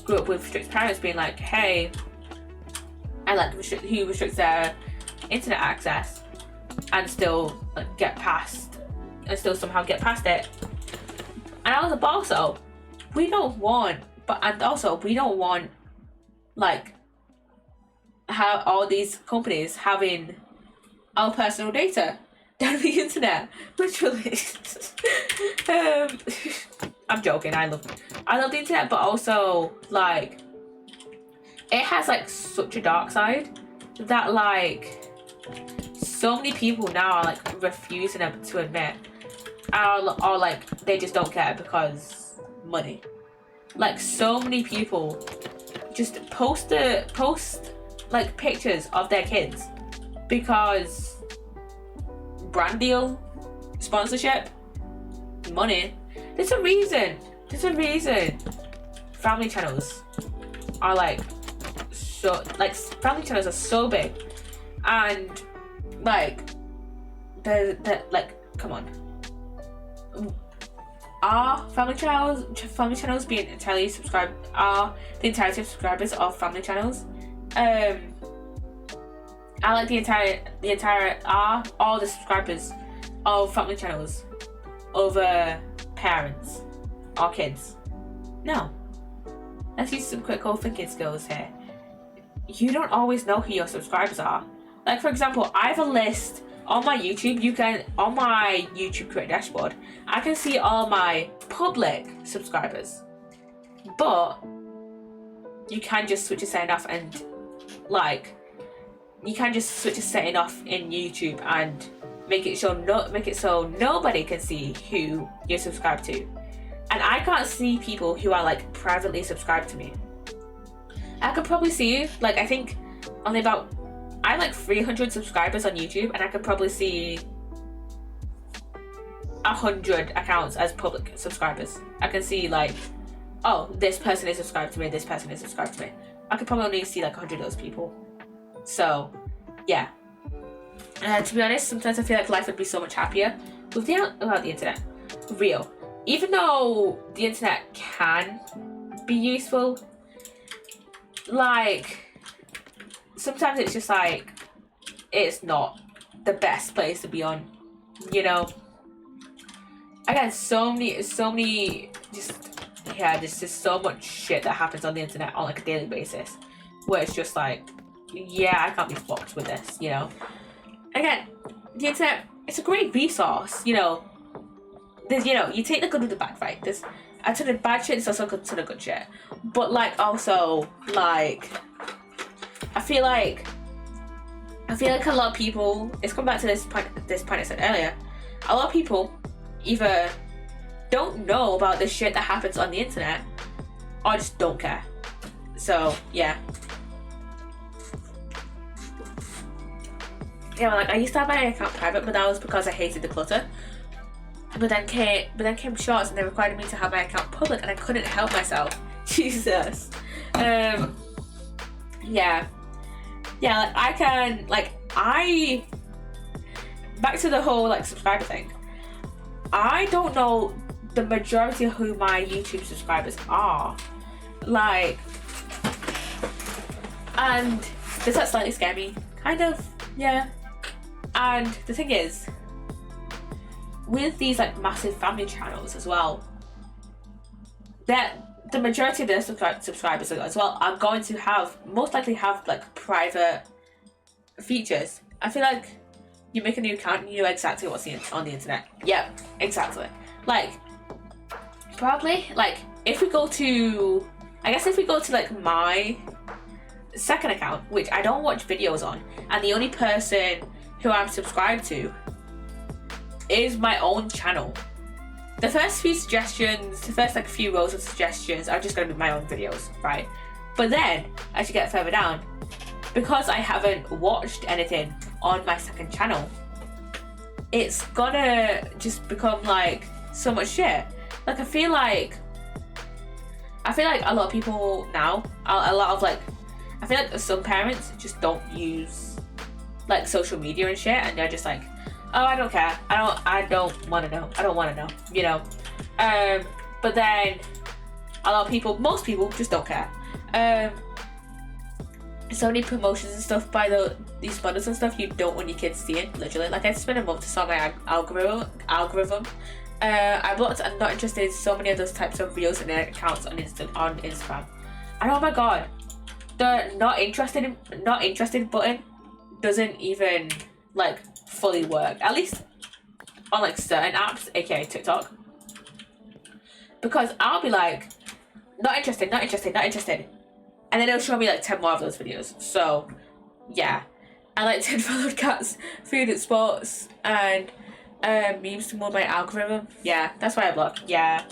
grew up with strict parents being like, hey, and like who restricts their internet access, and still like somehow get past it. And also we don't want like how all these companies having our personal data down the internet, literally. I'm joking. I love the internet, but also like it has like such a dark side that like so many people now are like refusing to admit, or like they just don't care because money. Like, so many people just post like pictures of their kids because brand deal, sponsorship, money. There's a reason family channels are like so, like, family channels are so big, and like, like, come on. Are family channels being entirely subscribed? Are the entirety of subscribers of family channels? I like the entire are all the subscribers of family channels over parents or kids? No. Let's use some critical thinking skills here. You don't always know who your subscribers are. Like, for example, I have a list on my YouTube. On my YouTube creator dashboard, I can see all my public subscribers, but you can just switch a setting off and like, you can just switch a setting off in YouTube and make it so nobody can see who you're subscribed to. And I can't see people who are like privately subscribed to me. I could probably see, like, I think only about, I have like 300 subscribers on YouTube, and I could probably see 100 accounts as public subscribers. I can see like, oh, this person is subscribed to me, this person is subscribed to me. I could probably only see like 100 of those people. So, yeah. To be honest, sometimes I feel like life would be so much happier without the internet. Real. Even though the internet can be useful, like, sometimes it's just like, it's not the best place to be on, you know? Again, so many, there's just so much shit that happens on the internet on like a daily basis, where it's just like, yeah, I can't be fucked with this, you know? Again, the internet, it's a great resource, you know? There's, you know, you take the good with the bad, right? There's a ton of bad shit, there's also a ton of good shit. But like, also, like, I feel like a lot of people, it's come back to this point I said earlier, a lot of people either don't know about the shit that happens on the internet or just don't care. So, yeah. Yeah, like, I used to have my account private, but that was because I hated the clutter. But then came shorts, and they required me to have my account public, and I couldn't help myself. Jesus. Yeah. Yeah, like, I can, like, back to the whole, like, subscriber thing. I don't know the majority of who my YouTube subscribers are. Like, and does that slightly scare me? Kind of, yeah. And the thing is, with these like massive family channels as well, that the majority of their subscribers as well are going to most likely have like private features. I feel like you make a new account and you know exactly what's on the internet. Yep, exactly. Like, probably, like, if we go to like my second account, which I don't watch videos on, and the only person who I'm subscribed to is my own channel. The first few suggestions, the first like few rows of suggestions are just gonna be my own videos, right? But then, as you get further down, because I haven't watched anything on my second channel, it's gonna just become like so much shit. Like, I feel like a lot of people now, I feel like some parents just don't use like social media and shit, and they're just like, oh, I don't care. I don't want to know. I don't want to know, you know. But then most people just don't care. So many promotions and stuff by these models and stuff you don't want your kids seeing, literally. Like, I spent a month to sort my algorithm. I blocked and not interested in so many of those types of reels and their accounts on Instagram. And oh my god, the not interested button doesn't even like fully work, at least on like certain apps, aka TikTok, because I'll be like, not interested, and then it'll show me like 10 more of those videos. So yeah, I like 10 followed cats, food and sports, and memes to mold my algorithm. Yeah, that's why I block. Yeah,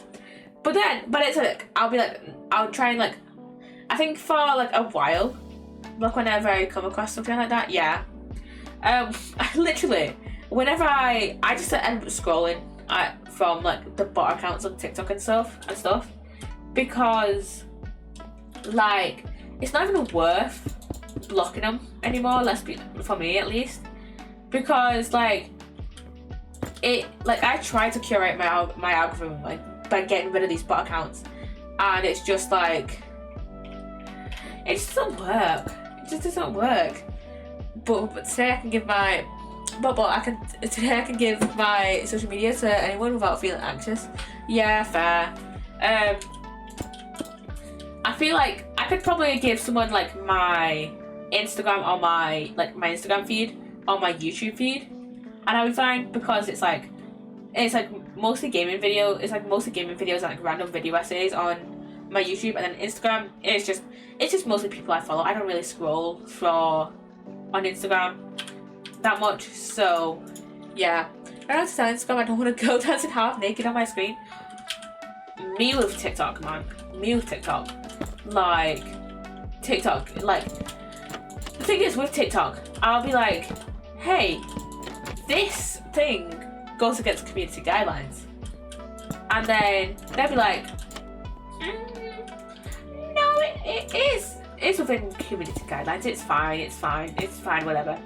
but it's like, I'll try and like, I think for like a while, like whenever I come across something like that, yeah. I literally, whenever I just end up scrolling from like the bot accounts on TikTok and stuff, because like, it's not even worth blocking them anymore, for me at least, because like I try to curate my algorithm like by getting rid of these bot accounts, and it's just like it just doesn't work. It just doesn't work. But today I can give my today I can give my social media to anyone without feeling anxious. Yeah, fair. I feel like I could probably give someone like my Instagram or my Instagram feed or my YouTube feed, and I'll be fine, because it's like mostly gaming video. It's like mostly gaming videos and like random video essays on my YouTube, and then Instagram it's just mostly people I follow. I don't really scroll on Instagram that much, so yeah. I don't understand Instagram. I don't want to go dancing half naked on my screen. Me with TikTok, man. Me with TikTok. Like TikTok, like the thing is with TikTok, I'll be like, hey, this thing goes against community guidelines, and then they'll be like, no, it's within community guidelines, it's fine, whatever.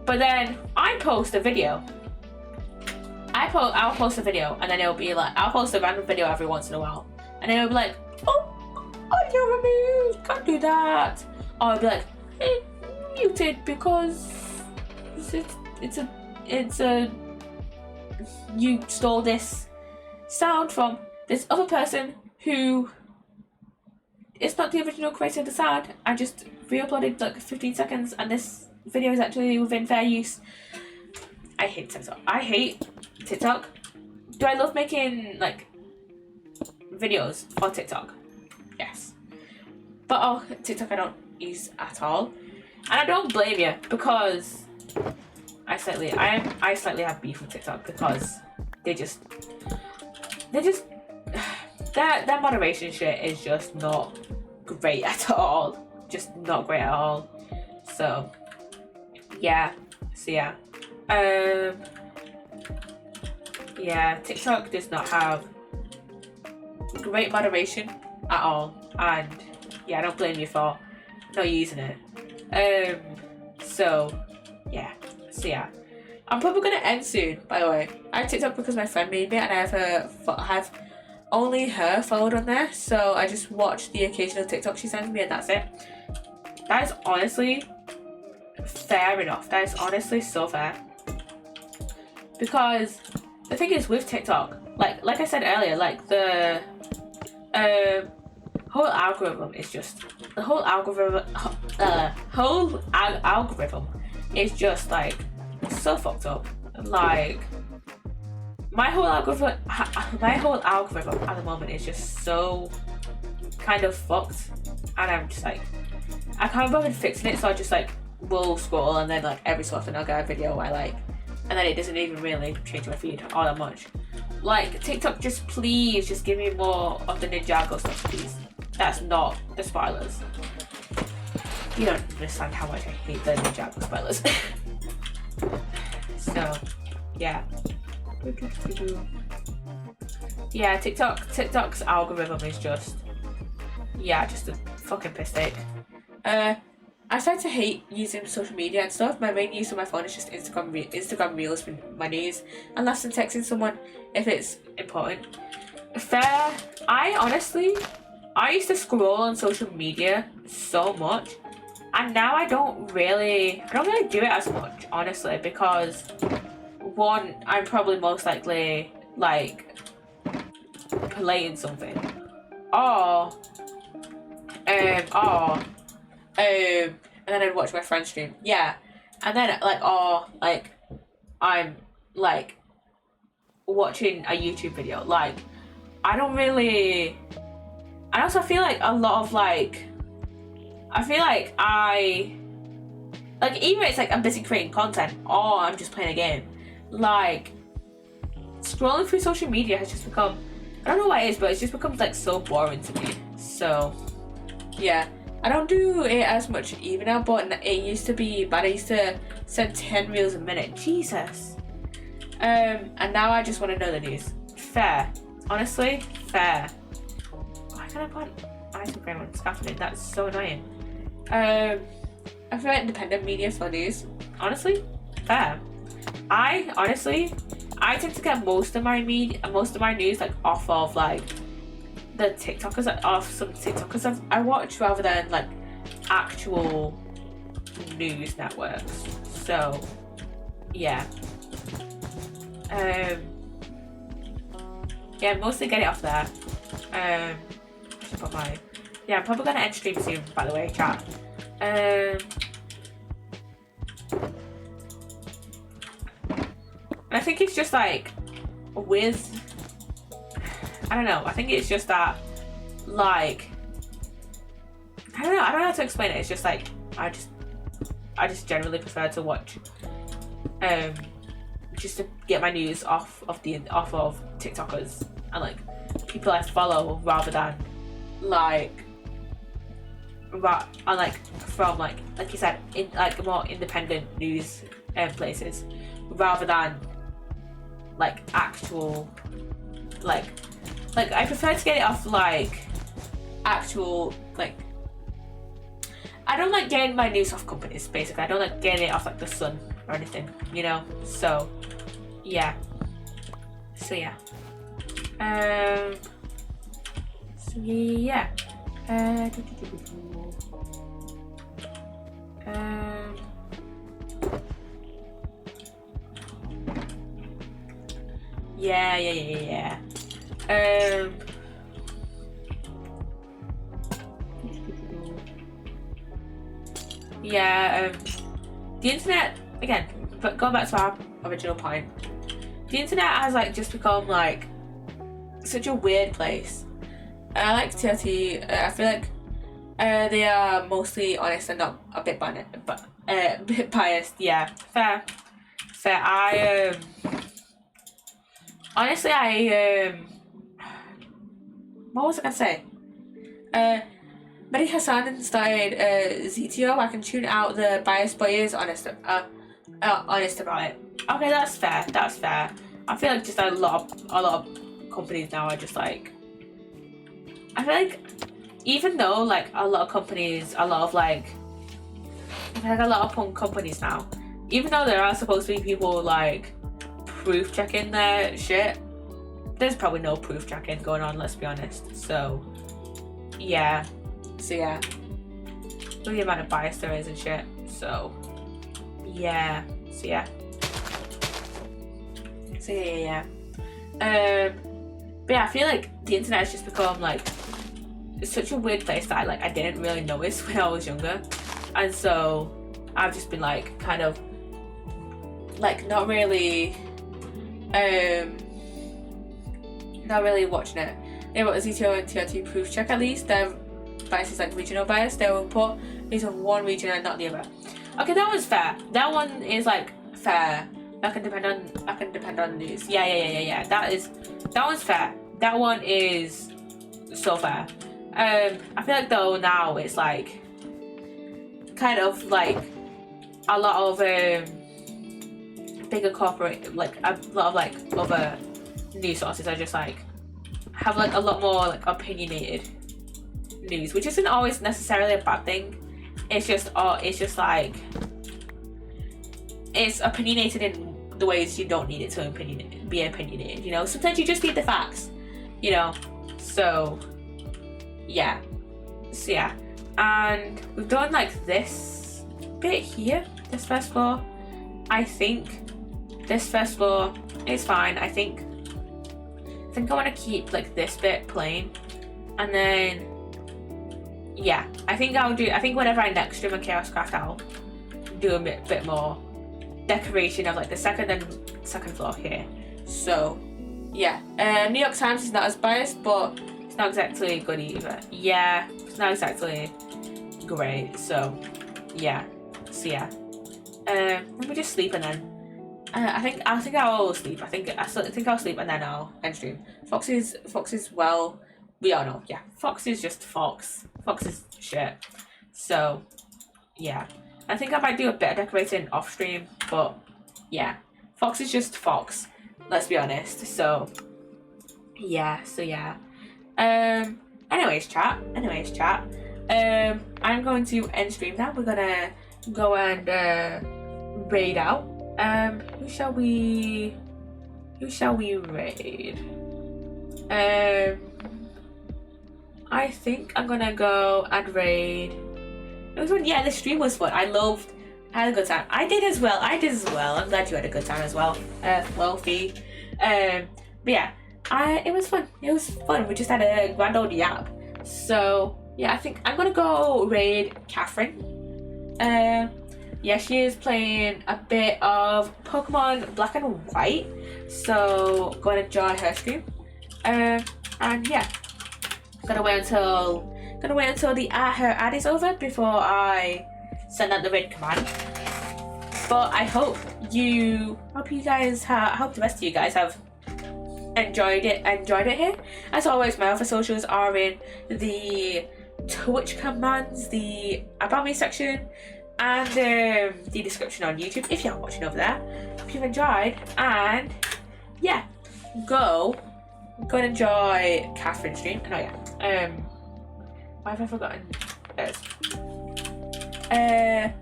But then I post a video. I'll post a video, and then it'll be like, I'll post a random video every once in a while, and then it'll be like, oh, audio removed, can't do that. Or I'll be like, hey, muted because it's a you stole this sound from this other person who is not the original creator of the sound. I just re-uploaded like 15 seconds, and this video is actually within fair use. I hate TikTok. Do I love making like videos for TikTok? Yes. But TikTok I don't use at all. And I don't blame you, because I slightly have beef with TikTok, because their moderation shit is just not great at all. Just not great at all. So yeah. Yeah, TikTok does not have great moderation at all, and yeah, I don't blame you for not using it. So yeah, I'm probably gonna end soon. By the way, I have TikTok because my friend made me, and I have only her followed on there, so I just watch the occasional TikTok she sends me, and that's it. That is honestly fair enough. That is honestly so fair, because the thing is with TikTok, like I said earlier, like the whole algorithm is just algorithm is just like so fucked up. Like my whole algorithm at the moment is just so kind of fucked, and I'm just like, I can't bother fixing it, so I just like will scroll, and then like every so often I'll get a video I like, and then it doesn't even really change my feed all that much. Like TikTok, just please just give me more of the Ninjago stuff, please. That's not the spoilers. You don't understand how much I hate the Ninjago spoilers. So yeah. Yeah, TikTok's algorithm is just a fucking piss take. I started to hate using social media and stuff. My main use of my phone is just Instagram Reels for my news, and less than texting someone if it's important. Fair. I used to scroll on social media so much, and now I don't really do it as much, honestly, because one, I'm probably most likely like playing something, and then I'd watch my friend stream. Yeah. And then I'm like watching a YouTube video. Like I don't really, and also I feel like a lot of either it's like I'm busy creating content or I'm just playing a game. Like scrolling through social media has just become, I don't know what it is, but it's just become like so boring to me. So yeah, I don't do it as much either now, but it used to be bad. I used to send 10 reels a minute. Jesus. And now I just want to know the news. Fair. Honestly, fair. Why can't I put item frame on scaffolding? That's so annoying. I feel like independent media for news. Honestly, fair. I honestly, I tend to get most of my news like off of like the TikTokers, like, off some TikTokers I watch rather than like actual news networks. So yeah. Yeah, mostly get it off there. Yeah, I'm probably gonna end stream soon, by the way, chat. I think it's just like with, I don't know, I think it's just that like, I don't know how to explain it. It's just like I just generally prefer to watch just to get my news off of TikTokers and like people I follow rather than like from like you said, in like more independent news places rather than like actual like I prefer to get it off like actual like, I don't like getting my news off companies basically. I don't like getting it off like the Sun or anything, you know. So yeah. So yeah. Yeah. The internet, again, but going back to our original point, the internet has like just become like such a weird place. I like TRT. I feel like they are mostly honest and not a bit biased, but a bit biased. Yeah, fair. Honestly, what was I gonna say? Mehdi Hassan started ZTO. I can tune out the bias, but he is honest about it. Okay, that's fair. I feel like just a lot of companies now are just like, I feel like even though like a lot of companies now, even though there are supposed to be people like proof checking their shit, there's probably no proof checking going on, let's be honest. So yeah. Look at the amount of bias there is and shit. So yeah. But yeah, I feel like the internet has just become like, it's such a weird place that I didn't really notice when I was younger, and so I've just been like kind of like not really watching it. Yeah, but ZTO and TRT proof check at least. Their bias is like regional bias. They will put these on one region and not the other. Okay, that one's fair. That one is like fair. I can depend on the news. Yeah. That one's fair. That one is so fair. I feel like though now it's like kind of like a lot of bigger corporate, like a lot of like other news sources are just like have like a lot more like opinionated news, which isn't always necessarily a bad thing. It's just like it's opinionated in the ways you don't need it to be opinionated, you know. Sometimes you just need the facts, you know. So yeah, and we've done like this bit here, this first floor. I think this first floor is fine. I think I want to keep like this bit plain, and then yeah, I think whenever I next stream on ChaosCraft, I'll do a bit more decoration of like the second floor here. So yeah, New York Times is not as biased, but it's not exactly good either. Yeah, it's not exactly great. So yeah. Let me just sleep and then I think I'll sleep. I think I'll sleep and then I'll end stream. Fox is well, we all know. Yeah, Fox is just Fox. Fox is shit. So yeah, I think I might do a bit of decorating off stream, but yeah, Fox is just Fox. Let's be honest. So yeah. Anyways, chat. I'm going to end stream now. We're gonna go and raid out. Who shall we raid? I think I'm gonna go and raid. It was fun. Yeah, the stream was fun. I had a good time. I did as well. I'm glad you had a good time as well. Wealthy. But yeah, it was fun. We just had a grand old yap. So yeah, I think I'm gonna go raid Catherine. Yeah, she is playing a bit of Pokemon Black and White. So go and enjoy her stream. And yeah, gonna wait until her ad is over before I send out the raid command. But I hope the rest of you guys have enjoyed it here. As always, my other socials are in the Twitch commands, the About Me section, and the description on YouTube if you're watching over there. If you've enjoyed, and yeah, go and enjoy Catherine's stream. Oh yeah, why have I forgotten this? I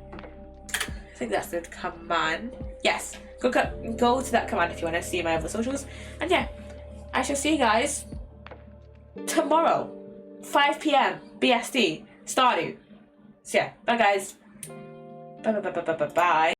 think that's the command. Yes, go to that command if you want to see my other socials. And yeah, I shall see you guys tomorrow, 5 p.m. BST, Stardew. So yeah, bye guys. Bye.